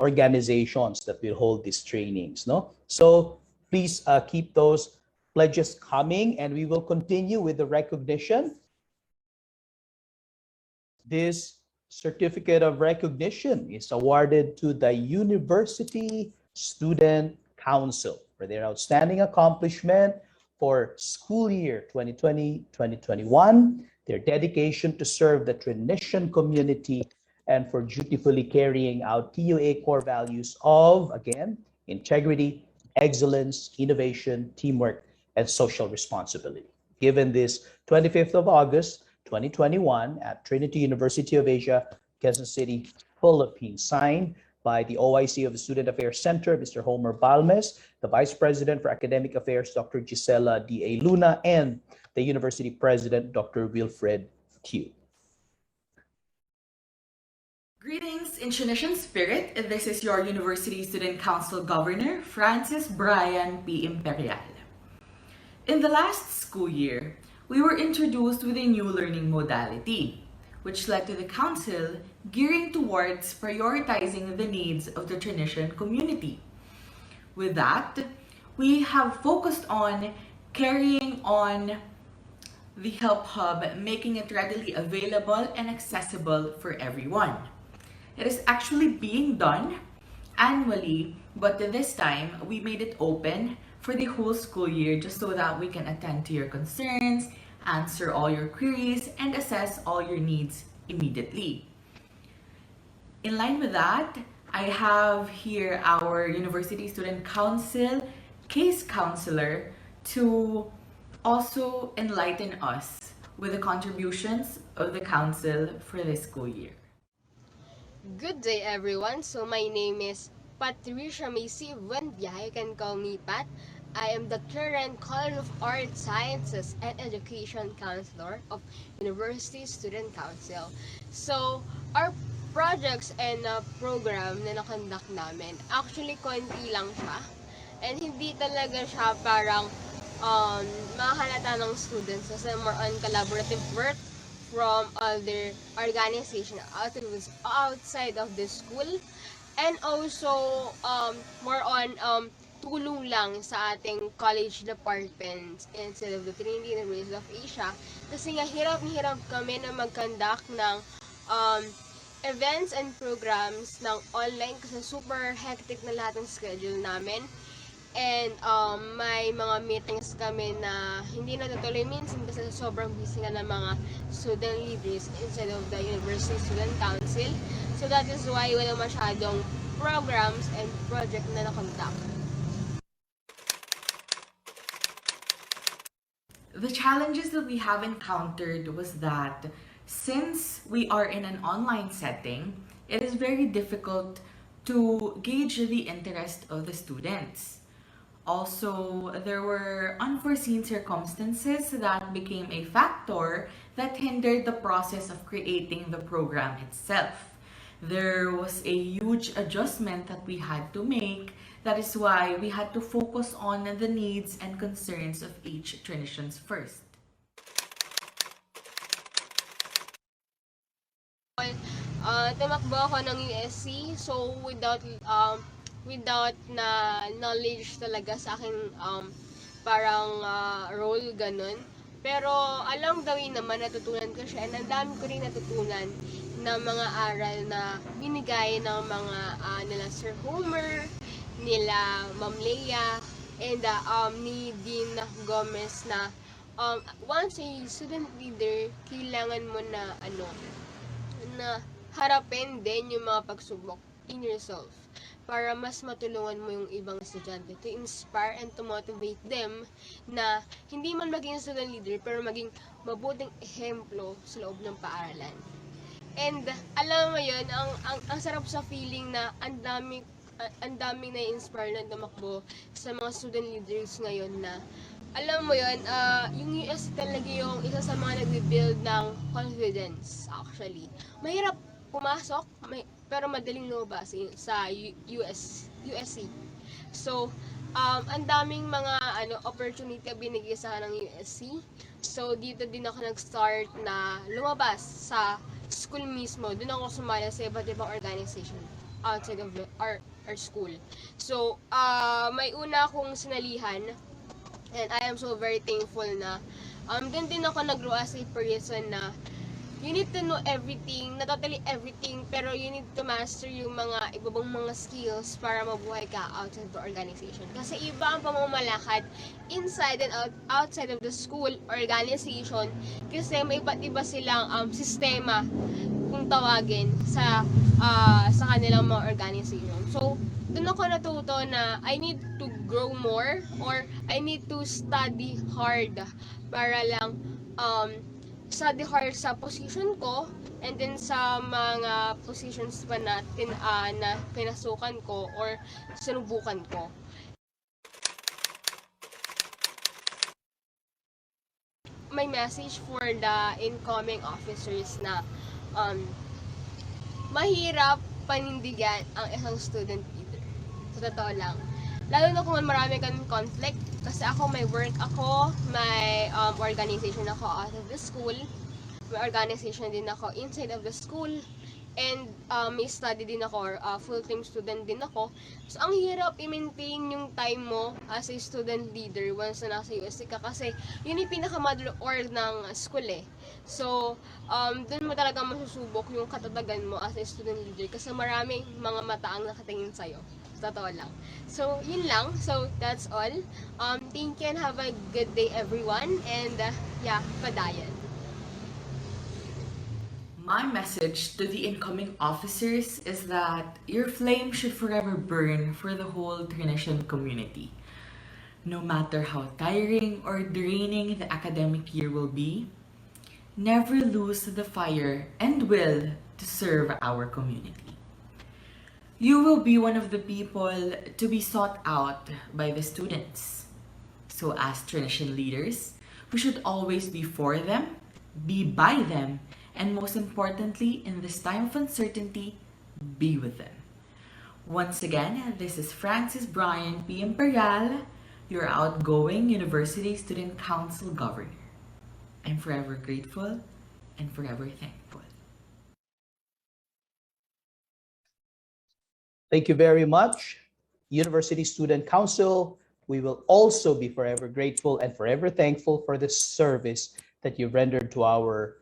organizations that will hold these trainings. No? So please keep those pledges coming, and we will continue with the recognition. This certificate of recognition is awarded to the University Student Council for their outstanding accomplishment for school year 2020-2021, their dedication to serve the Trinitian community, and for dutifully carrying out TUA core values of, again, integrity, excellence, innovation, teamwork, and social responsibility. Given this 25th of August, 2021 at Trinity University of Asia, Quezon City, Philippines, signed by the OIC of the Student Affairs Center, Mr. Homer Balmes, the Vice President for Academic Affairs, Dr. Gisela D.A. Luna, and the University President, Dr. Wilfred Tew. Greetings in Trinitian spirit. This is your University Student Council Governor, Francis Brian P. Imperial. In the last school year, we were introduced with a new learning modality, which led to the Council gearing towards prioritizing the needs of the Trinitian community. With that, we have focused on carrying on the Help Hub, making it readily available and accessible for everyone. It is actually being done annually, but this time we made it open for the whole school year just so that we can attend to your concerns, answer all your queries, and assess all your needs immediately. In line with that, I have here our University Student Council case counselor to also enlighten us with the contributions of the council for this school year. Good day everyone. So my name is Patricia Macy Buendia. You can call me Pat. I am the current College of Art Sciences and Education Counselor of University Student Council. So our projects and program na nakonduct namin, actually konti lang siya. And hindi talaga siya parang makahalata ng students kasi more on collaborative work from other organizations outside of the school, and also more on tulong lang sa ating college departments instead of the Trinity University of Asia, kasi nga hirap kami na mag-conduct ng events and programs ng online kasi super hectic na lahat ng schedule namin. And may mga meetings kami na hindi natutuloy minsan kasi sobrang busy nga ng mga student leaders inside of the University Student Council. So that is why wala masyadong programs and project na nakonduct. The challenges that we have encountered was that since we are in an online setting, it is very difficult to gauge the interest of the students. Also, there were unforeseen circumstances that became a factor that hindered the process of creating the program itself. There was a huge adjustment that we had to make. That is why we had to focus on the needs and concerns of each Trinitians first. Tumakbo ako ng USC, so without na knowledge talaga sa akin parang role ganun. Pero along the way naman natutunan ko siya, and ang dami ko rin natutunan na mga aral na binigay ng mga nila Sir Homer, nila Ma'am Leia, and ni Dean Gomez na once a student leader, kailangan mo na na harapin din yung mga pagsubok in yourself para mas matulungan mo yung ibang estudyante, to inspire and to motivate them na hindi man maging student leader pero maging mabuting ehemplo sa loob ng paaralan. And alam mo yun, ang sarap sa feeling na ang daming na-inspire na tumakbo sa mga student leaders ngayon na alam mo yun, yung US talaga yung isa sa mga nag-build ng confidence actually. Mahirap pumasok, pero madaling lumabas sa USC. So, ang daming mga opportunity binigay sa ng USC. So, dito din ako nag-start na lumabas sa school mismo. Doon ako sumali sa iba't ibang organization outside of our school. So, may una akong sinalihan, and I am so very thankful na doon din ako nag-grow as a person na you need to know everything, not totally everything, pero you need to master yung mga ibabang mga skills para mabuhay ka outside the organization. Kasi iba ang pamamalakad inside and outside of the school organization kasi may iba't iba silang sistema kung tawagin sa kanilang mga organization. So, doon ako natuto na I need to grow more or I need to study hard para lang study hard sa position ko and then sa mga positions pa na pinasukan ko or sinubukan ko. My message for the incoming officers na mahirap panindigan ang isang student leader. Sa totoo lang. Lalo na kung marami kang conflict. Kasi ako, may work ako, may organization ako out of the school. May organization din ako inside of the school. And may study din ako, or full-time student din ako. So, ang hirap i-maintain yung time mo as a student leader once na nasa USC ka. Kasi yun yung pinaka-mother org ng school eh. So, dun mo talaga masusubok yung katatagan mo as a student leader kasi maraming mga mata ang nakatingin sa'yo. Totoo lang. So, yun lang. So, that's all. Thank you and have a good day everyone. And, yeah, padayan. My message to the incoming officers is that your flame should forever burn for the whole Trinitian community. No matter how tiring or draining the academic year will be, never lose the fire and will to serve our community. You will be one of the people to be sought out by the students. So as Trinitian leaders, we should always be for them, be by them, and most importantly, in this time of uncertainty, be with them. Once again, this is Francis Brian P. Imperial, your outgoing University Student Council Governor. I'm forever grateful and forever thankful. Thank you very much, University Student Council. We will also be forever grateful and forever thankful for the service that you rendered to our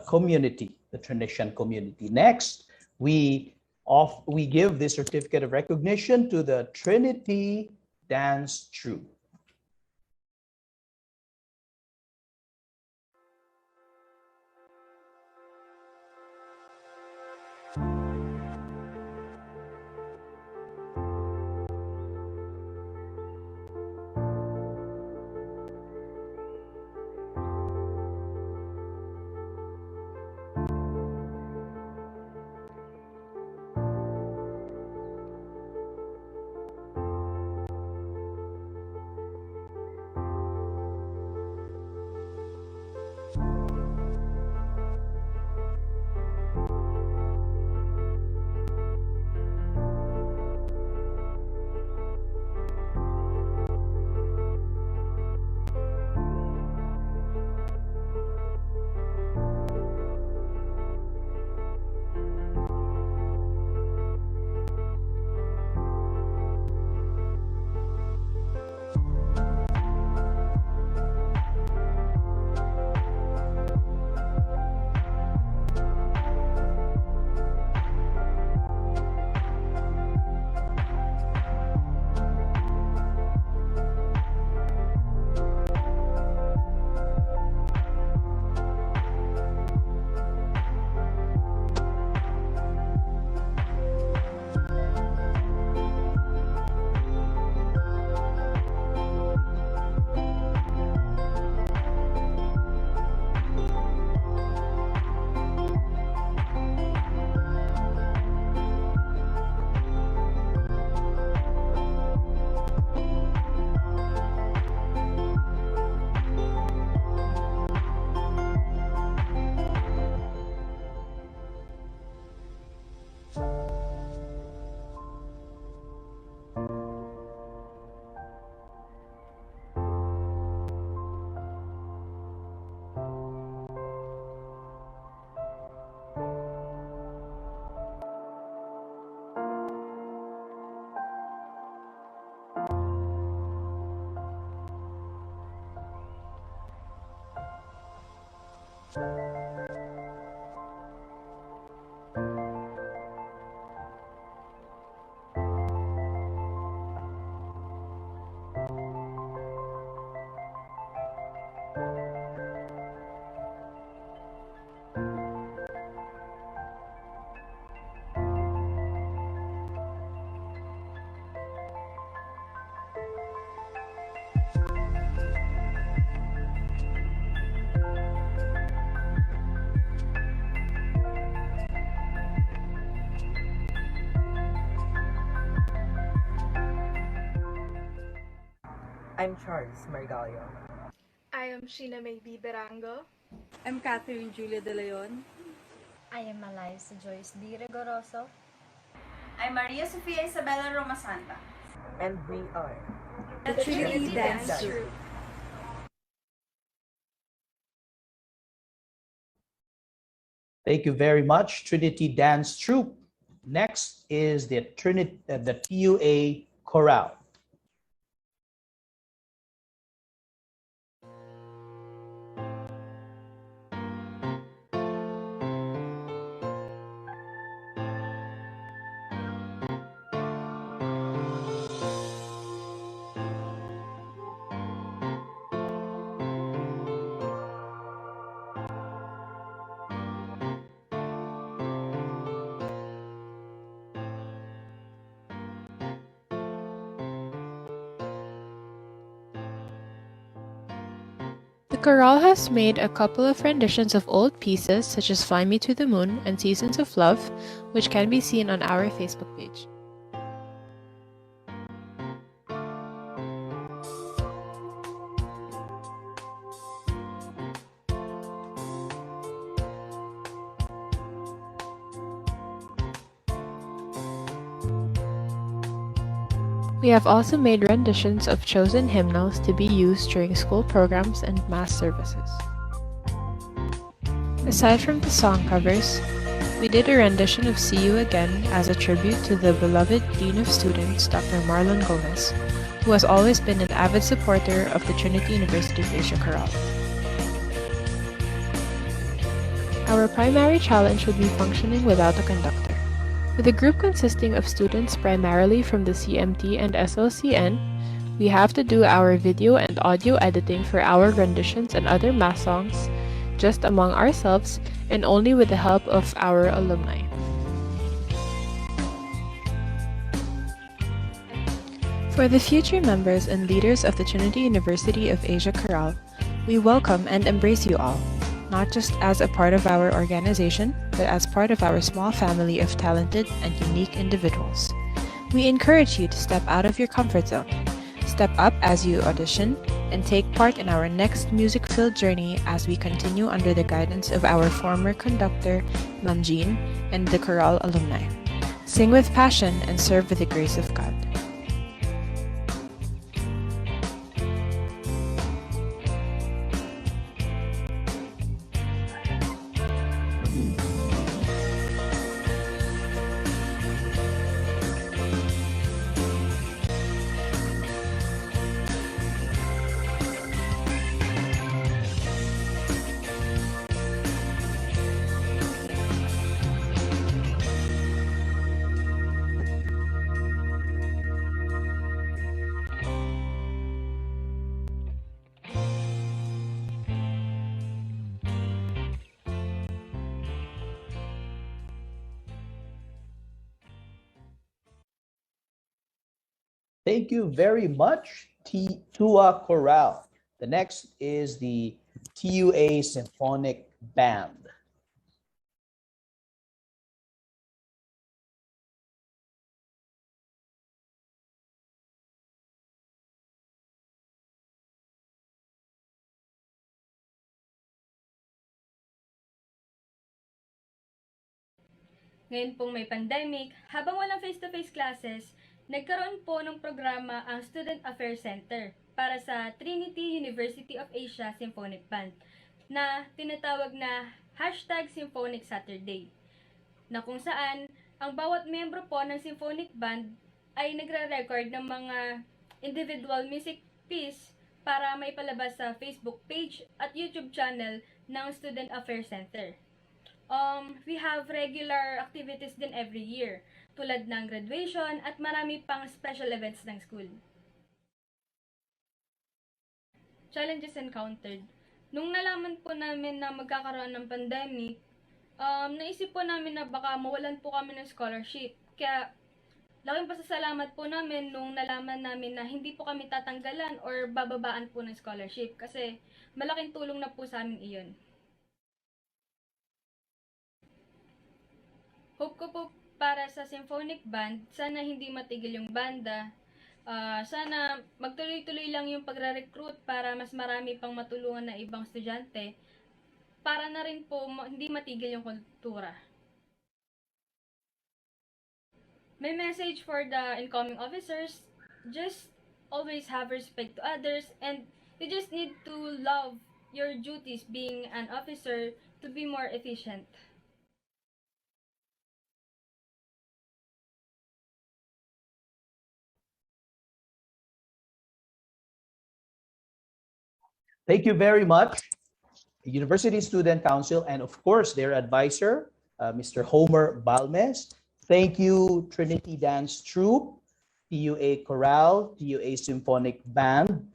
community, the Trinitian community. Next, we give this certificate of recognition to the Trinity Dance Troupe. I'm Charles Margallo. I am Sheena May Biberango. I'm Catherine Julia De Leon. I am Eliza Joyce D. Rigoroso. I'm Maria Sofia Isabella Roma Santa. And we are the Trinity Dance Troupe. Thank you very much, Trinity Dance Troupe. Next is the TUA Chorale. The chorale has made a couple of renditions of old pieces such as Fly Me to the Moon and Seasons of Love, which can be seen on our Facebook page. We have also made renditions of chosen hymnals to be used during school programs and mass services. Aside from the song covers, we did a rendition of See You Again as a tribute to the beloved Dean of Students, Dr. Marlon Gomez, who has always been an avid supporter of the Trinity University of Asia Chorale. Our primary challenge would be functioning without a conductor. With a group consisting of students primarily from the CMT and SLCN, we have to do our video and audio editing for our renditions and other mass songs just among ourselves and only with the help of our alumni. For the future members and leaders of the Trinity University of Asia Chorale, we welcome and embrace you all, not just as a part of our organization, but as part of our small family of talented and unique individuals. We encourage you to step out of your comfort zone, step up as you audition, and take part in our next music-filled journey as we continue under the guidance of our former conductor, Ma'am Jean, and the chorale alumni. Sing with passion and serve with the grace of God. Thank you very much, TUA Chorale. The next is the TUA Symphonic Band. Ngayon pong may pandemic, habang walang face-to-face classes, nagkaroon po ng programa ang Student Affairs Center para sa Trinity University of Asia Symphonic Band na tinatawag na #Symphonic Saturday, na kung saan ang bawat membro po ng Symphonic Band ay nagre-record ng mga individual music piece para maipalabas sa Facebook page at YouTube channel ng Student Affairs Center. We have regular activities din every year, tulad ng graduation at marami pang special events ng school. Challenges encountered. Nung nalaman po namin na magkakaroon ng pandemic, naisip po namin na baka mawalan po kami ng scholarship. Kaya, laking pasasalamat po namin nung nalaman namin na hindi po kami tatanggalan or bababaan po ng scholarship kasi malaking tulong na po sa amin iyon. Hope ko po para sa Symphonic Band, sana hindi matigil yung banda Sana magtuloy-tuloy lang yung pagre-recruit para mas marami pang matulungan na ibang estudyante para na rin po hindi matigil yung kultura. My message for the incoming officers, just always have respect to others, and you just need to love your duties being an officer to be more efficient. Thank you very much, University Student Council, and of course, their advisor, Mr. Homer Balmes. Thank you, Trinity Dance Troupe, TUA Chorale, TUA Symphonic Band.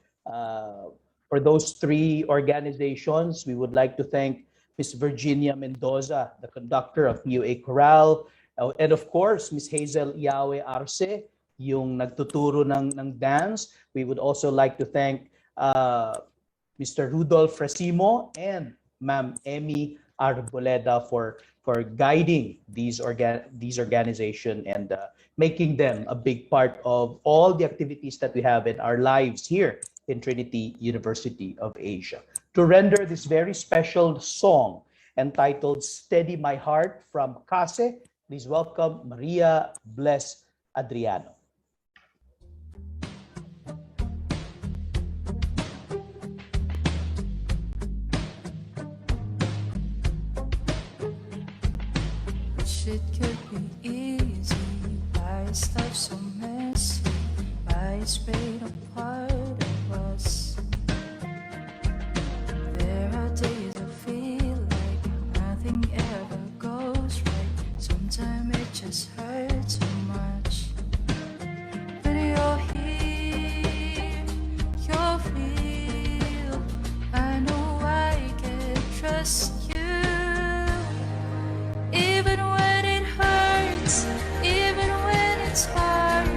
For those three organizations, we would like to thank Ms. Virginia Mendoza, the conductor of TUA Chorale, and of course, Ms. Hazel Yawe Arce, yung nagtuturo ng dance. We would also like to thank Mr. Rudolph Frasimo and Ma'am Emmy Arboleda for guiding these organizations and making them a big part of all the activities that we have in our lives here in Trinity University of Asia. To render this very special song entitled Steady My Heart from CASE, please welcome Maria Bless Adriano. It could be easy. Why is life so messy? Why is pain a part of us? There are days I feel like nothing ever goes right. Sometimes it just hurts so much. But you're here, you're real. I know I can trust you. Even when it hurts, even when it's hard,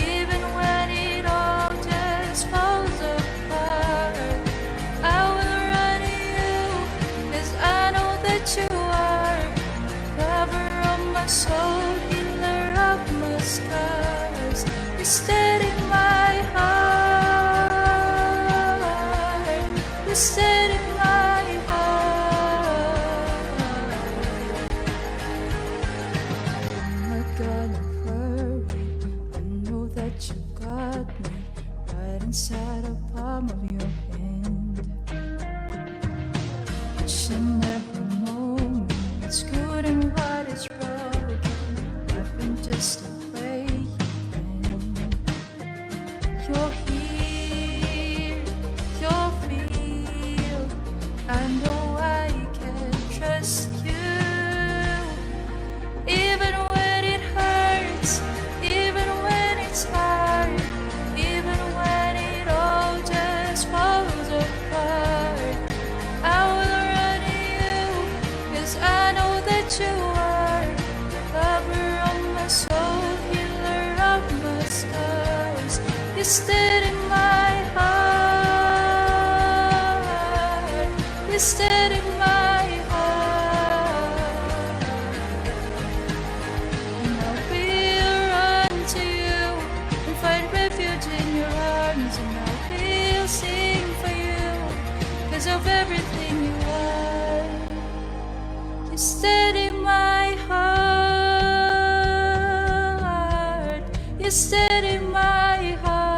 even when it all just falls apart, I will run to you, 'cause I know that you are lover of my soul, healer of my scars. You steady my heart, you steady my heart. I'm not gonna worry, I know that you got me right inside the palm of your hand. Each and every moment, it's good and what is broken, happen just the way you can. You're here, you're real, I know I can trust you. Even when it hurts, even when it's hard, even when it all just falls apart, I will run to you, 'cause I know that you are lover of my soul, healer of my scars. You steady my heart, you steady my heart. And I will run to you and find refuge in your arms, and I will sing for you 'cause of everything you are. You steady my heart, you steady my heart.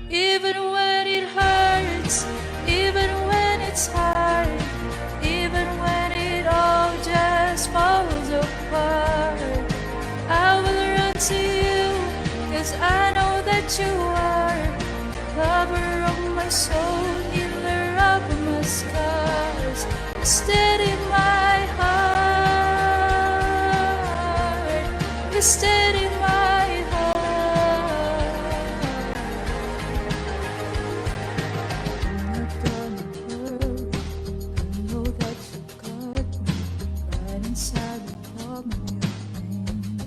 Even when it hurts, even when it's hard, even when it all just falls apart, I will run to you, 'cause I know that you are lover of my soul, healer of my scars. Steady my heart, steady my heart. I'm not gonna worry, I know that you got me right inside the palm of your hand.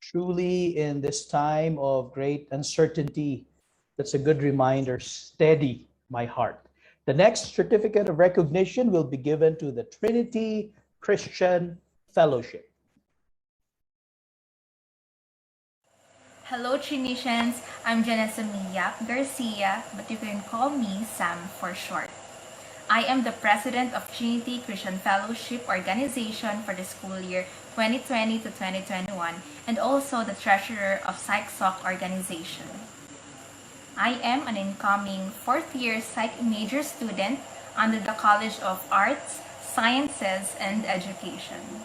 Truly, in this time of great uncertainty, that's a good reminder. Steady my heart. The next certificate of recognition will be given to the Trinity Christian Fellowship. Hello, Trinitians. I'm Janessa Miyak Garcia, but you can call me Sam for short. I am the president of Trinity Christian Fellowship Organization for the school year 2020 to 2021 and also the treasurer of PsychSoc organization. I am an incoming fourth-year Psych major student under the College of Arts, Sciences, and Education.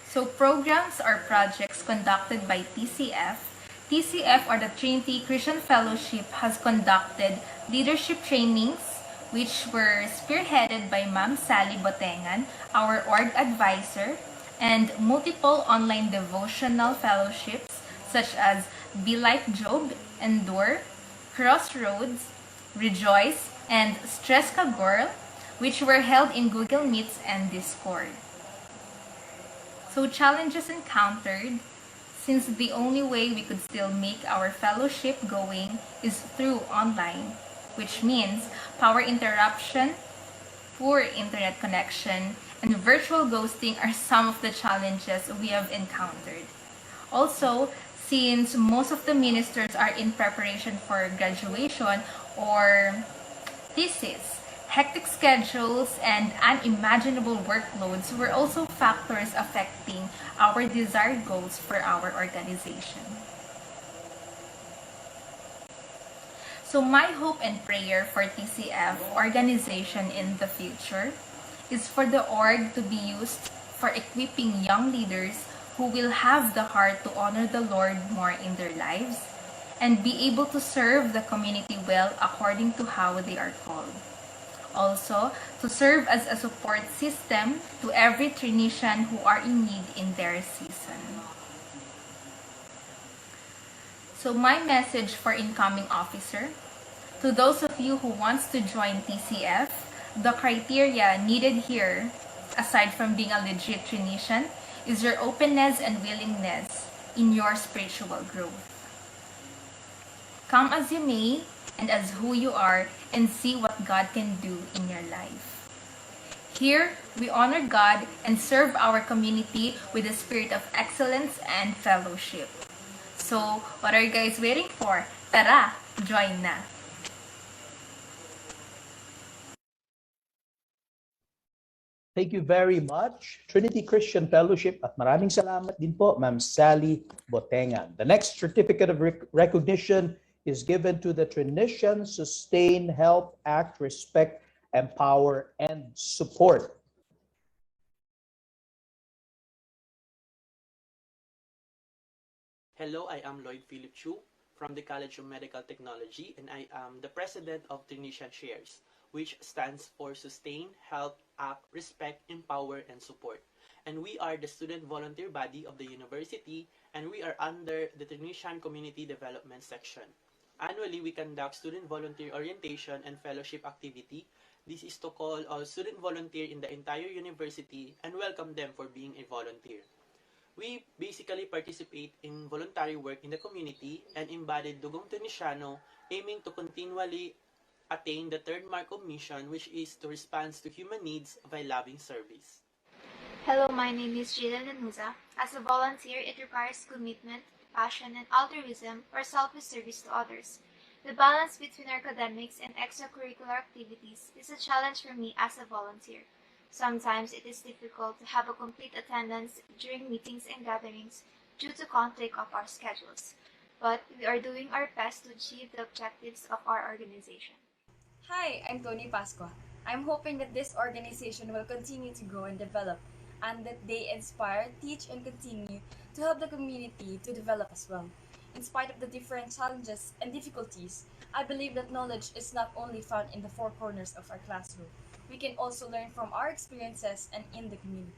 So programs or projects conducted by TCF. TCF, or the Trinity Christian Fellowship, has conducted leadership trainings which were spearheaded by Ma'am Sally Botengan, our org advisor, and multiple online devotional fellowships such as Be Like Job, Endure, Crossroads, Rejoice, and Stress Ka Girl, which were held in Google Meets and Discord. So challenges encountered, since the only way we could still make our fellowship going is through online, which means power interruption, poor internet connection, and virtual ghosting are some of the challenges we have encountered. Also, since most of the ministers are in preparation for graduation or thesis, hectic schedules and unimaginable workloads were also factors affecting our desired goals for our organization. So my hope and prayer for TCF organization in the future is for the org to be used for equipping young leaders who will have the heart to honor the Lord more in their lives and be able to serve the community well according to how they are called. Also, to serve as a support system to every Trinitian who are in need in their season. So my message for incoming officer, to those of you who wants to join TCF, the criteria needed here, aside from being a legit Trinitian, is your openness and willingness in your spiritual growth. Come as you may and as who you are and see what God can do in your life. Here, we honor God and serve our community with a spirit of excellence and fellowship. So, what are you guys waiting for? Tara, join na! Thank you very much, Trinity Christian Fellowship, at maraming salamat din po, Ma'am Sally Botengan. The next certificate of recognition is given to the Trinitian Sustain, Help, Act, Respect, Empower, and Support. Hello, I am Lloyd Philip Chu from the College of Medical Technology, and I am the president of Trinitian Shares, which stands for Sustain, Help, Act, Respect, Empower, and Support. And we are the student volunteer body of the university, and we are under the Trinitian Community Development section. Annually, we conduct student volunteer orientation and fellowship activity. This is to call all student volunteer in the entire university and welcome them for being a volunteer. We basically participate in voluntary work in the community and embodied Dugong Tunisiano, aiming to continually attain the third mark of mission, which is to respond to human needs by loving service. Hello, my name is Jalen Lanuza. As a volunteer, it requires commitment, passion, and altruism or selfless service to others. The balance between academics and extracurricular activities is a challenge for me as a volunteer. Sometimes it is difficult to have a complete attendance during meetings and gatherings due to conflict of our schedules, but we are doing our best to achieve the objectives of our organization. Hi, I'm Tony Pasqua. I'm hoping that this organization will continue to grow and develop, and that they inspire, teach, and continue to help the community to develop as well. In spite of the different challenges and difficulties, I believe that knowledge is not only found in the four corners of our classroom. We can also learn from our experiences and in the community.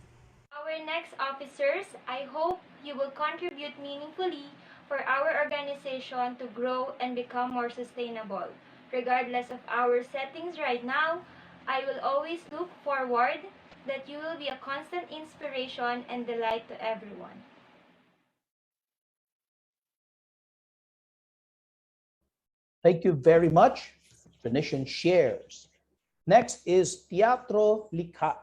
Our next officers, I hope you will contribute meaningfully for our organization to grow and become more sustainable. Regardless of our settings right now, I will always look forward that you will be a constant inspiration and delight to everyone. Thank you very much. Tradition shares. Next is Teatro Likha.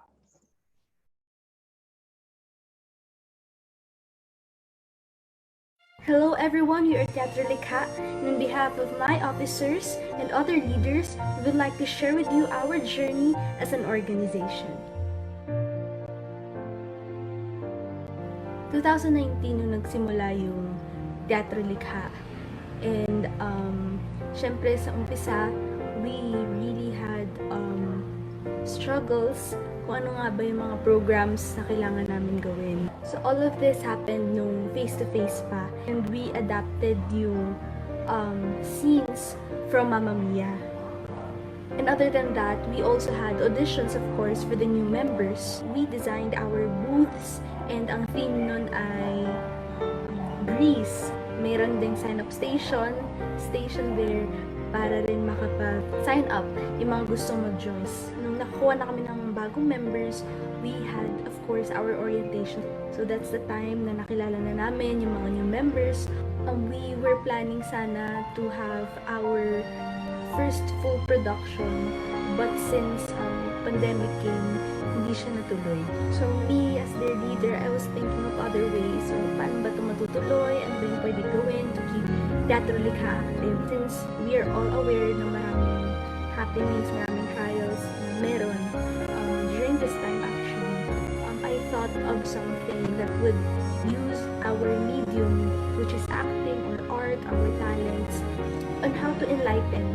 Hello everyone, we are Teatro Likha, and on behalf of my officers and other leaders, we would like to share with you our journey as an organization. 2019 nung nagsimula yung Teatro Likha, and syempre sa umpisa, we really had struggles kung ano nga ba yung mga programs na kailangan namin gawin. So all of this happened nung face-to-face pa, and we adapted yung scenes from Mamma Mia. And other than that, we also had auditions, of course, for the new members. We designed our booths, and ang theme nun ay Greece. Meron ding sign-up station there para rin makapag-sign up yung mga gustong mag-join. Nung nakuha na kami ng bagong members, we had, of course, our orientation. So that's the time na nakilala na namin yung mga new members. We were planning sana to have our first full production, but since pandemic came, hindi siya natuloy. So me, as their leader, I was thinking of other ways. So paano ba ito matutuloy? Ano ba yung pwede gawin to keep Teatro Likha active? Since we are all aware na maraming happenings, maraming trials na meron during this time actually, I thought of something that would use our medium, which is acting or art, our talents, on how to enlighten,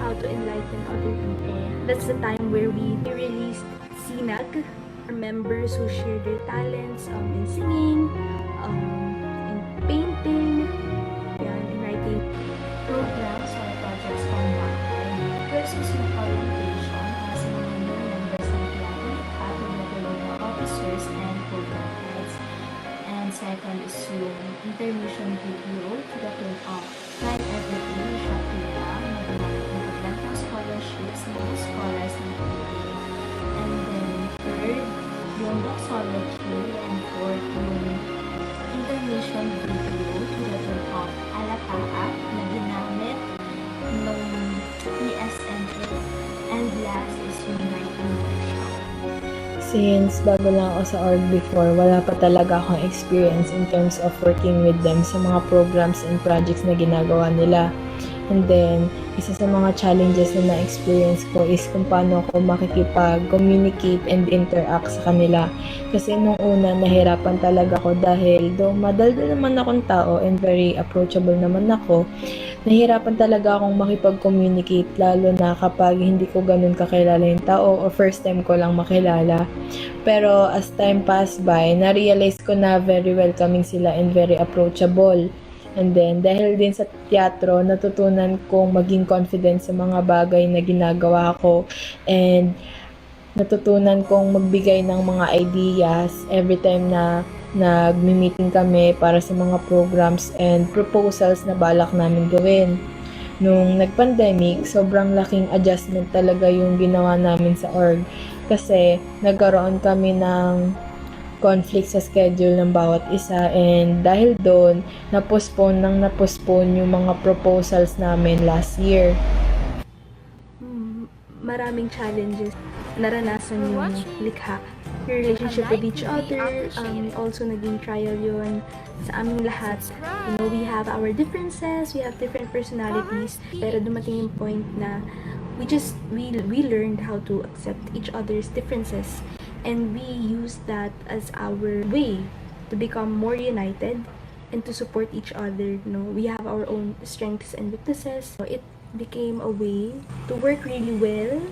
how to enlighten other people. That's the time where we released Sinag, our members who share their talents in singing, in painting, in writing. Programs or projects conducted. First is yung orientation para sa mga new members ng Teatro Likha tulad ng officers and program heads. And second is yung intermission video to the tune of Try Everything, Shot Tita, na ginamit ng pagbentang scholarships ng mga scholars ng Philippines. And then third, yung doxology, and fourth, yung intermission video to the tune of Alataa na ginamit ng ESN. And last is yung writing workshop. Since bago lang ako sa org before, wala pa talaga akong experience in terms of working with them sa mga programs and projects na ginagawa nila. And then, isa sa mga challenges na na-experience ko is kung paano ako makikipag-communicate and interact sa kanila. Kasi nung una, nahirapan talaga ako dahil though madaldal naman akong tao and very approachable naman ako, nahirapan talaga akong makipag-communicate lalo na kapag hindi ko ganun kakilala yung tao o first time ko lang makilala. Pero as time passed by, na-realize ko na very welcoming sila and very approachable. And then, dahil din sa teatro, natutunan kong maging confident sa mga bagay na ginagawa ko and natutunan kong magbigay ng mga ideas every time na nag-meeting kami para sa mga programs and proposals na balak namin gawin. Nung nag-pandemic, sobrang laking adjustment talaga yung ginawa namin sa org kasi nagkaroon kami ng conflict sa schedule ng bawat isa and dahil doon, na-postpone yung mga proposals namin last year. Maraming challenges naranasan yung likha. Your relationship with each other, also naging trial yun sa aming lahat. We have our differences, we have different personalities, pero dumating yung point na we learned how to accept each other's differences. And we use that as our way to become more united and to support each other. We have our own strengths and weaknesses. So it became a way to work really well,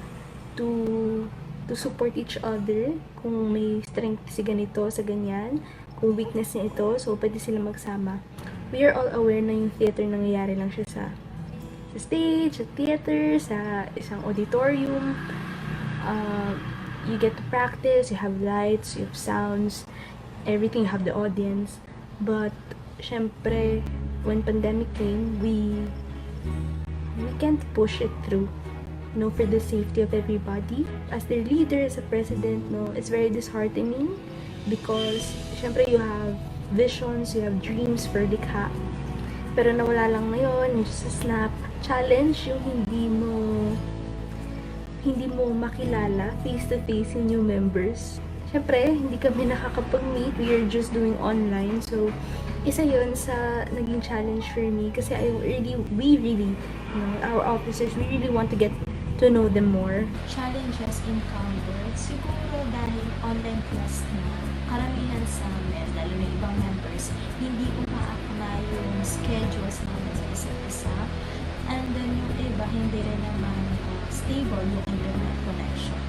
to support each other. Kung may strength si ganito sa ganyan, kung weakness niya ito, so pwede sila magsama. We are all aware na yung theater nangyayari lang siya sa stage, sa theater, sa isang auditorium. You get to practice, you have lights, you have sounds, everything, you have the audience. But, syempre, when pandemic came, we can't push it through, for the safety of everybody. As their leader, as a president, it's very disheartening because, syempre, you have visions, you have dreams for Likha. Pero nawala lang ngayon, just a snap. challenge yung hindi mo makilala face-to-face yung new members. Syempre, hindi kami nakakapag-meet. We are just doing online. So, isa yun sa naging challenge for me kasi we really, our officers, we really want to get to know them more. Challenges encountered, siguro dahil online class na, karamihan sa amin, lalo na ibang members, hindi umaakma yung schedules namin sa isa't isa. And then yung iba, hindi rin naman stable yung internet connection.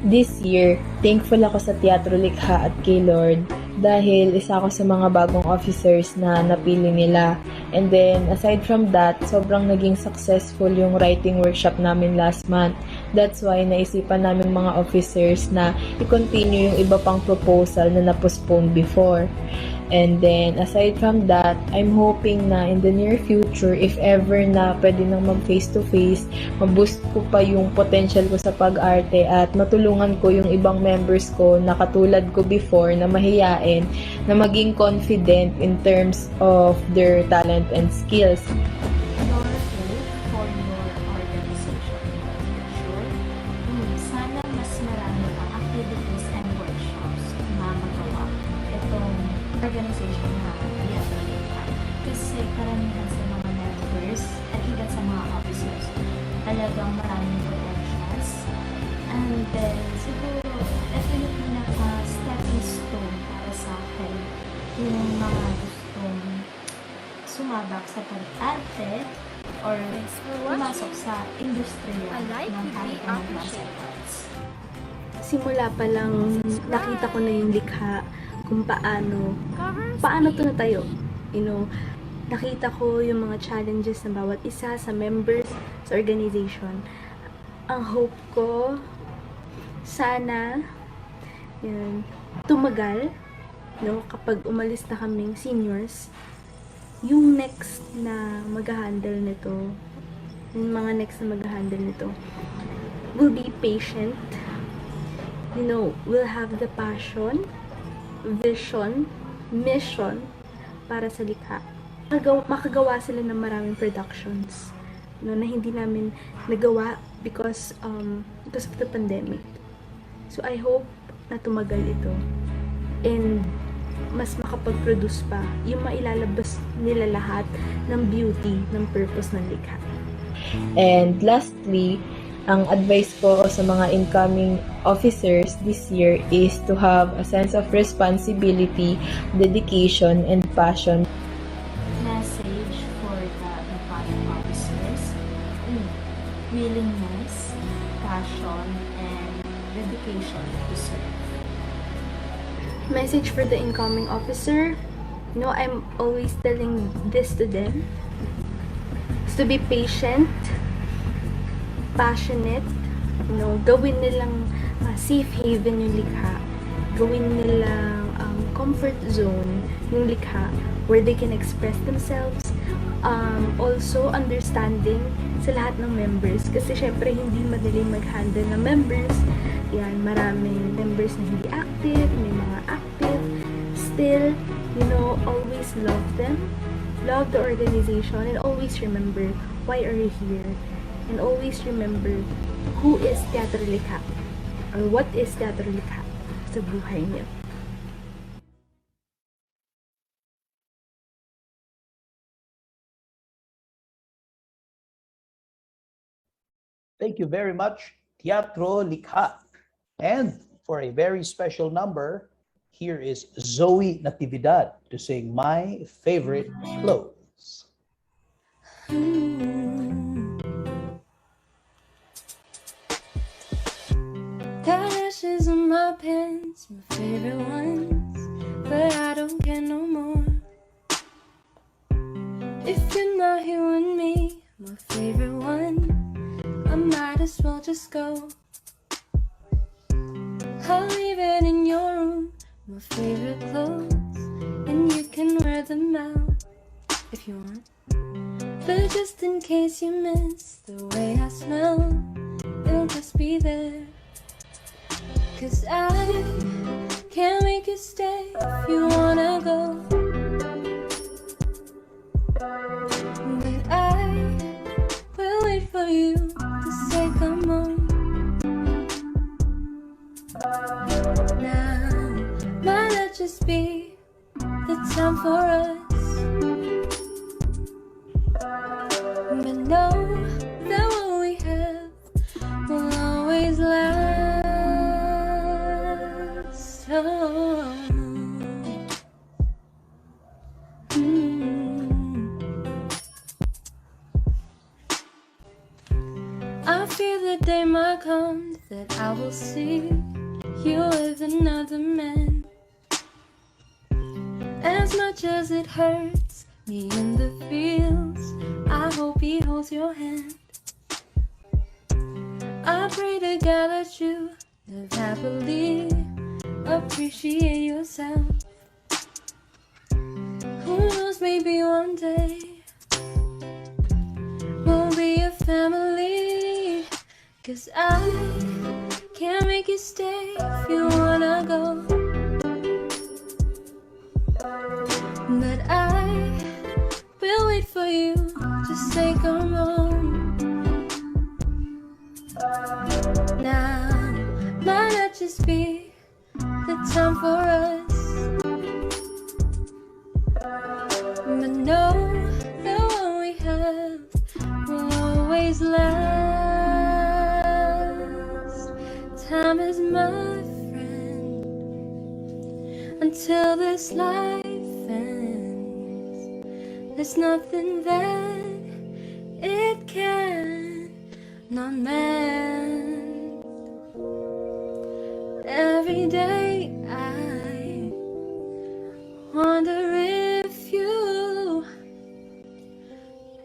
This year, thankful ako sa Teatro Likha at kay Lord dahil isa ako sa mga bagong officers na napili nila. And then, aside from that, sobrang naging successful yung writing workshop namin last month. That's why naisipan namin mga officers na i-continue yung iba pang proposal na na-postpone before. And then, aside from that, I'm hoping na in the near future, if ever na pwede nang mag face-to-face, maboost ko pa yung potential ko sa pag-arte at matulungan ko yung ibang members ko na katulad ko before na mahiyain, na maging confident in terms of their talent and skills. Sana mas marami pang activities and workshops na magawa itong organization na Teatro. Kasi karamihan sa mga members at higit sa mga officers, talagang maraming potentials. And then, siguro, ito yung pinaka-stepping stone para sa akin, yung mga gustong sumabak sa pag-arte or pumasok sa industriya ng kahit anong class arts. Simula pa lang nakita ko na yung likha kung paano to natayo. Nakita ko yung mga challenges ng bawat isa sa members sa organization. Ang hope ko, sana tumagal, kapag umalis na kaming seniors, yung next na mag-handle nito, yung mga next na mag-handle nito, will be patient, will have the passion, vision, mission para sa likha. Makagawa sila ng maraming productions na hindi namin nagawa because of the pandemic. So I hope na tumagal ito and mas makapag-produce pa yung mailalabas nila lahat ng beauty, ng purpose ng likha. And lastly, ang advice ko sa mga incoming officers this year is to have a sense of responsibility, dedication, and passion. Message for the incoming officers: willingness, passion, and dedication to serve. Message for the incoming officer, I'm always telling this to them, is to be patient, passionate, gawin nilang safe haven yung likha, gawin nilang comfort zone yung likha where they can express themselves, also understanding sa lahat ng members kasi syempre hindi madali mag-handle ng members. Yan, maraming members na hindi active, may mga active. Still, always love them, love the organization, and always remember why are you here. And always remember who is Teatro Likha or what is Teatro Likha sa buhay niyo. Thank you very much, Teatro Likha. And for a very special number, here is Zoe Natividad to sing My Favorite Clothes. Got ashes on my pants, my favorite ones, but I don't care no more. If you're not here with me, my favorite one, I might as well just go. I'll leave it in your room, my favorite clothes, and you can wear them out if you want. But just in case you miss the way I smell, it'll just be there. 'Cause I can't make you stay if you wanna go. just be the time for us? But know that what we have will always last. Oh. I fear the day might come that I will see you with another man. As much as it hurts me in the fields, I hope he holds your hand. I pray to God that you live happily, appreciate yourself. Who knows, maybe one day we'll be a family. 'Cause I can't make you stay if you wanna go, but I will wait for you to say come home. Now might not just be the time for us, but know that what we have will always last. Time is my friend until this life ends. There's nothing that it can not mend. Every day I wonder if you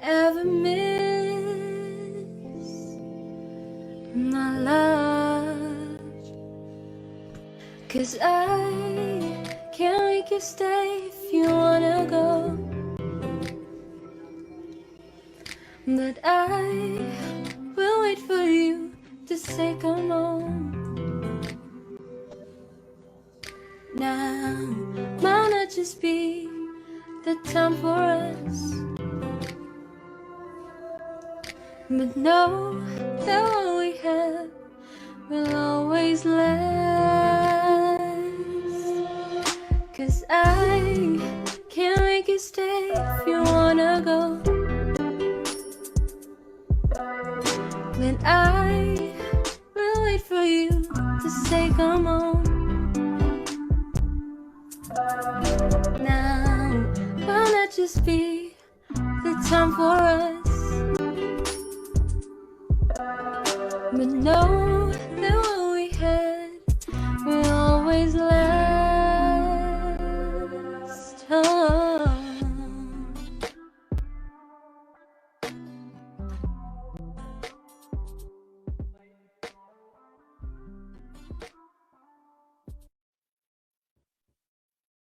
ever miss my love. 'Cause I can't make you stay if you wanna go, but I will wait for you to say come home. Now might not just be the time for us, but know that what we have will always last. 'Cause I can't make you stay if you wanna go, but I will wait for you to say come home. Now might not just be the time for us, but know that what we had will always last. Oh.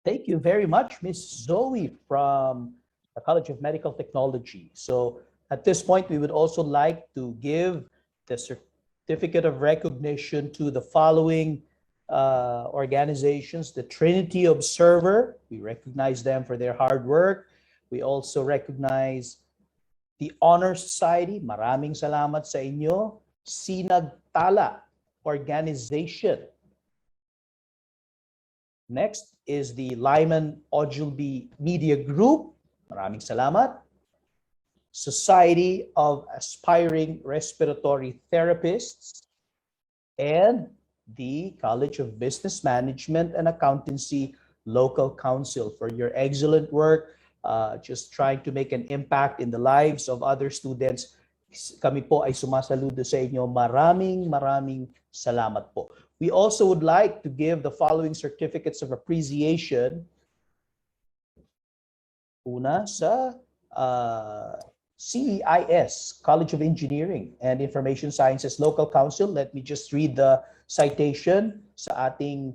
Thank you very much, Miss Zoe from the College of Medical Technology. So at this point, we would also like to give the certificate of recognition to the following organizations. The Trinity Observer, we recognize them for their hard work. We also recognize the Honor Society, maraming salamat sa inyo. Sinagtala Organization. Next is the Lyman Ogilvy Media Group. Maraming salamat. Society of Aspiring Respiratory Therapists, and the College of Business Management and Accountancy Local Council for your excellent work, just trying to make an impact in the lives of other students. Kami po ay sumasaludo sa inyo. Maraming salamat po. We also would like to give the following certificates of appreciation. Una sa CEIS, College of Engineering and Information Sciences Local Council. Let me just read the citation sa ating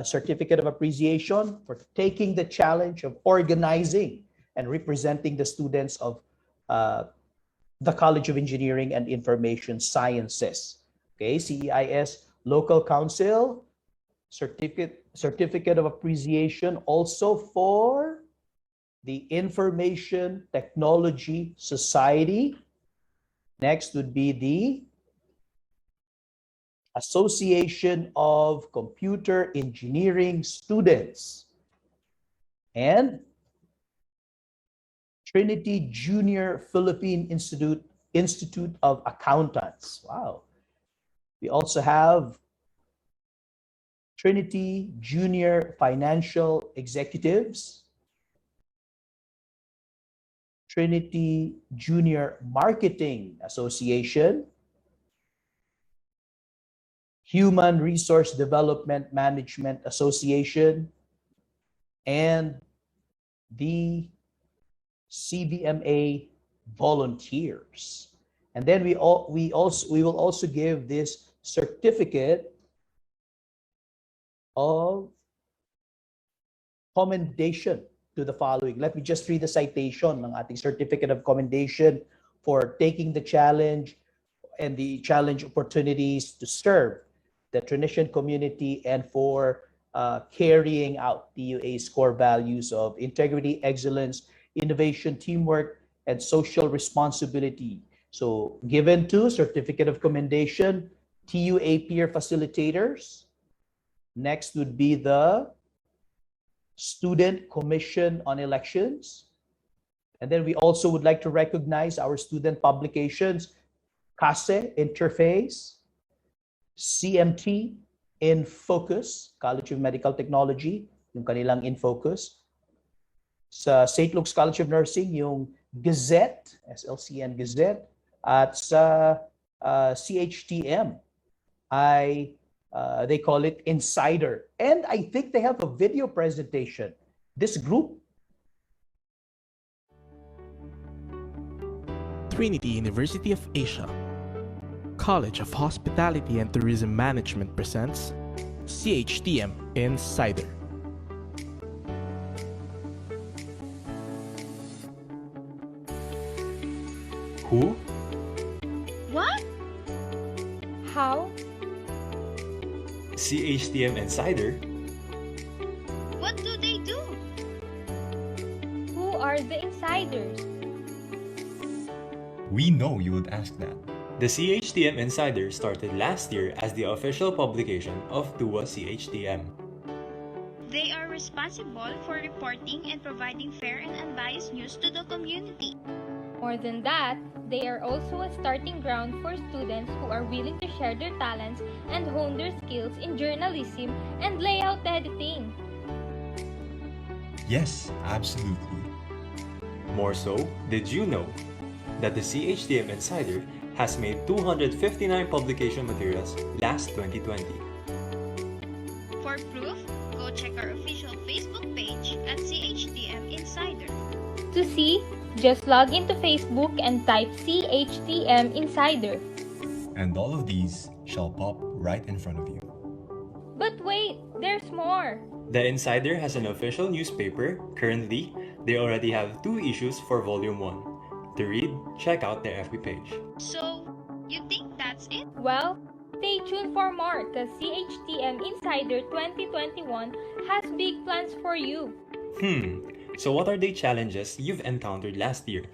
certificate of appreciation for taking the challenge of organizing and representing the students of the College of Engineering and Information Sciences. Okay, CEIS Local Council, certificate of appreciation also for the Information Technology Society. Next would be the Association of Computer Engineering Students, and Trinity Junior Philippine Institute of Accountants. Wow. We also have Trinity Junior Financial Executives, Trinity Junior Marketing Association, Human Resource Development Management Association, and the CVMA volunteers. And then we will also give this certificate of commendation to the following. Let me just read the citation ng ating certificate of commendation for taking the challenge and the challenge opportunities to serve the Trinitian community and for carrying out TUA's core values of integrity, excellence, innovation, teamwork, and social responsibility. So given to certificate of commendation, TUA peer facilitators. Next would be the Student Commission on Elections. And then we also would like to recognize our student publications, CASE Interface, CMT In Focus, College of Medical Technology, yung kanilang In Focus. Sa St. Luke's College of Nursing, yung Gazette, SLCN Gazette. At sa CHTM, they call it Insider. And I think they have a video presentation. This group. Trinity University of Asia, College of Hospitality and Tourism Management presents CHTM Insider. Who? What? How? CHTM Insider? What do they do? Who are the insiders? We know you would ask that. The CHTM Insider started last year as the official publication of TUA CHTM. They are responsible for reporting and providing fair and unbiased news to the community. More than that, they are also a starting ground for students who are willing to share their talents and hone their skills in journalism and layout editing. Yes, absolutely. More so, did you know that the CHTM Insider has made 259 publication materials last 2020? For proof, go check our official Facebook page at CHTM Insider. To see, just log into Facebook and type CHTM Insider. And all of these shall pop right in front of you. But wait, there's more. The Insider has an official newspaper. Currently, they already have 2 issues for Volume 1. To read, check out their FB page. So, you think that's it? Well, stay tuned for more because CHTM Insider 2021 has big plans for you. So what are the challenges you've encountered last year?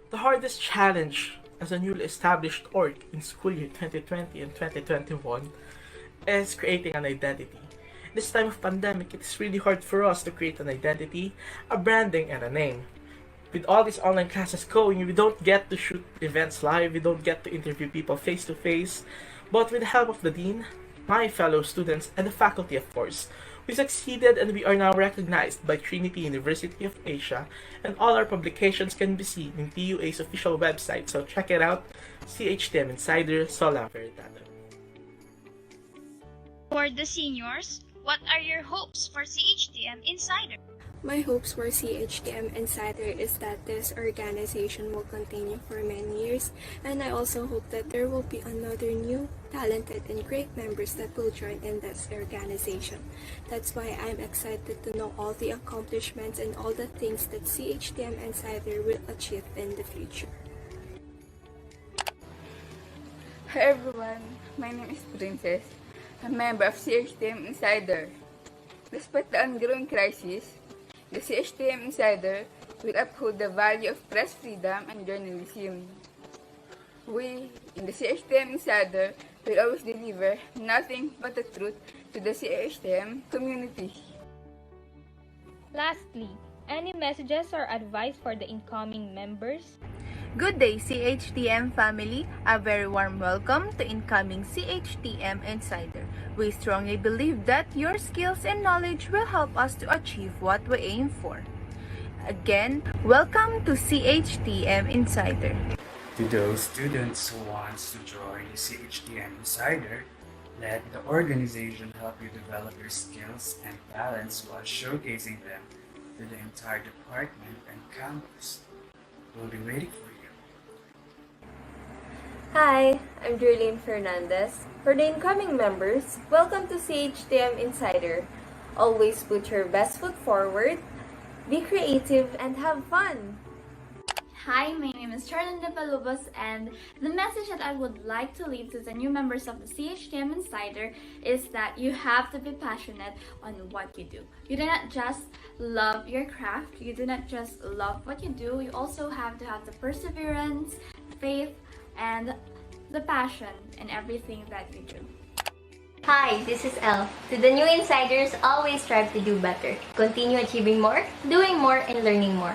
The hardest challenge as a newly established org in school year 2020 and 2021 is creating an identity. This time of pandemic, it is really hard for us to create an identity, a branding, and a name. With all these online classes going, we don't get to shoot events live, we don't get to interview people face to face, but with the help of the dean, my fellow students, and the faculty of course, we succeeded and we are now recognized by Trinity University of Asia, and all our publications can be seen in TUA's official website, so check it out, CHTM Insider, Sola Veritatum. For the seniors, what are your hopes for CHTM Insider? My hopes for CHTM Insider is that this organization will continue for many years, and I also hope that there will be another new, talented, and great members that will join in this organization. That's why I'm excited to know all the accomplishments and all the things that CHTM Insider will achieve in the future. Hi everyone, my name is Princess, a member of CHTM Insider. Despite the ongoing crisis, the CHTM Insider will uphold the value of press freedom and journalism. We, in the CHTM Insider, will always deliver nothing but the truth to the CHTM community. Lastly, any messages or advice for the incoming members? Good day, CHTM family. A very warm welcome to incoming CHTM Insider. We strongly believe that your skills and knowledge will help us to achieve what we aim for. Again, welcome to CHTM Insider. To those students who want to join the CHTM Insider, let the organization help you develop your skills and talents while showcasing them to the entire department and campus. We'll be waiting for you. Hi, I'm Jerlene Fernandez. For the incoming members, welcome to CHTM Insider. Always put your best foot forward, be creative, and have fun. Hi, my name is Charlene De Palubos, and the message that I would like to leave to the new members of the CHTM Insider is that you have to be passionate on what you do. You do not just love your craft, you do not just love what you do, you also have to have the perseverance, faith, and the passion in everything that you do. Hi, this is Elle. To the new insiders, always strive to do better. Continue achieving more, doing more, and learning more.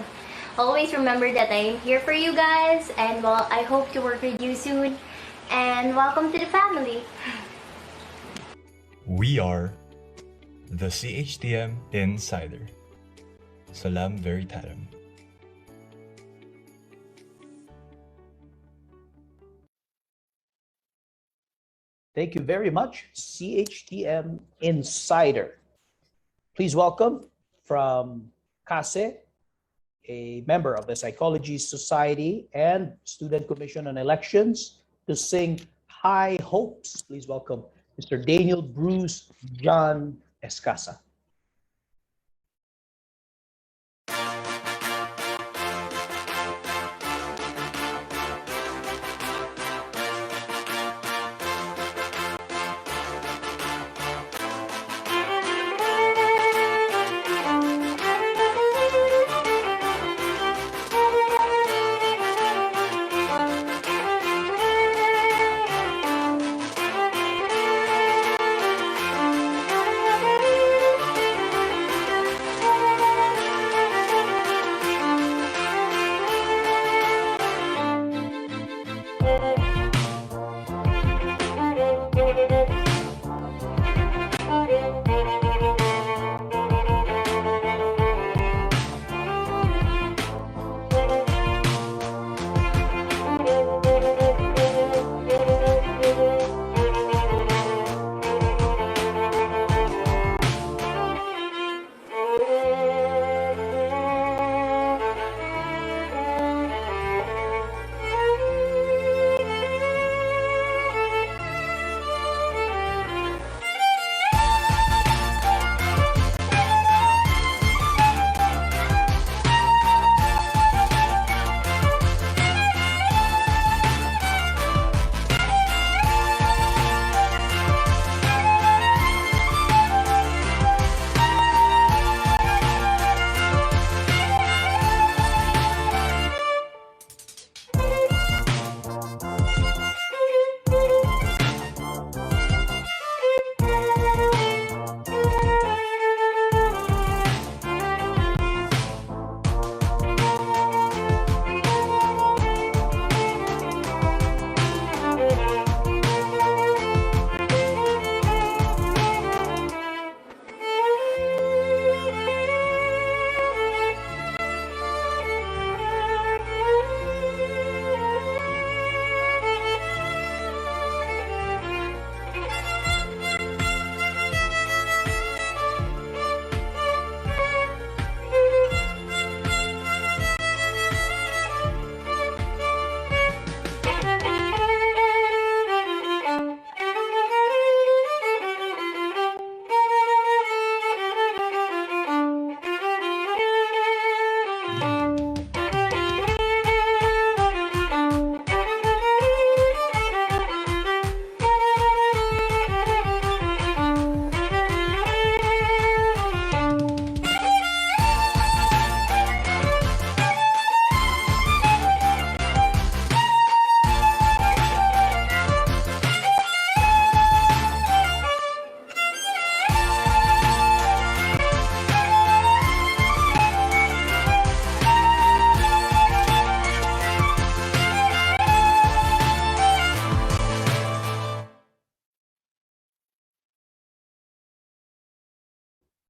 Always remember that I am here for you guys, and well, I hope to work with you soon. And welcome to the family. We are the CHTM Insider. Salam Veritatem. Thank you very much, CHTM Insider. Please welcome from CASE, a member of the Psychology Society and Student Commission on Elections, to sing High Hopes. Please welcome Mr. Daniel Bruce John Escasa.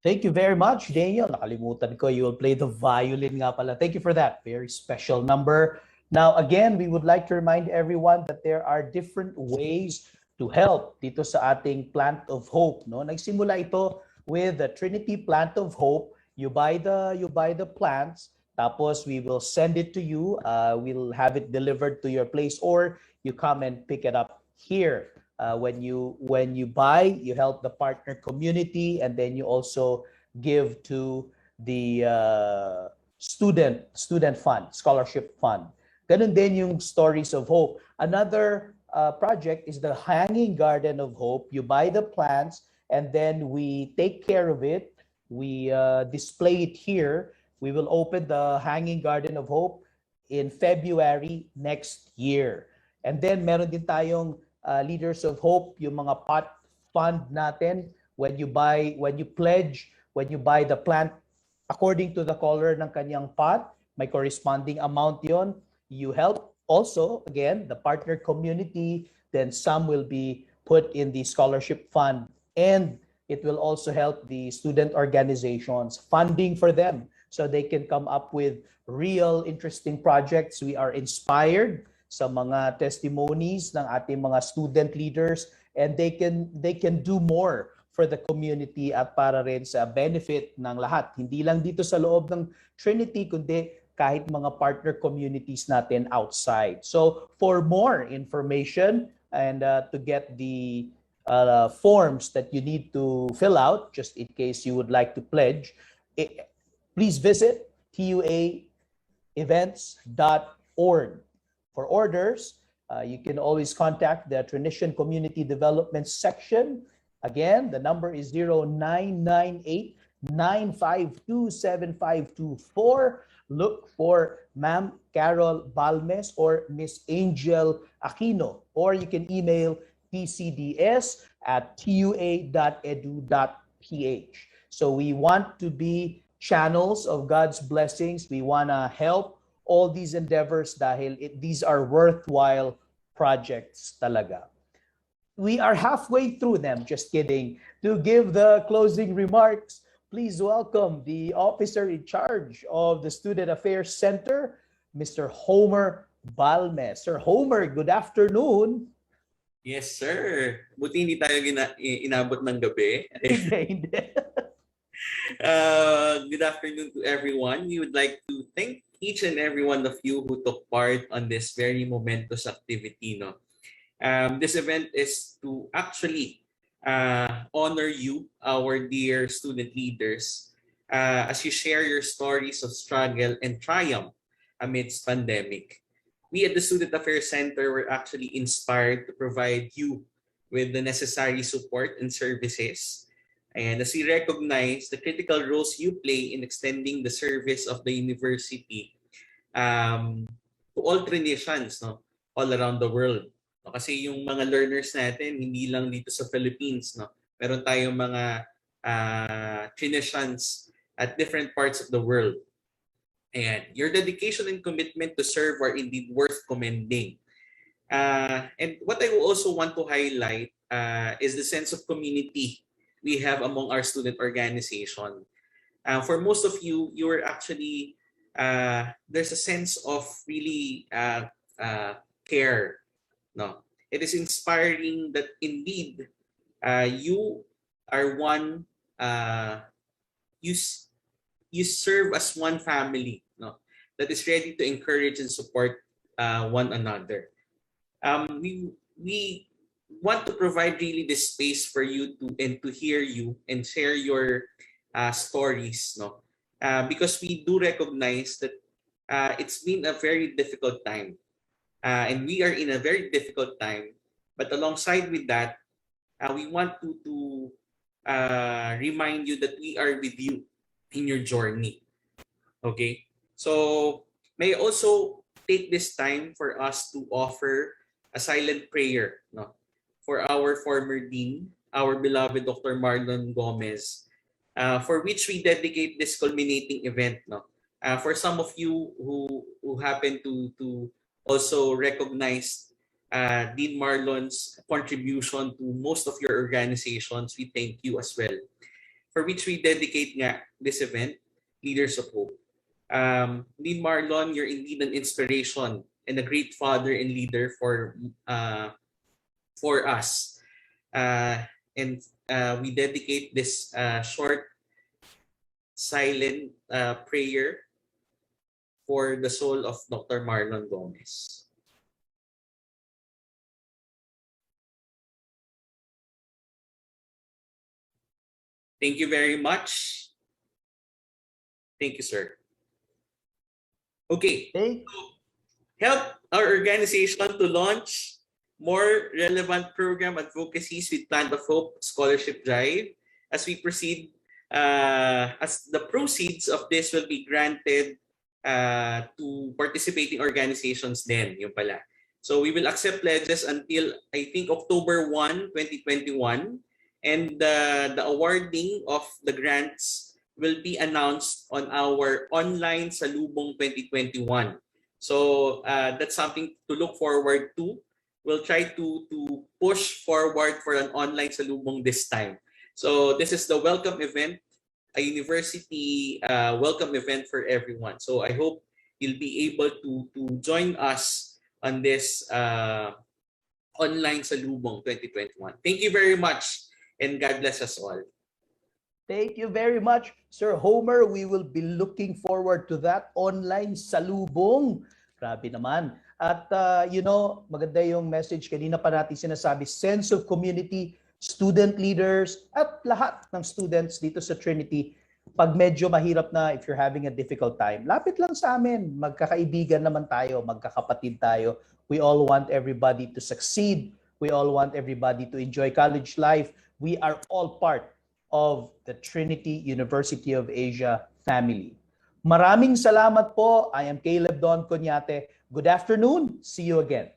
Thank you very much, Daniel. Nakalimutan ko, you will play the violin nga pala. Thank you for that. Very special number. Now, again, we would like to remind everyone that there are different ways to help dito sa ating Plant of Hope. No? Nagsimula ito with the Trinity Plant of Hope. You buy the plants, tapos we will send it to you. We'll have it delivered to your place, or you come and pick it up here. When you buy, you help the partner community, and then you also give to the student fund, scholarship fund. Ganun din yung Stories of Hope. Another project is the Hanging Garden of Hope. You buy the plants, and then we take care of it. We display it here. We will open the Hanging Garden of Hope in February next year. And then meron din tayong Leaders of Hope, yung mga pot fund natin, when you pledge, when you buy the plant, according to the color ng kanyang pot, may corresponding amount yon. You help also, again, the partner community, then some will be put in the scholarship fund, and it will also help the student organizations, funding for them, so they can come up with real interesting projects. We are inspired sa mga testimonies ng ating mga student leaders, and they can do more for the community at para rin sa benefit ng lahat. Hindi lang dito sa loob ng Trinity, kundi kahit mga partner communities natin outside. So for more information and to get the forms that you need to fill out, just in case you would like to pledge, please visit tuaevents.org. For orders, you can always contact the Trinitian Community Development Section. Again, the number is 0998-952-7524. Look for Ma'am Carol Balmes or Miss Angel Aquino, or you can email tcds@tua.edu.ph. So we want to be channels of God's blessings. We want to help all these endeavors dahil these are worthwhile projects talaga. We are halfway through them, just kidding. To give the closing remarks, please welcome the officer in charge of the Student Affairs Center, Mr. Homer Balmes. Sir Homer, good afternoon. Yes, sir. Buti hindi tayo inabot ng gabi. Hindi. Good afternoon to everyone. We would like to thank each and every one of you who took part on this very momentous activity. No? This event is to actually honor you, our dear student leaders, as you share your stories of struggle and triumph amidst pandemic. We at the Student Affairs Center were actually inspired to provide you with the necessary support and services. And as we recognize the critical roles you play in extending the service of the university to all Trinitians, no, all around the world. No, kasi yung mga learners natin, hindi lang dito sa Philippines. No, meron tayong mga Trinitians at different parts of the world. And your dedication and commitment to serve are indeed worth commending. And what I also want to highlight is the sense of community we have among our student organization. For most of you, you are actually, there's a sense of really care. No, it is inspiring that indeed you are one, you serve as one family, no, that is ready to encourage and support one another. We want to provide really this space for you to hear you and share your stories, no, because we do recognize that it's been a very difficult time, and we are in a very difficult time. But alongside with that, we want to remind you that we are with you in your journey. Okay, so may I also take this time for us to offer a silent prayer, no, for our former dean, our beloved Dr. Marlon Gomez, for which we dedicate this culminating event. No, for some of you who happen to also recognize Dean Marlon's contribution to most of your organizations, we thank you as well. for which we dedicate nga this event, Leaders of Hope. Dean Marlon, you're indeed an inspiration and a great father and leader for us. And we dedicate this short silent prayer for the soul of Dr. Marlon Gomez. Thank you very much. Thank you, sir. Okay. Help our organization to launch more relevant program advocacies with Plant of Hope Scholarship Drive. As we proceed, as the proceeds of this will be granted to participating organizations then, yung pala. So we will accept pledges until, I think, October 1, 2021. And the awarding of the grants will be announced on our online Salubong 2021. So that's something to look forward to. We'll try to push forward for an online Salubong this time. So this is the welcome event, a university welcome event for everyone. So I hope you'll be able to join us on this online Salubong 2021. Thank you very much. And God bless us all. Thank you very much, Sir Homer. We will be looking forward to that online salubong. Grabe naman. At maganda yung message. Kanina pa natin sinasabi, sense of community, student leaders, at lahat ng students dito sa Trinity. Pag medyo mahirap na, if you're having a difficult time, lapit lang sa amin. Magkakaibigan naman tayo, magkakapatid tayo. We all want everybody to succeed. We all want everybody to enjoy college life. We are all part of the Trinity University of Asia family. Maraming salamat po. I am Caleb Don Conyate. Good afternoon. See you again.